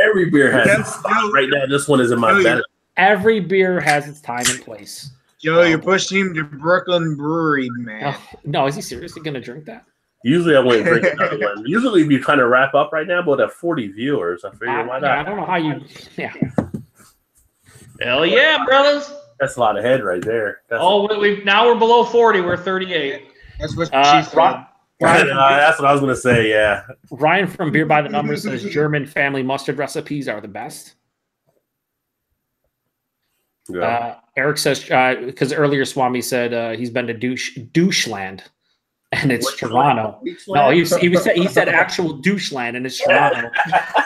Every beer has its spot. Right now, this one is in my bed. Every beer has its time and place. Joe, you're pushing him to Brooklyn Brewery, man. No, is he seriously going to drink that? Usually I wouldn't drink another one. Usually if you kind of wrap up right now, but at 40 viewers, I figure why not? I don't know how you. Yeah. Hell yeah, brothers. That's a lot of head right there. Now we're below 40. We're 38. That's what she said. That's what I was going to say, yeah. Ryan from Beer by the Numbers says German family mustard recipes are the best. Yeah. Eric says, because earlier Swami said he's been to Doucheland, and it's Toronto. No, he said actual Doucheland, and it's Toronto.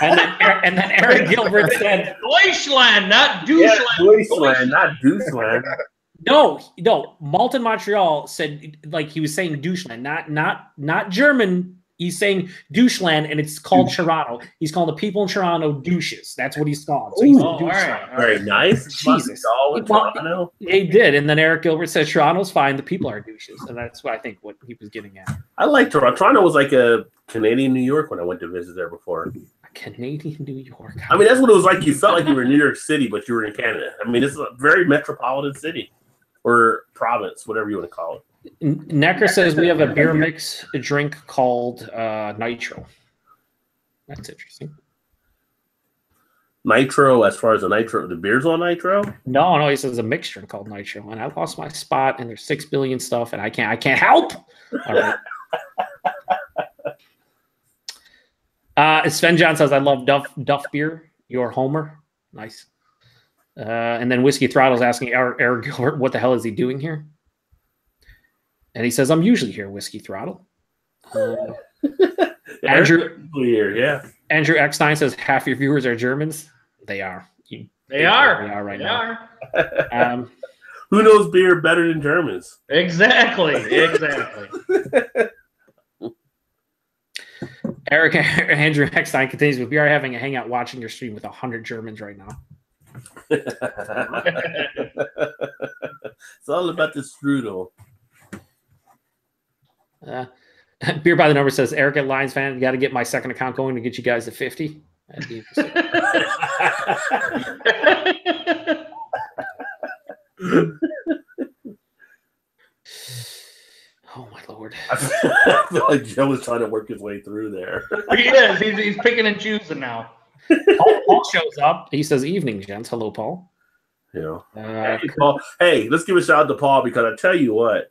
and then Eric Gilbert said Deutschland, not Doucheland. Deutschland, not Doucheland. No. Malton Montreal said, like, he was saying Doucheland, not German. He's saying Doucheland, and it's called Toronto. He's calling the people in Toronto douches. That's what he's called. So he's all right. Very nice. Jesus. He did. And then Eric Gilbert says Toronto's fine. The people are douches. And that's what I think what he was getting at. I like Toronto. Toronto was like a Canadian New York when I went to visit there before. A Canadian New York. I mean, that's what it was like. You felt like you were in New York City, but you were in Canada. I mean, it's a very metropolitan city or province, whatever you want to call it. Necker says we have a beer mix drink called Nitro. That's interesting. Nitro, as far as the beer's on Nitro? No, he says a mixed drink called Nitro, and I lost my spot, and there's 6 billion stuff, and I can't help. All right. Sven John says I love Duff beer. Your Homer, nice. And then Whiskey Throttle's asking Eric Gilbert, what the hell is he doing here? And he says, I'm usually here, Whiskey Throttle. Andrew Eckstein says, half your viewers are Germans. They are. They are right they now. Are. Who knows beer better than Germans? Exactly. Andrew Eckstein continues with, we are having a hangout watching your stream with 100 Germans right now. It's all about the strudel. Beer by the Number says, Eric at Lions fan, you got to get my second account going to get you guys to 50. That'd be interesting. Oh my Lord! I feel like Joe was trying to work his way through there. He is. He's picking and choosing now. Paul shows up. He says, "Evening, gents. Hello, Paul." Yeah. Hey, Paul. Hey, let's give a shout out to Paul because I tell you what,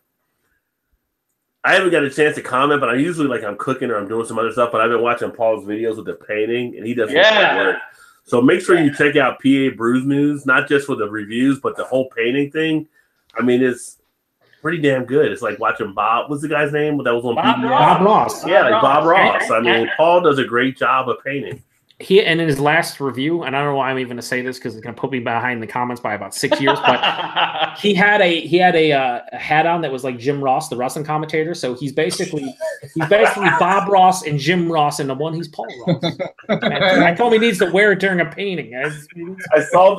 I haven't got a chance to comment, but I usually I'm cooking or I'm doing some other stuff. But I've been watching Paul's videos with the painting, and he does great work. So make sure you check out PA Brews News, not just for the reviews, but the whole painting thing. I mean, it's pretty damn good. It's like watching Bob. What's the guy's name that was on PBS? Bob Ross. Yeah, like Bob Ross. I mean, Paul does a great job of painting. And in his last review, and I don't know why I'm even going to say this because it's going to put me behind the comments by about 6 years, but he had a hat on that was like Jim Ross, the wrestling commentator. So he's basically Bob Ross and Jim Ross, and the one he's Paul Ross. And I told him he needs to wear it during a painting. I saw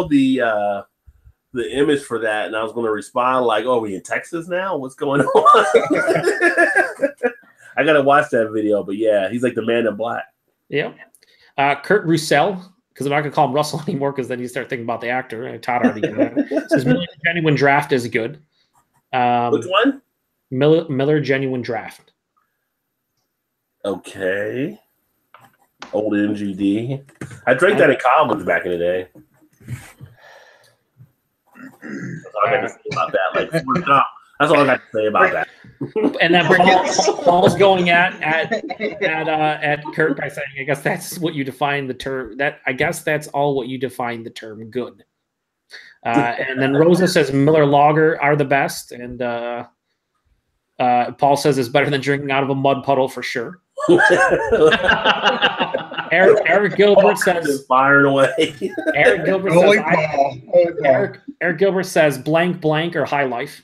the image for that, and I was going to respond like, "Oh, are we in Texas now? What's going on?" I got to watch that video, but yeah, he's like the man in black. Yeah. Kurt Russell, because I'm not going to call him Russell anymore because then you start thinking about the actor. Todd already did that. Says Miller Genuine Draft is good. Which one? Miller Genuine Draft. Okay. Old MGD. I drank that in college back in the day. That's all I got to say about that. Like, that's all I got to say about that. And then Paul's going at Kurt by saying, "I guess that's what you define the term. I guess that's all what you define the term good." And then Rosa says Miller Lager are the best, and Paul says it's better than drinking out of a mud puddle for sure. Eric Gilbert says firing away. Eric Gilbert says Eric Gilbert says blank blank or High Life.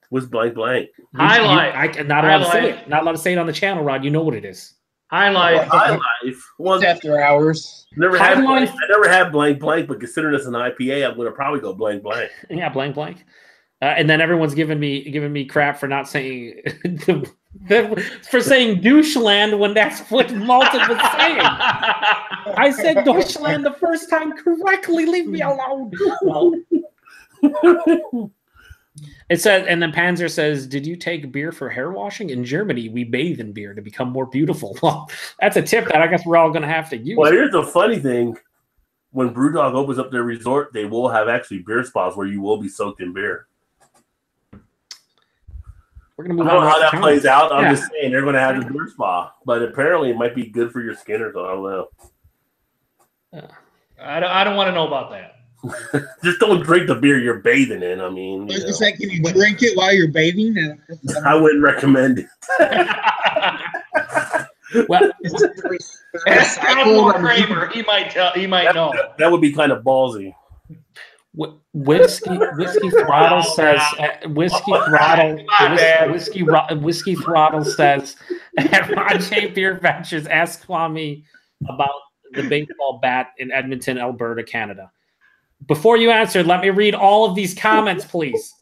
What's blank blank? High Life. Not allowed to say it. Not allowed to say it on the channel, Rod. You know what it is. High Life. High Life. Well, after hours. I never had blank blank, but considering it's an IPA, I'm going to probably go blank blank. Yeah, blank blank. And then everyone's giving me crap for not saying for saying doucheland when that's what Malton was saying. I said Deutschland the first time correctly. Leave me alone. It says, and then Panzer says, "Did you take beer for hair washing? In Germany, we bathe in beer to become more beautiful." Well, that's a tip that I guess we're all going to have to use. Well, here's the funny thing: when BrewDog opens up their resort, they will have actually beer spas where you will be soaked in beer. We're going to move I don't know how that plays out. I'm Yeah. just saying they're going to have the beer spa, but apparently it might be good for your skin or something. I don't know. I don't want to know about that. Just don't drink the beer you're bathing in. I mean, Can you drink it while you're bathing? I wouldn't recommend it. Well, Ask Kramer. He might know. That would be kind of ballsy. Whiskey Throttle says Whiskey Throttle says Ron J. BeerVentures asked Kwame about the baseball bat in Edmonton, Alberta, Canada. Before you answer, let me read all of these comments, please.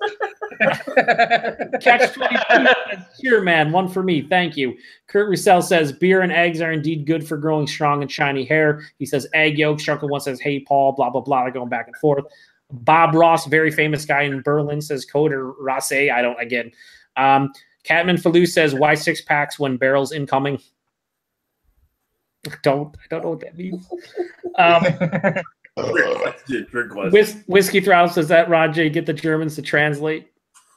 Catch 22 says, "Cheer, man, one for me, thank you." Kurt Russell says beer and eggs are indeed good for growing strong and shiny hair. He says egg yolk. Shrunken One says, "Hey, Paul," blah blah blah. They're going back and forth. Bob Ross, very famous guy in Berlin, says Coder Rasse. I don't again. Catman Falou says, "Why 6-packs when barrels incoming?" I don't know what that means. Whiskey Throttle says that Rajay get the Germans to translate.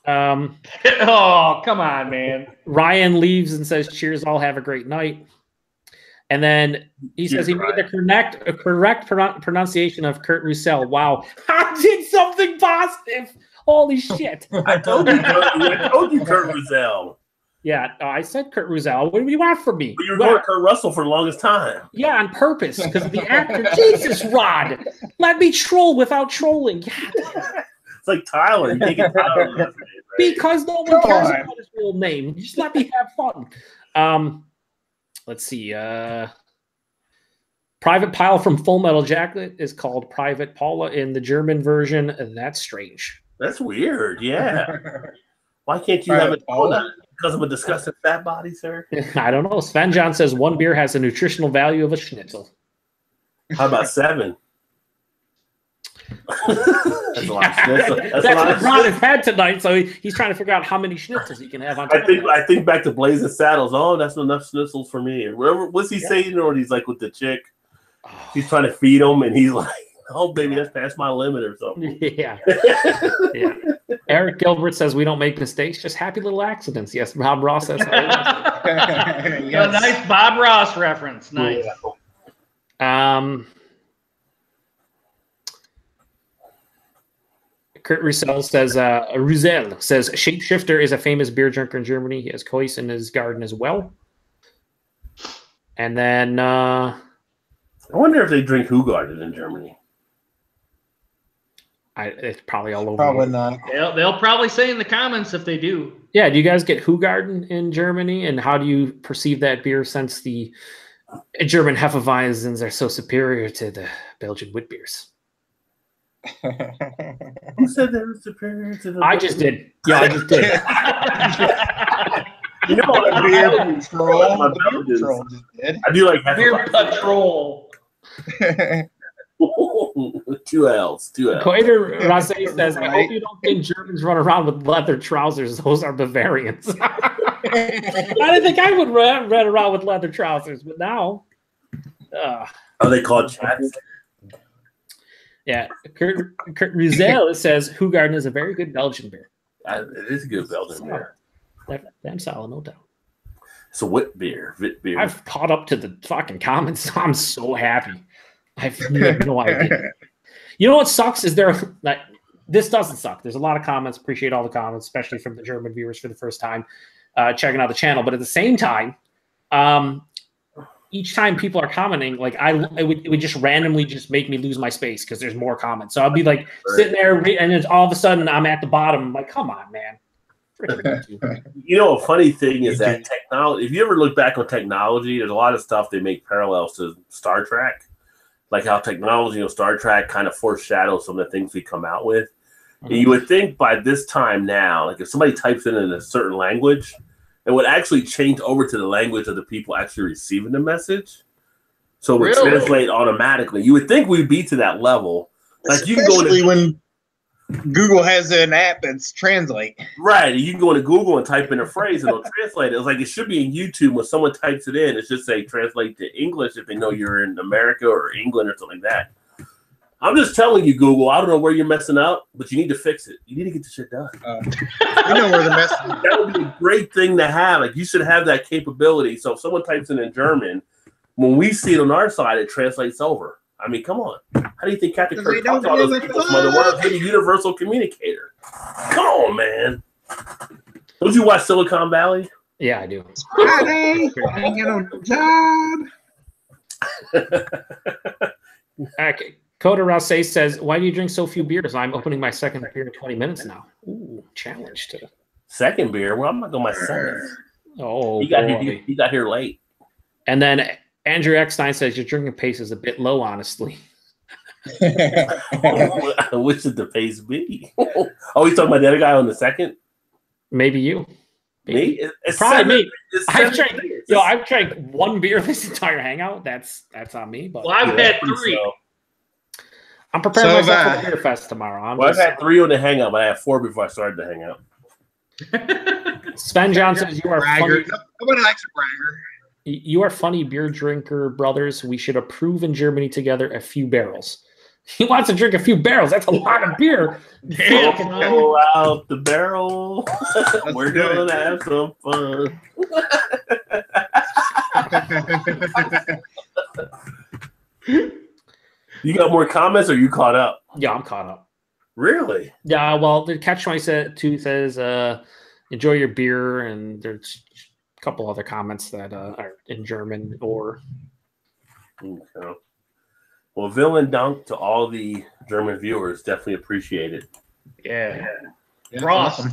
Oh, come on, man. Ryan leaves and says, "Cheers, all have a great night." And then he says he made the correct pronunciation of Kurt Russell. Wow, I did something positive. Holy shit! I told you, Kurt Russell. Yeah, I said Kurt Russell. What do you want from me? But you were going Kurt Russell for the longest time. Yeah, on purpose, because of the actor. Jesus, Rod. Let me troll without trolling. It's like Tyler. You taking Tyler yesterday, right? Because no one cares about his real name. Just let me have fun. Let's see. Private Pile from Full Metal Jacket is called Private Paula in the German version. That's strange. That's weird. Yeah. Why can't you have it because of a disgusting fat body, sir? I don't know. Sven John says one beer has the nutritional value of a schnitzel. How about 7? That's a lot of schnitzel. That's what Ron has had tonight, so he's trying to figure out how many schnitzels he can have on top. I think back to Blazing Saddles. Oh, that's enough schnitzels for me. What's he saying? Or he's like with the chick. He's trying to feed him, and he's like, "Oh, baby, that's past my limit," or something. Yeah. Yeah. Eric Gilbert says we don't make mistakes, just happy little accidents. Yes, Bob Ross says. Yes. A nice Bob Ross reference. Nice. Kurt Roussel says, Shapeshifter is a famous beer drinker in Germany. He has Kois in his garden as well. And then I wonder if they drink Hugarden in Germany. It's probably all over. Probably not. They'll probably say in the comments if they do. Yeah, do you guys get Hugarden in Germany? And how do you perceive that beer since the German Hefeweizens are so superior to the Belgian wit beers? Who said they were superior to the? I just did. Yeah, I just did. You know what? Beer Patrol. My Beer Belgians. Patrol just did. I do like Beer Patrol. 2 L's. Coiter Rase says, I hope you don't think Germans run around with leather trousers. Those are Bavarians. I didn't think I would run around with leather trousers, but now. Are they called chats? Yeah. Kurt Roussel says, Hugarden is a very good Belgian beer. It is a good Belgian beer. Damn solid, no doubt. It's a wit beer. I've caught up to the fucking comments. I'm so happy. I have no idea. You know what sucks is this doesn't suck. There's a lot of comments. Appreciate all the comments, especially from the German viewers for the first time checking out the channel. But at the same time, each time people are commenting, like it would just randomly just make me lose my space because there's more comments. So I'll be like sitting there, and then all of a sudden I'm at the bottom. I'm like, come on, man. You know, a funny thing is that technology. If you ever look back on technology, there's a lot of stuff they make parallels to Star Trek. Like how technology, Star Trek kind of foreshadows some of the things we come out with. And you would think by this time now, like if somebody types in a certain language, it would actually change over to the language of the people actually receiving the message. So it would translate automatically. You would think we'd be to that level. Like you can go into, when Google has an app that's translate. Right. You can go into Google and type in a phrase and it'll translate it. It's like it should be in YouTube when someone types it in. It should say translate to English if they know you're in America or England or something like that. I'm just telling you, Google, I don't know where you're messing up, but you need to fix it. You need to get the shit done. You know where the mess is. That would be a great thing to have. Like you should have that capability. So if someone types in German, when we see it on our side, it translates over. I mean, come on. How do you think Captain Kirk talks all those people from other worlds? He's a universal communicator. Come on, man. Don't you watch Silicon Valley? Yeah, I do. Friday, I ain't got no job. Coda Rouse says, why do you drink so few beers? I'm opening my second beer in 20 minutes now. Ooh, challenge to second beer? Well, I'm not going my second. Oh, he got here late. And then Andrew Eckstein says your drinking pace is a bit low, honestly. Which should the pace be? Oh, he's talking about the other guy on the second? Maybe you. Me? It's probably me. I've drank one beer this entire hangout. That's on me. But well, I've had 3. So. I'm preparing myself for the beer fest tomorrow. I've had 3 on the hangout, but I had 4 before I started the hangout. Sven John says you are funny. Nobody likes a bragger. You are funny, beer drinker brothers. We should approve in Germany together a few barrels. He wants to drink a few barrels. That's a lot of beer. Pull out the barrel. We're going to have some fun. You got more comments or you caught up? Yeah, I'm caught up. Really? Yeah, well, the Catch-22 says, enjoy your beer, and there's a couple other comments that are in German or... Okay. Well, villain dunk to all the German viewers. Definitely appreciate it. Yeah. Ross.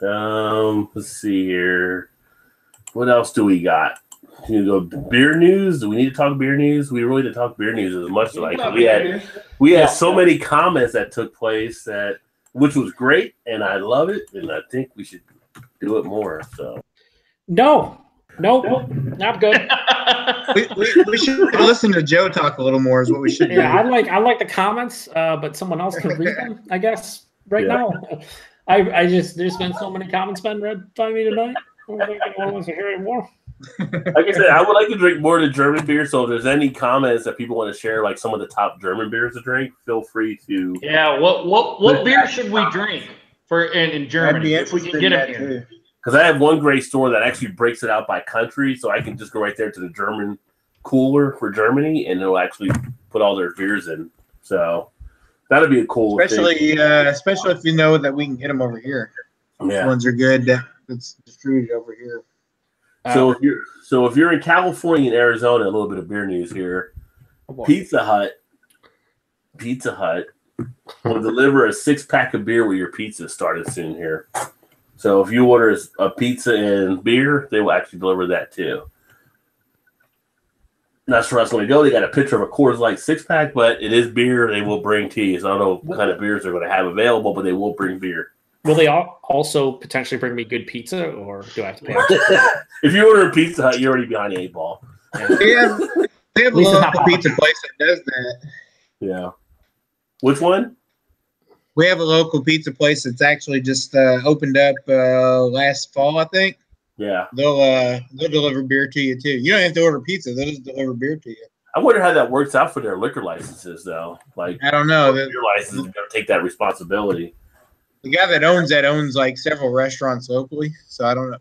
Awesome. Let's see here. What else do we got? You go beer news. Do we need to talk beer news? We really didn't talk beer news as much. Like we had so many comments that took place which was great, and I love it, and I think we should do it more. So no, not good. we should listen to Joe talk a little more. Is what we should do. Yeah, I like the comments, but someone else can read them. I guess now. There's been so many comments been read by me tonight. I don't think anyone wants to hear it more. Like I said, I would like to drink more of the German beer. So if there's any comments that people want to share, like some of the top German beers to drink, feel free to. Yeah, what beer should we drink in Germany if we can get it here? Because I have one great store that actually breaks it out by country, so I can just go right there to the German cooler for Germany, and it'll actually put all their beers in. So That'd be a cool thing. Especially if you know that we can get them over here. Yeah. Which ones are good that's distributed over here. So if you're in California and Arizona, a little bit of beer news here. Pizza Hut will deliver a 6-pack of beer with your pizza started soon here. So if you order a pizza and beer, they will actually deliver that too. And that's where I was going to go. They got a picture of a Coors Light 6-pack, but it is beer they will bring to you. So I don't know what kind of beers they're going to have available, but they will bring beer. Will they also potentially bring me good pizza, or do I have to pay? If you order a Pizza Hut, you're already behind the 8 ball. They have a local pizza place that does that. Yeah. Which one? We have a local pizza place that's actually just opened up last fall, I think. Yeah. They'll deliver beer to you too. You don't have to order pizza; they'll just deliver beer to you. I wonder how that works out for their liquor licenses, though. Like, I don't know. Your license is going to take that responsibility. The guy that owns like several restaurants locally, so I don't know.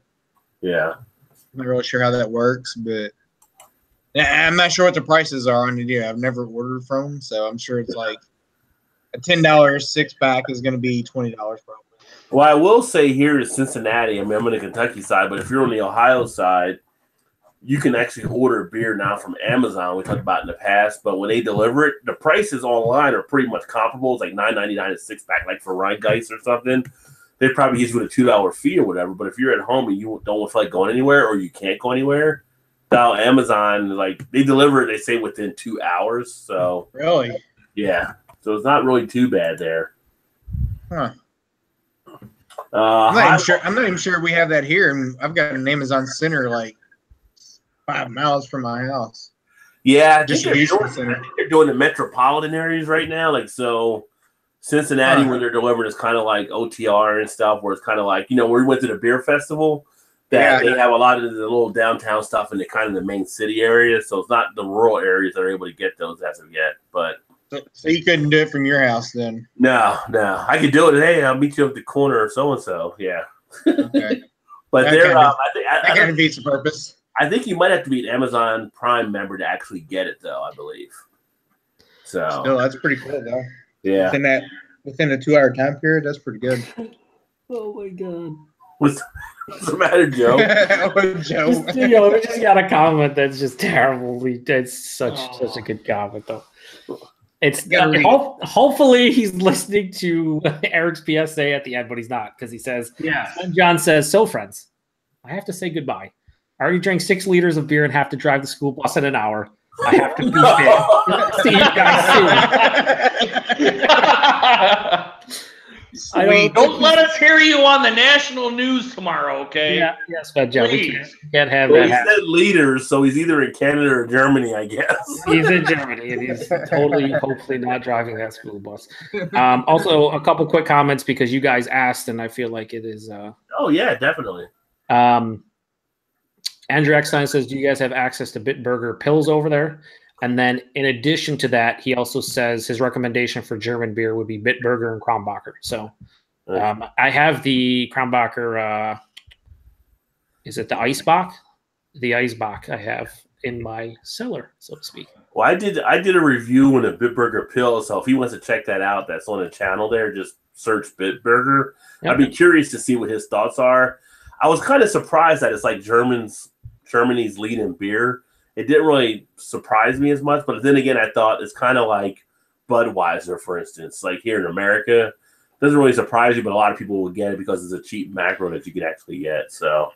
Yeah. I'm not really sure how that works, but I'm not sure what the prices are on it either. I've never ordered from them, so I'm sure it's like a $10 6-pack is going to be $20 probably. Well, I will say here in Cincinnati, I mean, I'm on the Kentucky side, but if you're on the Ohio side, you can actually order beer now from Amazon. We talked about in the past, but when they deliver it, the prices online are pretty much comparable. It's like $9.99 a 6-pack, like for Rheingeist or something. They probably use you with a $2 fee or whatever. But if you're at home and you don't feel like going anywhere or you can't go anywhere, dial Amazon. Like they deliver it, they say within 2 hours. So really, yeah. So it's not really too bad there. Huh. I'm not even sure we have that here, and I've got an Amazon Center like 5 miles from my house. Yeah, I think center. they're doing the metropolitan areas right now. Like so, Cincinnati, where they're delivering is kind of like OTR and stuff, where it's kind of like where we went to the beer festival. That they have a lot of the little downtown stuff in the kind of the main city areas. So it's not the rural areas that are able to get those as of yet, but. So you couldn't do it from your house then? No. I could do it. Hey, I'll meet you at the corner of so-and-so. Yeah. Okay. But that kind of defeats the purpose. I think you might have to be an Amazon Prime member to actually get it, though, I believe. So. Still, that's pretty cool, though. Yeah. Within a 2-hour time period, that's pretty good. Oh, my God. What's the matter, Joe? Joe. We just got a comment that's just terrible. It's such a good comment, though. It's hopefully he's listening to Eric's PSA at the end, but he's not because he says, John says, so friends, I have to say goodbye. I already drank 6 liters of beer and have to drive the school bus in an hour. I have to be fit. See you guys soon. Don't let us hear you on the national news tomorrow, okay? Yeah, yes, but Joe, we can't have that. He said leaders, so he's either in Canada or Germany, I guess. He's in Germany, and he's hopefully not driving that school bus. Also, a couple quick comments because you guys asked, and I feel like it is. Oh yeah, definitely. Andrew Eckstein says, "Do you guys have access to Bitburger pills over there?" And then, in addition to that, he also says his recommendation for German beer would be Bitburger and Kronbacher. So, I have the Kronbacher. Is it the Eisbach? The Eisbach I have in my cellar, so to speak. Well, I did a review on a Bitburger pill, so if he wants to check that out, that's on the channel there. Just search Bitburger. Yep. I'd be curious to see what his thoughts are. I was kind of surprised that it's like Germany's lead in beer. It didn't really surprise me as much, but then again, I thought it's kind of like Budweiser, for instance. Like here in America, it doesn't really surprise you, but a lot of people will get it because it's a cheap macro that you can actually get. So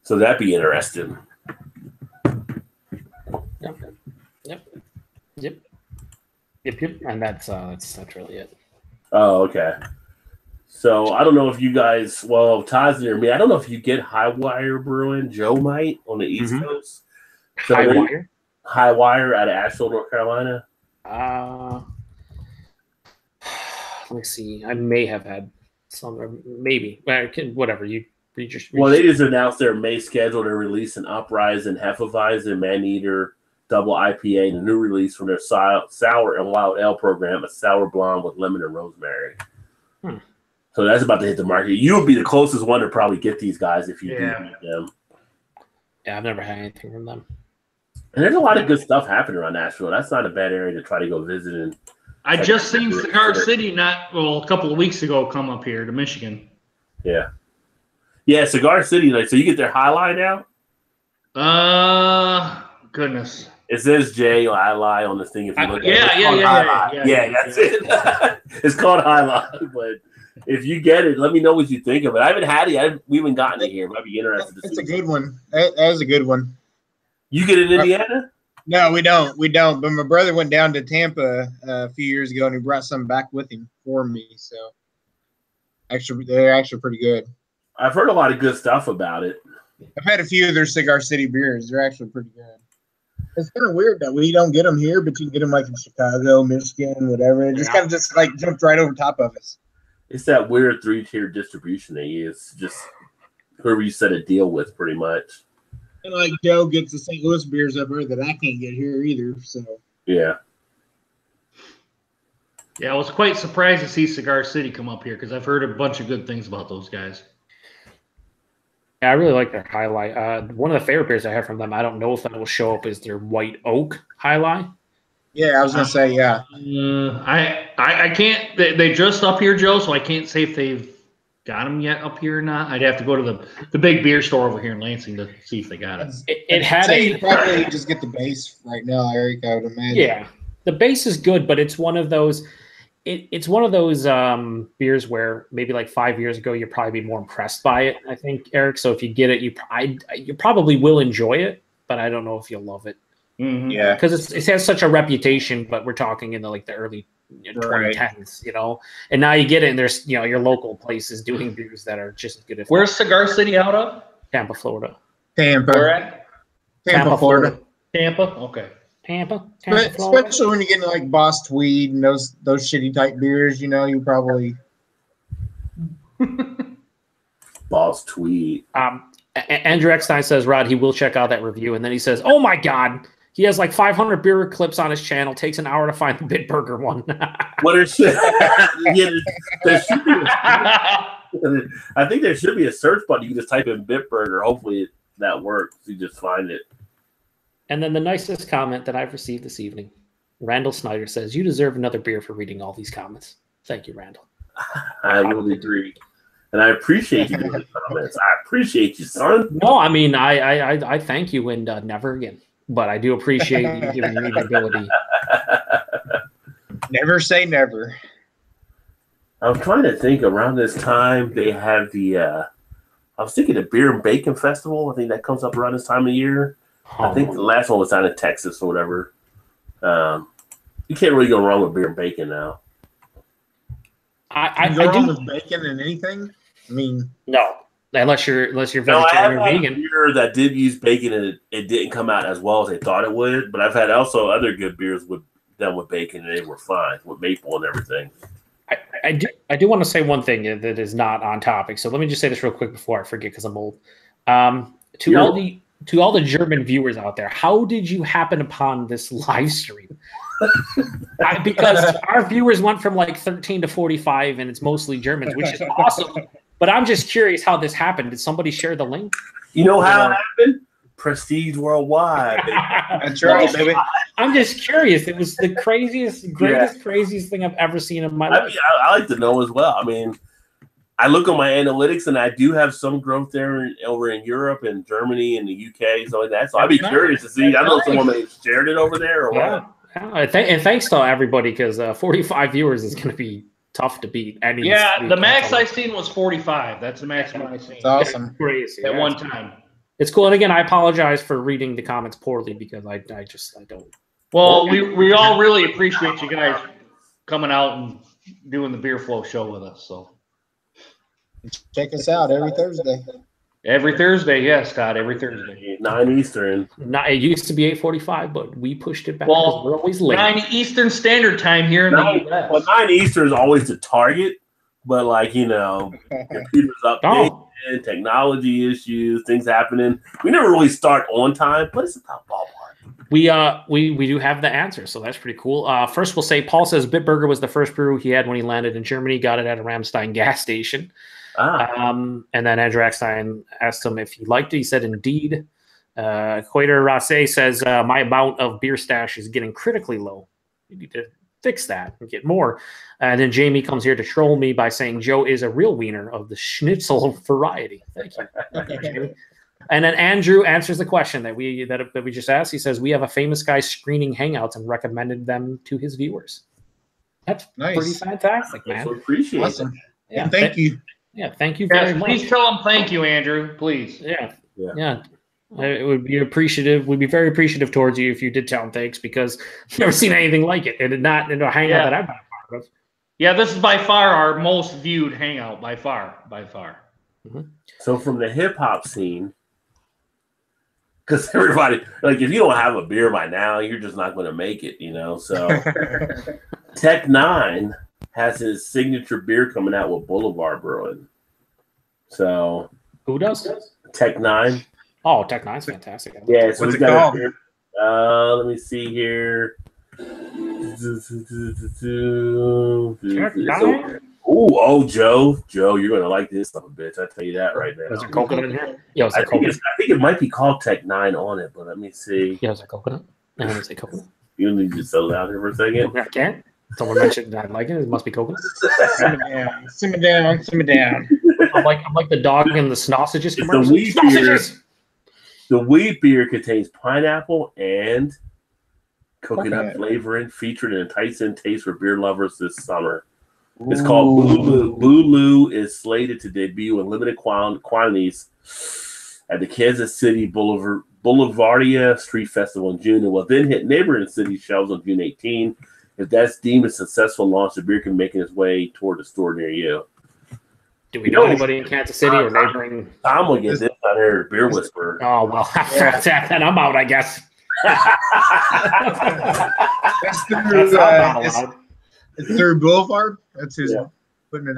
that'd be interesting. Yep. And that's really it. Oh, okay. So I don't know if you guys, Todd's near me. I don't know if you get High Wire Brewing. Joe might on the East Coast. So High Wire out of Asheville, North Carolina. Let me see. I may have had some, maybe. Whatever you. They just announced their May schedule to release an Uprising Hefeweizen Man-Eater Double IPA and a new release from their Sour and Wild Ale program, a sour blonde with lemon and rosemary. So that's about to hit the market. You would be the closest one to probably get these guys if you do meet them. Yeah, I've never had anything from them. And there's a lot of good stuff happening around Nashville. That's not a bad area to try to go visit. And I just seen Cigar City a couple of weeks ago come up here to Michigan. Yeah. Yeah, Cigar City, like, so you get their highlight now? Goodness. It says J or Highlight on the thing if you look at it. Yeah, that's it. It's called Highlight, but if you get it, let me know what you think of it. I haven't had it. We haven't gotten it here, but I'd be interested to see. It's a good one. That is a good one. You get it in Indiana? No, we don't. We don't. But my brother went down to Tampa a few years ago, and he brought some back with him for me. So, they're actually pretty good. I've heard a lot of good stuff about it. I've had a few of their Cigar City beers. They're actually pretty good. It's kind of weird that we don't get them here, but you can get them like in Chicago, Michigan, whatever. It just kind of just like jumped right over top of us. It's that weird 3-tier distribution they use. Just whoever you set a deal with, pretty much. And like Joe gets the St. Louis beers up here that I can't get here either. So yeah. Yeah, I was quite surprised to see Cigar City come up here because I've heard a bunch of good things about those guys. Yeah, I really like their highlight. One of the favorite beers I have from them, I don't know if that will show up, is their White Oak highlight. Yeah, I was gonna say yeah. I can't. They just up here, Joe, so I can't say if they've got them yet up here or not. I'd have to go to the big beer store over here in Lansing to see if they got it. It had you probably just get the base right now, Eric. I would imagine. Yeah, the base is good, but it's one of those. It's one of those beers where maybe like 5 years ago you'd probably be more impressed by it, I think, Eric. So if you get it, you probably will enjoy it, but I don't know if you'll love it. Mm-hmm. Yeah, because it has such a reputation, but we're talking in the early 2010s, and now you get it, and there's your local places doing beers that are just as good. Where's Cigar City out of? Tampa, Florida. Tampa. Where at? Tampa, Florida. Tampa. Okay. Tampa, But Florida. especially when you get into like Boss Tweed and those shitty type beers, you probably Boss Tweed. Andrew Eckstein says, Rod, he will check out that review, and then he says, "Oh my God, he has like 500 beer clips on his channel. Takes an hour to find the Bitburger one." What is yeah, there should be I think there should be a search button. You can just type in Bitburger. Hopefully that works. You just find it. And then the nicest comment that I've received this evening, Randall Snyder says, "You deserve another beer for reading all these comments." Thank you, Randall. I really agree. And I appreciate you doing the comments. I appreciate you, son. No, I mean, I thank you, and never again. But I do appreciate you giving me the ability. never say never. I'm trying to think. Around this time, they have the. I was thinking the Beer and Bacon Festival. I think that comes up around this time of year. I think the last one was down in Texas or whatever. You can't really go wrong with beer and bacon now. I go wrong with bacon and anything. I mean, no, unless you're vegetarian or I have vegan. A beer that did use bacon and it didn't come out as well as they thought it would. But I've had also other good beers done with bacon and they were fine with maple and everything. I do want to say one thing that is not on topic. So let me just say this real quick before I forget because I'm old. To all the German viewers out there, how did you happen upon this live stream? Because our viewers went from like 13 to 45, and it's mostly Germans, which is awesome. But I'm just curious how this happened. Did somebody share the link? You know how it happened? Prestige Worldwide. That's right, baby. I'm just curious. It was the craziest thing I've ever seen in my life. I like to know as well. I mean, I look on my analytics, and I do have some growth there over in Europe and Germany and the UK, so like that. So I'd be curious to see. I know someone may have shared it over there or what. And thanks to everybody, because 45 viewers is going to be tough to beat. The max I seen was 45. That's the maximum I seen. It's awesome. That's crazy. At one time. It's cool. And again, I apologize for reading the comments poorly because I don't. Well, we all really appreciate you guys coming out and doing the Beer Flow show with us. So check us out every Thursday. Every Thursday, yes, Todd. Every Thursday, 9 Eastern. It used to be 8:45, but we pushed it back. Well, we're always late. 9 Eastern Standard Time here in the U.S. Well, 9 Eastern is always the target, but computers updating, technology issues, things happening. We never really start on time, but it's about ballpark. We do have the answer, so that's pretty cool. First, we'll say Paul says Bitburger was the first brew he had when he landed in Germany. Got it at a Ramstein gas station. And then Andrew Eckstein asked him if he liked it. He said, "Indeed." Equator Rasse says, my amount of beer stash is getting critically low. You need to fix that and get more. And then Jamie comes here to troll me by saying Joe is a real wiener of the schnitzel variety. Thank you. Thank you, Jamie. And then Andrew answers the question that we just asked. He says, we have a famous guy screening Hangouts and recommended them to his viewers. That's Nice. pretty fantastic, man. So appreciate it. Awesome. Yeah, And thank you. Yeah, thank you very Yes, much. please tell him thank you, Andrew. Please. Yeah. Yeah. It would be appreciative. We'd be very appreciative towards you if you did tell him thanks, because I've never seen anything like it. It did not in a hangout that I've been a part of. Yeah, this is by far our most viewed hangout. By far. Mm-hmm. So from the hip hop scene, because everybody, like, if you don't have a beer by now, you're just not going to make it, you know. So Tech Nine has his signature beer coming out with Boulevard Brewing. So Who does? Tech Nine. Oh, Tech Nine's fantastic. Yeah, so What's we've it got called? a beer. Let me see here. Tech Nine? Oh, Joe, you're gonna like this son of a bitch. I tell you that right now. Is there coconut in here? Yeah, is I there think, coconut? I think it might be called Tech Nine on it, but let me see. Yeah, is there coconut? No, let me say coconut. You need to settle down here for a second. I can't. Someone mentioned that I like it. It must be coconut. Simmer down. I'm like the dog in the sausages It's the commercial. wheat beer. Sausages! The wheat beer contains pineapple and coconut flavoring, featured an enticing taste for beer lovers this summer. It's called Booloo. Booloo is slated to debut in limited quantities at the Kansas City Boulevardia Street Festival in June, and will then hit neighboring city shelves on June 18. If that's deemed a successful launch, the beer can make its way toward a store near you. Do we know anybody in Kansas City or neighboring? Tom will get this on there, Beer Whisperer. Oh, well, after that, then I'm out, I guess. That's through, That's not allowed. it's through Boulevard. That's who's putting it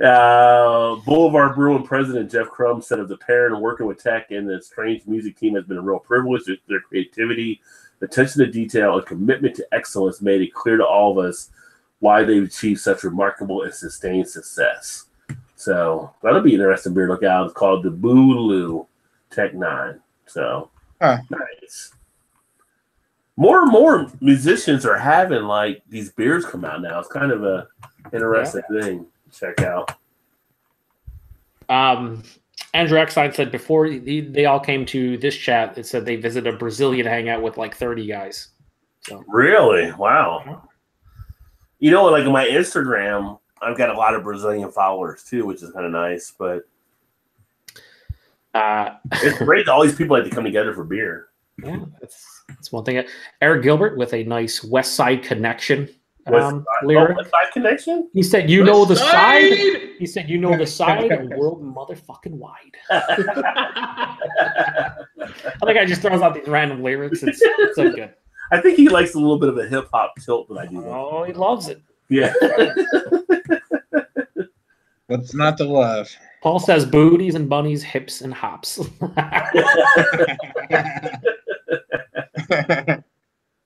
out. Boulevard Brewing president Jeff Crum said of the pair and working with Tech and the Strange music team has been a real privilege. Their creativity, attention to detail, and commitment to excellence made it clear to all of us why they've achieved such remarkable and sustained success. So that'll be an interesting beer to look out. It's called the Booloo Tech 9. So nice. More and more musicians are having like these beers come out now. It's kind of a interesting thing to check out. Andrew Eckstein said before they all came to this chat, it said they visited a Brazilian hangout with like 30 guys. So Really? Wow. You know, like on my Instagram, I've got a lot of Brazilian followers too, which is kind of nice. But it's great that all these people like to come together for beer. Yeah, that's one thing. Eric Gilbert with a nice West Side Connection lyric. West Side Connection? He said, "You know the side." He said, "You know the side and world motherfucking wide." I think I just throws out these random lyrics. It's so good. I think he likes a little bit of a hip hop tilt that I do. Oh, he loves it. Yeah. What's not to love? Paul says, "Booties and bunnies, hips and hops."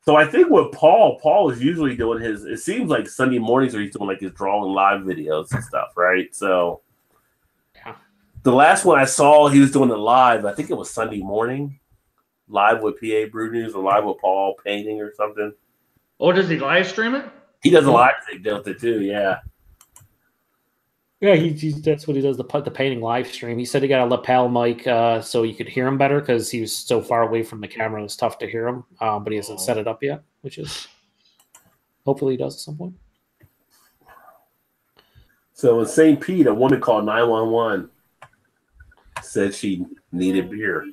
So I think what Paul is usually doing it seems like Sunday mornings where he's doing like his drawing live videos and stuff, right? So the last one I saw, he was doing it live. I think it was Sunday morning, live with PA Brew News or live with Paul painting or something. Oh, does he live stream it? He does a live thing, does it too? Yeah. Yeah, that's what he does, the painting live stream. He said he got a lapel mic so you could hear him better because he was so far away from the camera. It was tough to hear him, but he hasn't set it up yet, which is hopefully he does at some point. So in St. Pete, a woman called 911 said she needed beer.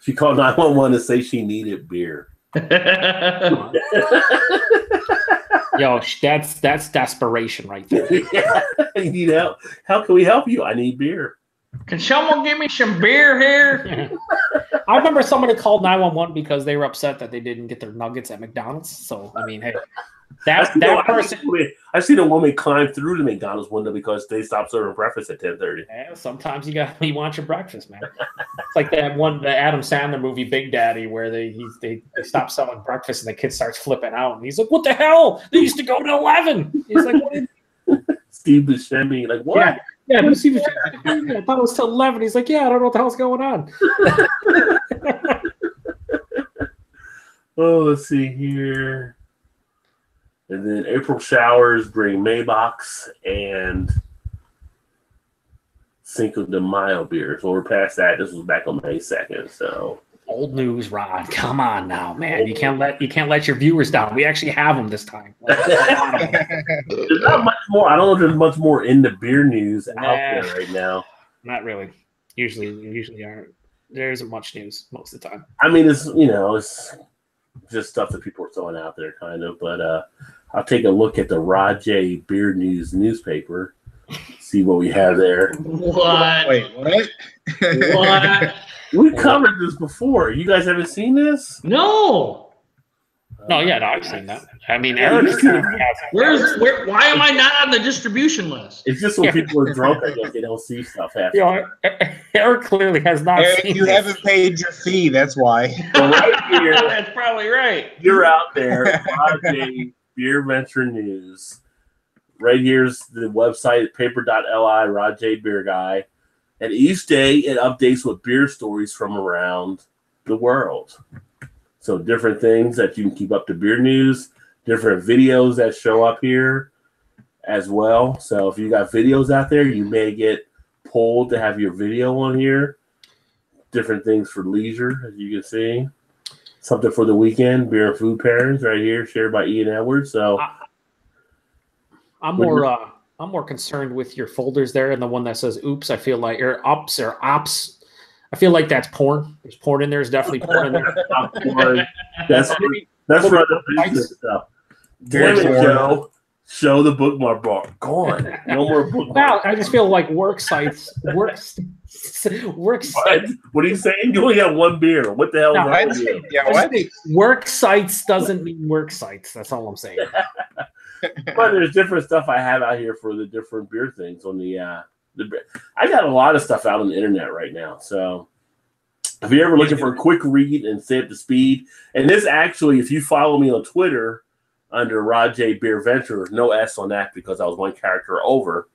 She called 911 to say she needed beer. Yo, that's desperation right there. Yeah, you need help. How can we help you? I need beer. Can someone give me some beer here? I remember someone had called 911 because they were upset that they didn't get their nuggets at McDonald's. So, I mean, hey, that person. I've seen a woman climb through the McDonald's window because they stopped serving breakfast at 10:30. Yeah, sometimes you want your breakfast, man. It's like the Adam Sandler movie Big Daddy where they stop selling breakfast and the kid starts flipping out and he's like, "What the hell? They used to go to 11." He's like, "What?" Steve Buscemi, like what? Yeah. Yeah, I thought it was till 11. He's like, yeah, I don't know what the hell's going on. Oh, let's see here. And then April showers bring Maybox and Cinco de Mayo beer. So we're past that. This was back on May 2nd. So old news, Rod. Come on now, man. You can't let your viewers down. We actually have them this time. there's not much more. I don't know if there's much more in the beer news out there right now. Not really. Usually aren't. There isn't much news most of the time. I mean, it's just stuff that people are throwing out there, kind of. But I'll take a look at the Rajay Beer News newspaper, see what we have there. What? Wait, what? What? We covered this before. You guys haven't seen this? No. No, I've seen that. I mean, Eric. Why am I not on the distribution list? It's just when people are drunk, I guess they don't see stuff happen. Eric clearly has not seen You this. haven't paid your fee, that's why. So right here, That's probably right. you're out there, Rajay BeerVenture News. Right here's the website, paper.li, Rajay Beer Guy. And each day it updates with beer stories from around the world. So different things that you can keep up to beer news, different videos that show up here as well. So if you got videos out there, you may get pulled to have your video on here. Different things for leisure, as you can see. Something for the weekend, beer and food pairings right here, shared by Ian Edwards. So I'm more concerned with your folders there, and the one that says "oops." I feel like or "ops" or "ops." I feel like that's porn. There's porn in there. There's definitely porn in there. That's for other business stuff. Damn it, Joe. Show the bookmark bar. Gone. No more bookmark. Now I just feel like work sites. What are you saying? You only got one beer. What the hell? No, What? Work sites doesn't mean work sites. That's all I'm saying. But there's different stuff I have out here for the different beer things on the I got a lot of stuff out on the internet right now. So if you're ever looking for a quick read and stay up to speed, and this actually, if you follow me on Twitter under Rajay BeerVentures, no S on that because I was one character over.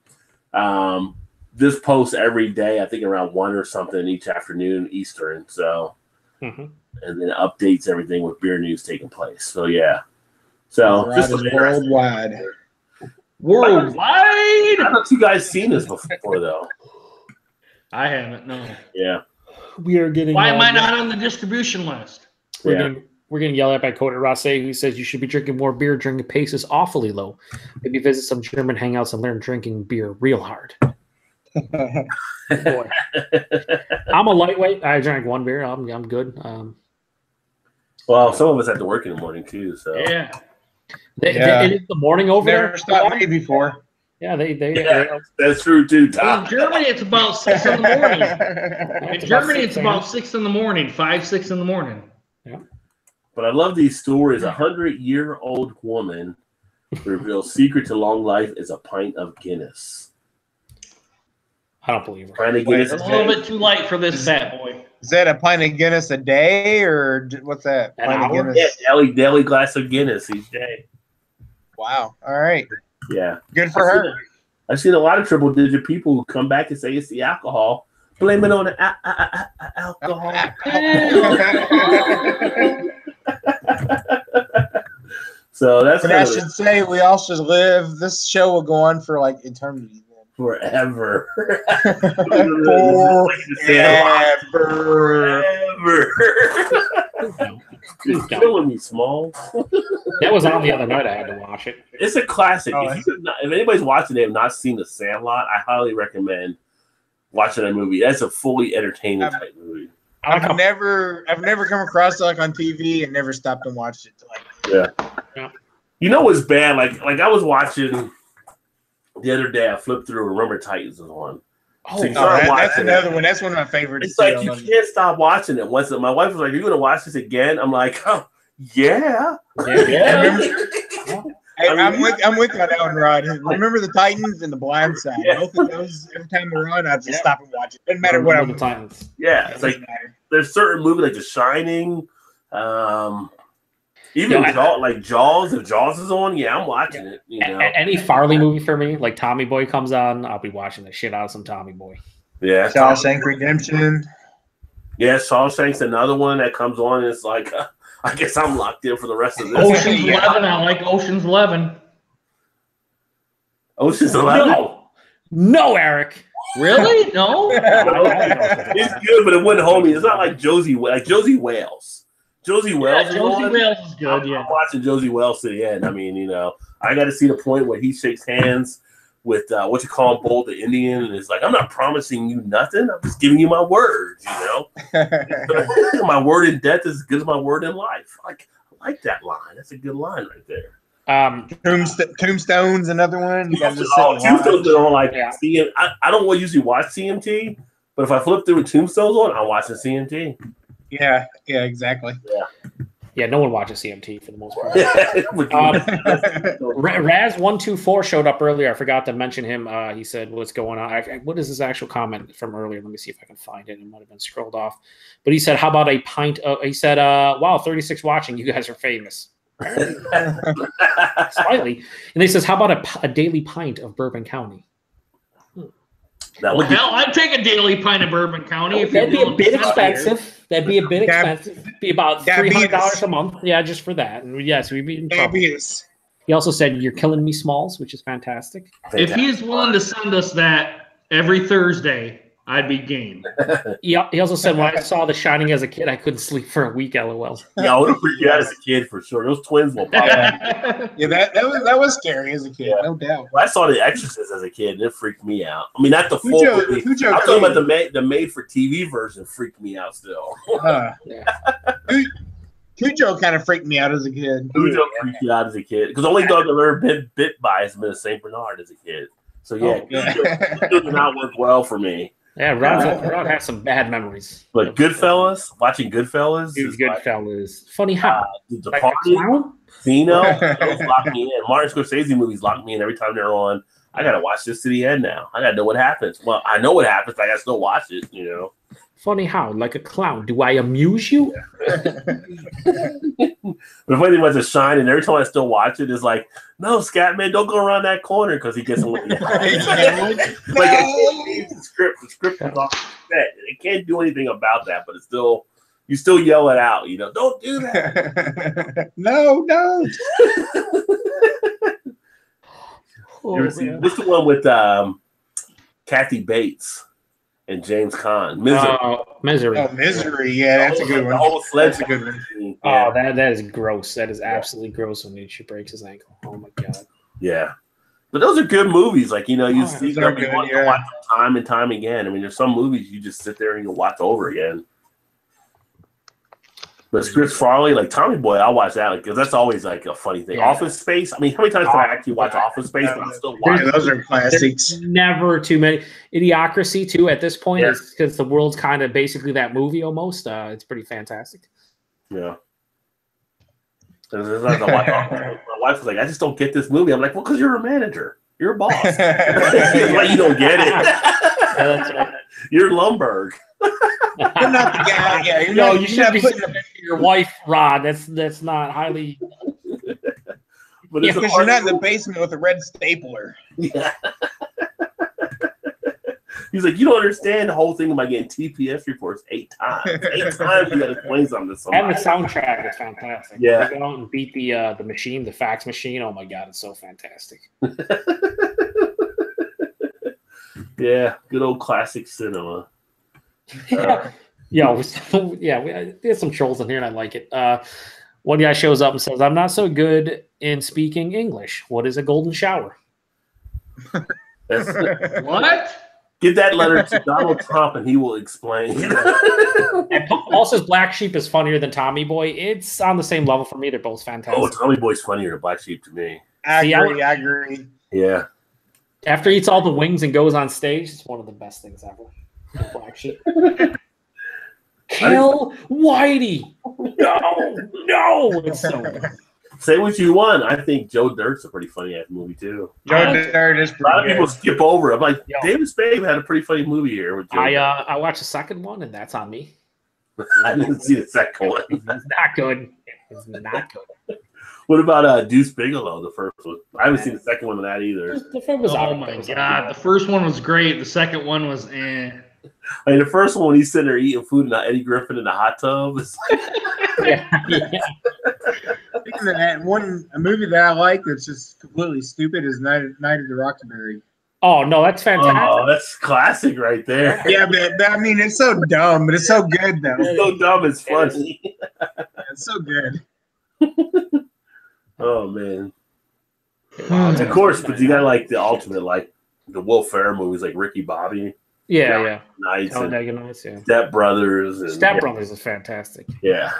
This posts every day, I think around 1 or something each afternoon Eastern. So and then it updates everything with beer news taking place. So yeah. So just worldwide. Worldwide. I don't know if you guys seen this before though. I haven't. No. Yeah. We are getting. Why am I not on the distribution list? We're getting yelled at by Coda Rase, who says you should be drinking more beer. Drinking pace is awfully low. Maybe visit some German hangouts and learn drinking beer real hard. Boy. I'm a lightweight. I drank one beer. I'm good. Well, some of us have to work in the morning too. So Yeah. It is the morning over Never there. stopped me before. Yeah, they that's true too, In Tom. Germany, it's about 6 in the morning. In Germany, it's about 6 in the morning, 5, 6 in the morning. Yeah. But I love these stories. 100-year-old woman reveals secret to long life is a pint of Guinness. I don't believe her. Pint of Guinness. It's a little bit too light for this fat boy. Is that a pint of Guinness a day, or what's that? An Pint of hour? Guinness? Yeah, daily glass of Guinness each day. Wow. All right. Yeah. Good for her. I've seen a lot of triple-digit people who come back and say it's the alcohol. Blame it on the alcohol. So that's But I should say we all should live. This show will go on for like eternity. forever. Forever. You're killing me, Small. That was on the other night. I had to watch it. It's a classic. Oh, If anybody's watching, they have not seen The Sandlot, I highly recommend watching that movie. That's a fully entertaining type movie. I've never come across it like on TV and never stopped and watched it. Yeah. You know what's bad? Like I was watching the other day. I flipped through Remember Titans was on. So that's another one. That's one of my favorites. It's like you can't stop watching it. Once my wife was like, "Are you going to watch this again?" I'm like, "Oh, yeah." I'm with you on that one, Rod. Remember the Titans and the Blind Side. Both of those, every time they're on, I just stop and watch it. Doesn't matter what I'm the Titans. Yeah, it's like there's certain movies like The Shining. Even Jaws, if Jaws is on, yeah, I'm watching it. You know, any Farley movie for me, like Tommy Boy comes on, I'll be watching the shit out of some Tommy Boy. Yeah, Shawshank Redemption. Yeah, Shawshank's another one that comes on. And it's like, I guess I'm locked in for the rest of this. Ocean's 11. I like Ocean's 11. Ocean's 11. No, Eric. Really? No. It's good, but it wasn't homie. It's not like Josie Wales. Josie Wales. Josie Wales is good. I'm watching Josie Wales to the end. I mean, you know, I got to see the point where he shakes hands with what you call him, Bold the Indian, and it's like, I'm not promising you nothing. I'm just giving you my word. You know, my word in death is as good as my word in life. I like that line. That's a good line right there. Tombstone's another one. Tombstone's been on like I don't usually watch CMT, but if I flip through with Tombstone's on, I'm watching CMT. Yeah, exactly. Yeah, no one watches CMT for the most part. Raz124 showed up earlier. I forgot to mention him. He said, "What's going on?" What is his actual comment from earlier? Let me see if I can find it. It might have been scrolled off. But he said, "How about a pint of?" He said, "Wow, 36 watching. You guys are famous." Slightly. And he says, "How about a daily pint of Bourbon County?" I'd take a daily pint of Bourbon County. That'd be a bit expensive. That'd be a bit expensive. Be about $300 a month. Yeah, just for that. And yes, we'd be in trouble. He also said, "You're killing me, Smalls," which is fantastic. If he's willing to send us that every Thursday, I'd be game. He also said, "When I saw The Shining as a kid, I couldn't sleep for a week." LOL. Yeah, I would have freaked you out as a kid for sure. Those twins will pop out. Yeah, that was scary as a kid, no doubt. Well, I saw The Exorcist as a kid, and it freaked me out. I mean, not the full movie. I'm talking about the made-for-TV version freaked me out still. Cujo kind of freaked me out as a kid. Cujo freaked you out as a kid. Because the only dog I've ever been bit by has been a St. Bernard as a kid. So, Cujo did not work well for me. Yeah, Rod has some bad memories. But Goodfellas, watching Goodfellas. Goodfellas. Funny how. The Party, Zeno, those lock me in. Martin Scorsese movies lock me in every time they're on. I got to watch this to the end now. I got to know what happens. Well, I know what happens. I got to still watch it, you know. Funny how, like a clown. Do I amuse you? The funny thing about The Shining, every time I still watch it, is like, no, Scatman, don't go around that corner because he gets away. The script is off the set. It can't do anything about that, but it's still, you still yell it out. You know, don't do that. No, don't. What's the one with Kathy Bates and James Caan? Misery. Oh, Misery. Yeah, that's a good one. The whole That's a good one. Yeah. Oh, that is gross. That is absolutely gross when she breaks his ankle. Oh my god. Yeah, but those are good movies. Like, you know, you see them, you want to watch them time and time again. I mean, there's some movies you just sit there and you watch over again. But Chris Farley, like Tommy Boy, I'll watch that because that's always like a funny thing. Yeah. Office Space. I mean, how many times can I actually watch Office Space? But I'm still watching. Those are classics. There's never too many. Idiocracy too. At this point, is because the world's kind of basically that movie almost. It's pretty fantastic. Yeah. My wife was like, "I just don't get this movie." I'm like, "Well, because you're a manager, you're a boss. Like, you don't get it. That's right. You're Lumberg." You're not the guy. Yeah, you should be putting your wife, Rod. That's not highly. But because you're not in the basement with a red stapler. Yeah. He's like, you don't understand the whole thing about getting TPS reports 8 times. 8 times you got to explain something to somebody. And the soundtrack is fantastic. Yeah. They go out and beat the machine, the fax machine. Oh my god, it's so fantastic. Yeah, good old classic cinema. There's some trolls in here, and I like it. One guy shows up and says, "I'm not so good in speaking English. What is a golden shower?" What? Give that letter to Donald Trump, and he will explain. And Paul says Black Sheep is funnier than Tommy Boy. It's on the same level for me. They're both fantastic. Oh, Tommy Boy's funnier than Black Sheep to me. I agree. Yeah. After he eats all the wings and goes on stage, it's one of the best things ever. Black Sheep. Kill Whitey. No. It's so good. Say what you want. I think Joe Dirt's a pretty funny ass movie too. Joe Dirt is pretty a lot of people good. skip over. I'm like, David Spade had a pretty funny movie here with Joe I watched the second one, and that's on me. I didn't see the second one. It's not good. It's not good. What about Deuce Bigelow, the first one? I haven't seen the second one of that either. The film was Oh my god, the first one was great. The second one was eh. I mean, the first one when he's sitting there eating food and Eddie Griffin in the hot tub. It's like, yeah. Speaking of that, a movie that I like that's just completely stupid is Night of the Roxbury. Oh no, that's fantastic. oh, that's classic right there. Yeah, but I mean, it's so dumb, but it's so good though. It's so dumb, it's funny. It's so good. Oh man. Of course, but you got like the ultimate, like the Will Ferrell movies, like Ricky Bobby, Yeah. Nights, and Talladega Nights, yeah. Step Brothers. And, Step Brothers is fantastic. Yeah.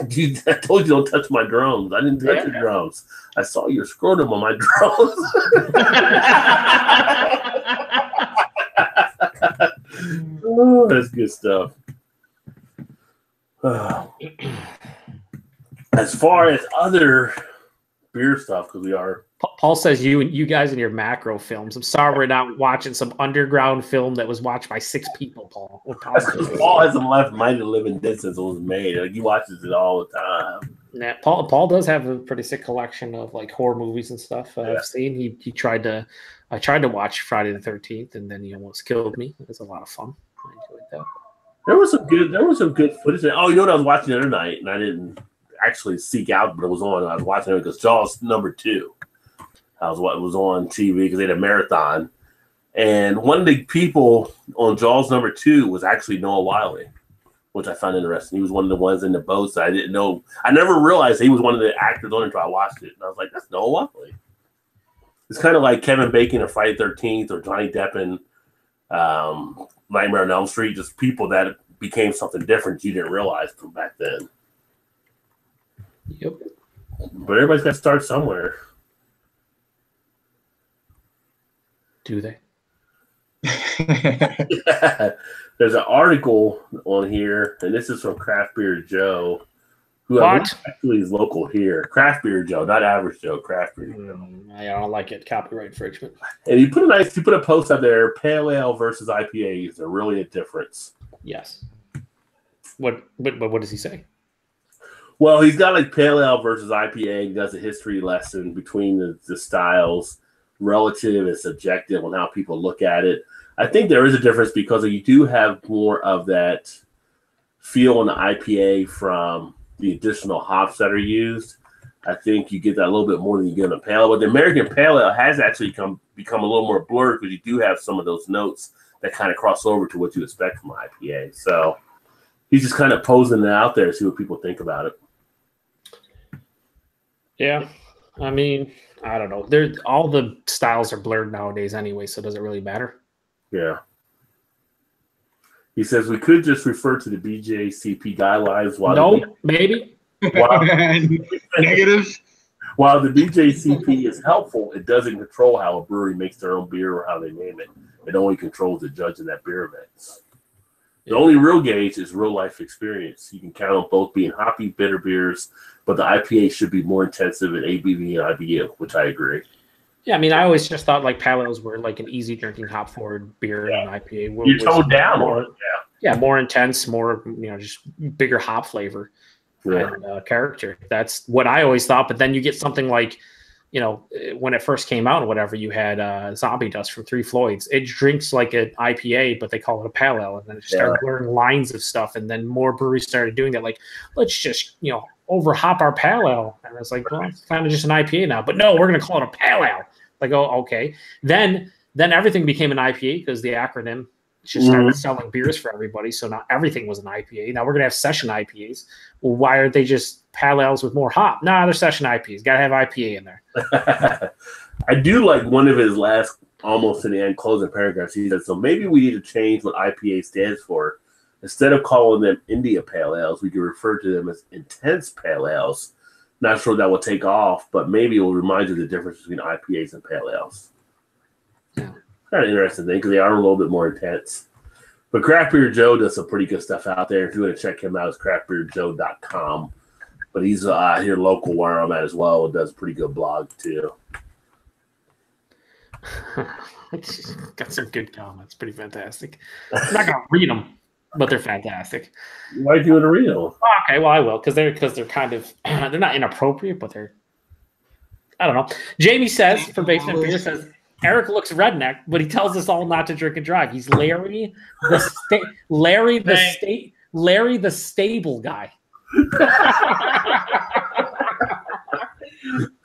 Dude, I told you don't touch my drums. I didn't touch your drums. I saw your scrotum on my drums. Oh, that's good stuff. As far as other beer stuff, because we are. Paul says you guys in your macro films. I'm sorry we're not watching some underground film that was watched by 6 people, Paul. Paul hasn't left Mighty Living Dead since it was made. Like, he watches it all the time. Yeah, Paul does have a pretty sick collection of like horror movies and stuff. I've seen. I tried to watch Friday the 13th, and then he almost killed me. It was a lot of fun. I enjoyed that. There was some good footage. Oh, you know what I was watching the other night, and I didn't actually seek out, but it was on. I was watching it because Jaws #2. That was what was on TV because they had a marathon. And one of the people on Jaws #2 was actually Noah Wiley, which I found interesting. He was one of the ones in the boats that I didn't know. I never realized he was one of the actors on it until I watched it. And I was like, that's Noah Wiley. It's kind of like Kevin Bacon in Friday the 13th or Johnny Depp in Nightmare on Elm Street, just people that became something different you didn't realize from back then. Yep. But everybody's got to start somewhere. Do they? Yeah. There's an article on here, and this is from Craft Beer Joe, who actually is local here. Craft Beer Joe, not Average Joe. Craft Beer Joe. I don't like it. Copyright infringement. And he put a post out there. Pale Ale versus IPAs are really a difference. Yes. What does he say? Well, he's got like Pale Ale versus IPA. He does a history lesson between the styles, relative and subjective on how people look at it. I think there is a difference because you do have more of that feel in the IPA from the additional hops that are used. I think you get that a little bit more than you get in a Pale Ale. But the American Pale Ale has actually become a little more blurred because you do have some of those notes that kind of cross over to what you expect from IPA. So he's just kind of posing it out there to see what people think about it. Yeah. I mean, I don't know. All the styles are blurred nowadays anyway, so does it really matter? Yeah. He says we could just refer to the BJCP guidelines. Maybe. Negative. While the BJCP is helpful, it doesn't control how a brewery makes their own beer or how they name it. It only controls the judge in that beer events. The only real gauge is real life experience. You can count on both being hoppy, bitter beers, but the IPA should be more intensive in ABV and IBU, which I agree. Yeah, I mean, I always just thought like pale ales were like an easy drinking hop forward beer, and IPA You're toned down more, on it, yeah, more intense, more just bigger hop flavor and character. That's what I always thought. But then you get something like, when it first came out or whatever, you had Zombie Dust from Three Floyds. It drinks like an IPA, but they call it a pale ale, and then it started blurring lines of stuff. And then more breweries started doing that. Like, let's just over hop our pale ale, and it's like, well, it's kind of just an IPA now. But no, we're going to call it a pale ale. Like, oh, okay. Then everything became an IPA because the acronym just started selling beers for everybody. So now everything was an IPA. Now we're going to have session IPAs. Well, why aren't they just pale ales with more hop? Nah, they're session IPAs. Got to have IPA in there. I do like one of his last, almost to the end, closing paragraphs. He said, so maybe we need to change what IPA stands for. Instead of calling them India Pale Ales, we could refer to them as intense pale ales. Not sure that will take off, but maybe it will remind you of the difference between IPAs and pale ales. Yeah. Kind of interesting thing because they are a little bit more intense. But Craft Beer Joe does some pretty good stuff out there. If you want to check him out, it's craftbeerjoe.com. But he's here local where I'm at as well and does a pretty good blog too. Got some good comments. Pretty fantastic. I'm not going to read them. but they're fantastic. Why do it a reel? Okay, well I will because they're kind of they're not inappropriate, but they're I don't know. Jamie says for Basement Beer says Eric looks redneck, but he tells us all not to drink and drive. He's Larry the stable guy.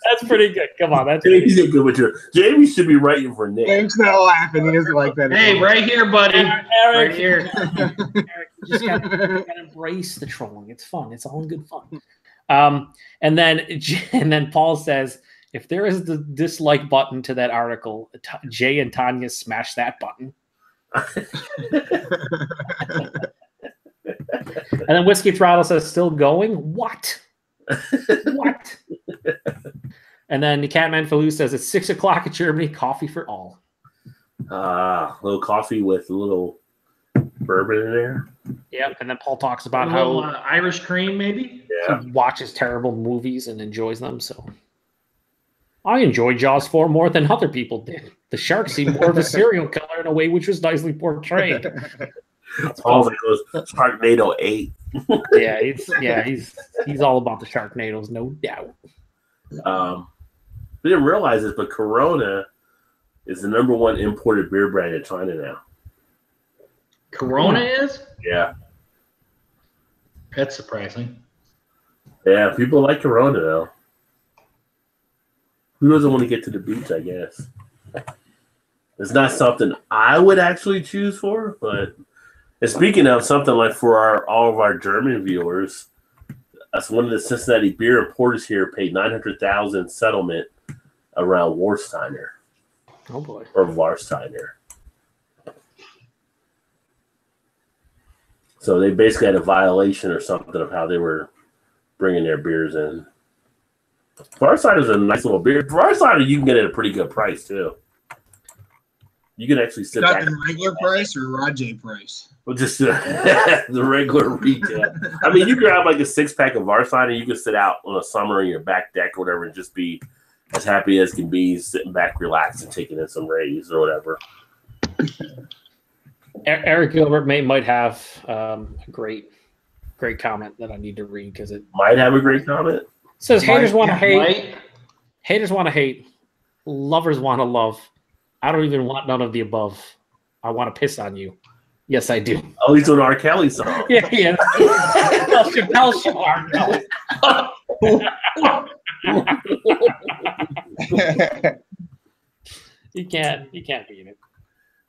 That's pretty good. Come on, that's Jamie's a good material. Jamie should be writing for Nick. Nick's not laughing. He doesn't like that. Hey, right here, buddy. Eric, Right here. Eric, you just gotta embrace the trolling. It's fun. It's all in good fun. And then Paul says, if there is the dislike button to that article, Jay and Tanya smash that button. And then Whiskey Throttle says, still going? What? What? And then the Catman Falou says, it's 6 o'clock in Germany, coffee for all. A little coffee with a little bourbon in there. Yep. And then Paul talks about how how Irish cream, maybe? Yeah. he watches terrible movies and enjoys them. So I enjoyed Jaws 4 more than other people did. The shark seemed more of a serial killer in a way which was nicely portrayed. Paul goes Sharknado 8. He's all about the Sharknadoes, no doubt. We didn't realize this, but Corona is the #1 imported beer brand in China now. Corona is? Yeah. That's surprising. Yeah, people like Corona though. Who doesn't want to get to the beach, I guess? It's not something I would actually choose for, but and speaking of something like for all of our German viewers, that's one of the Cincinnati beer importers here paid $900,000 settlement around Warsteiner. Oh boy. Or Warsteiner. So they basically had a violation or something of how they were bringing their beers in. Warsteiner is a nice little beer. Warsteiner you can get at a pretty good price too. You can actually sit back. Not the regular price or Rajay price? Well, just the regular retail. I mean, you grab like a 6-pack of Varstein and you can sit out on a summer in your back deck or whatever and just be as happy as can be, sitting back, relaxing, taking in some rays or whatever. Eric Gilbert might have a great comment that I need to read because it might have a great comment. It says haters want to hate. Haters want to hate. Lovers want to love. I don't even want none of the above. I want to piss on you. Yes, I do. Oh, he's doing an R. Kelly song. Yeah. Chappelle show R. Kelly. You can't beat it.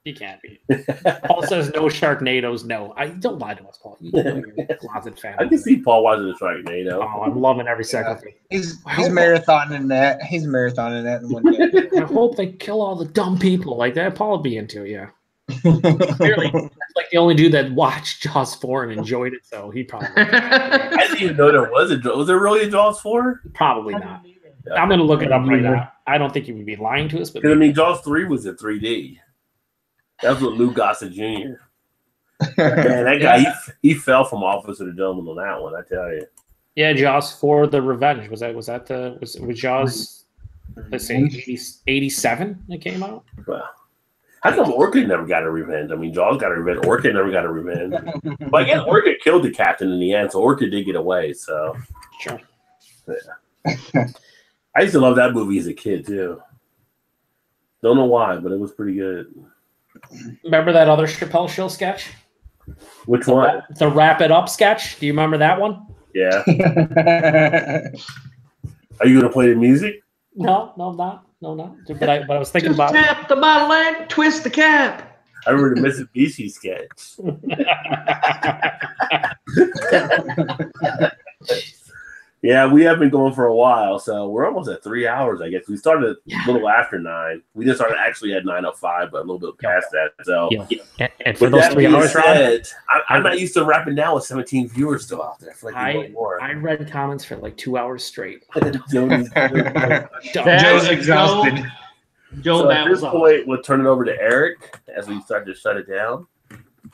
You can't beat it. Paul says no Sharknadoes. No, I don't lie to us, Paul. You're a closet fan. I can see Paul watching the Sharknado. Oh, I'm loving every second. He's marathoning that. He's marathoning that in one day. I hope they kill all the dumb people like that. Paul would be into it, yeah. Clearly, that's like the only dude that watched Jaws 4 and enjoyed it, so he probably. I didn't even know there was a. Was there really a Jaws 4? Probably not. Yeah. I'm going to look it up right now. I don't think he would be lying to us, but I mean, Jaws 3 was in 3D. That's what Lou Gossett Jr. Man, that guy, he fell from Office of the Gentleman on that one, I tell you. Yeah, Jaws 4: The Revenge was Jaws? Let's say 87 that came out. Well, how come Orchid never got a revenge? I mean, Jaws got a revenge. Orchid never got a revenge. But again, Orchid killed the captain in the end, so Orchid did get away. So, sure. Yeah. I used to love that movie as a kid too. Don't know why, but it was pretty good. Remember that other Chappelle Show sketch? Which one? The Wrap It Up sketch. Do you remember that one? Yeah. Are you gonna play the music? No, I'm not. But I was thinking about tap the bottle and twist the cap. I remember the Mitsubishi sketch. Yeah, we have been going for a while, so we're almost at 3 hours, I guess. We started a little after 9. We just started actually at 9:05, but a little bit past that. So, and for those 3 hours, I'm not used to wrapping down with 17 viewers still out there. I read comments for like 2 hours straight. Joe's exhausted. Joe, so that at this was point, we'll turn it over to Eric as we start to shut it down.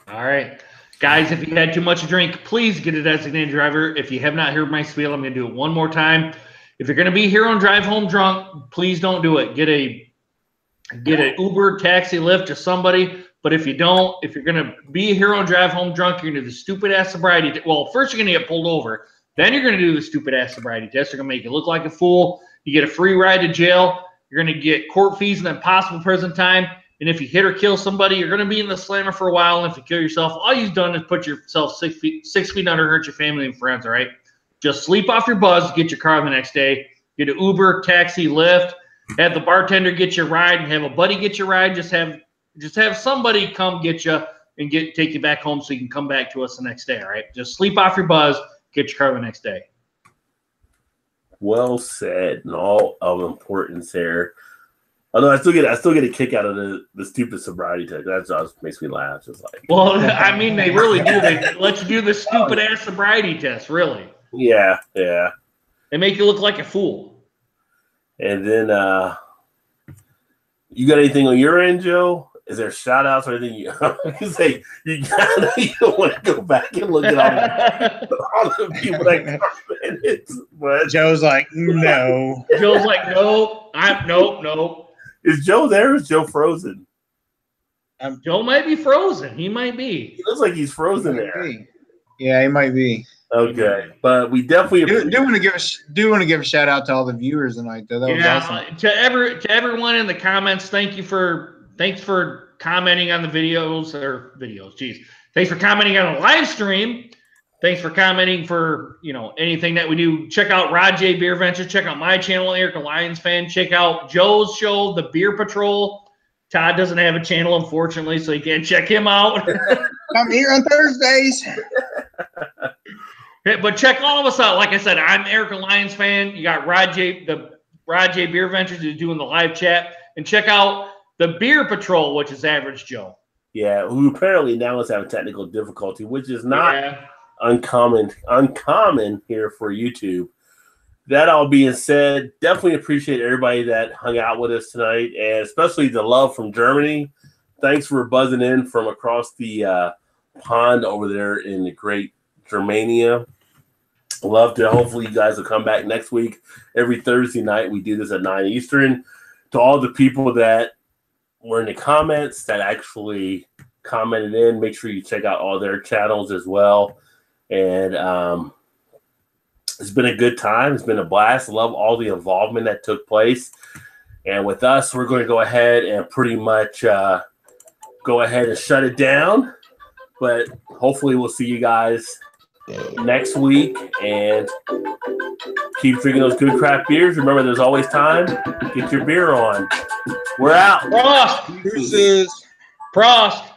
All right. Guys, if you had too much to drink, please get a designated driver. If you have not heard my spiel, I'm going to do it one more time. If you're going to be here on Drive Home Drunk, please don't do it. Get an Uber, taxi, Lyft to somebody. But if you don't, if you're going to be a hero and drive home drunk, you're going to do the stupid-ass sobriety well, first you're going to get pulled over. Then you're going to do the stupid-ass sobriety test. They're going to make you look like a fool. You get a free ride to jail. You're going to get court fees and then possible prison time. And if you hit or kill somebody, you're going to be in the slammer for a while. And if you kill yourself, all you've done is put yourself 6 feet under, hurt your family and friends, all right? Just sleep off your buzz, get your car the next day. Get an Uber, taxi, Lyft. Have the bartender get your ride and have a buddy get your ride. Just have somebody come get you and take you back home so you can come back to us the next day, all right? Just sleep off your buzz, get your car the next day. Well said, and all of importance there. Although I still get a kick out of the stupid sobriety test. That just makes me laugh. Just like, well, I mean, they really do. They let you do the stupid ass sobriety test, really. Yeah. They make you look like a fool. And then, you got anything on your end, Joe? Is there shout outs or anything you say? You don't want to go back and look at all the people that commented. But Joe's like, no. Joe's like, nope. Is Joe there? Or is Joe frozen? Joe might be frozen. He might be. He looks like he's frozen there. Yeah, he might be. Okay, but we definitely do want to give a shout out to all the viewers tonight, though. That was awesome. To everyone in the comments, thanks for commenting on the videos. Geez, thanks for commenting on the live stream. Thanks for commenting for anything that we do. Check out Rod J BeerVentures. Check out my channel, Eric, a Lions fan. Check out Joe's show, The Beer Patrol. Todd doesn't have a channel, unfortunately, so you can't check him out. I'm here on Thursdays. But check all of us out. Like I said, I'm Eric, a Lions fan. You got Rod J BeerVentures who's doing the live chat. And check out the Beer Patrol, which is Average Joe. Yeah, who apparently now is having technical difficulty, which is not uncommon here for YouTube. That all being said, definitely appreciate everybody that hung out with us tonight, and especially the love from Germany. Thanks for buzzing in from across the pond over there in the great Germania. Love to. Hopefully, you guys will come back next week. Every Thursday night, we do this at 9 Eastern. To all the people that were in the comments that actually commented in, make sure you check out all their channels as well. And it's been a good time. It's been a blast. Love all the involvement that took place. And with us, we're going to go ahead and pretty much go ahead and shut it down. But hopefully we'll see you guys next week. And keep drinking those good craft beers. Remember, there's always time. Get your beer on. We're out. Prost. Deuces. Prost.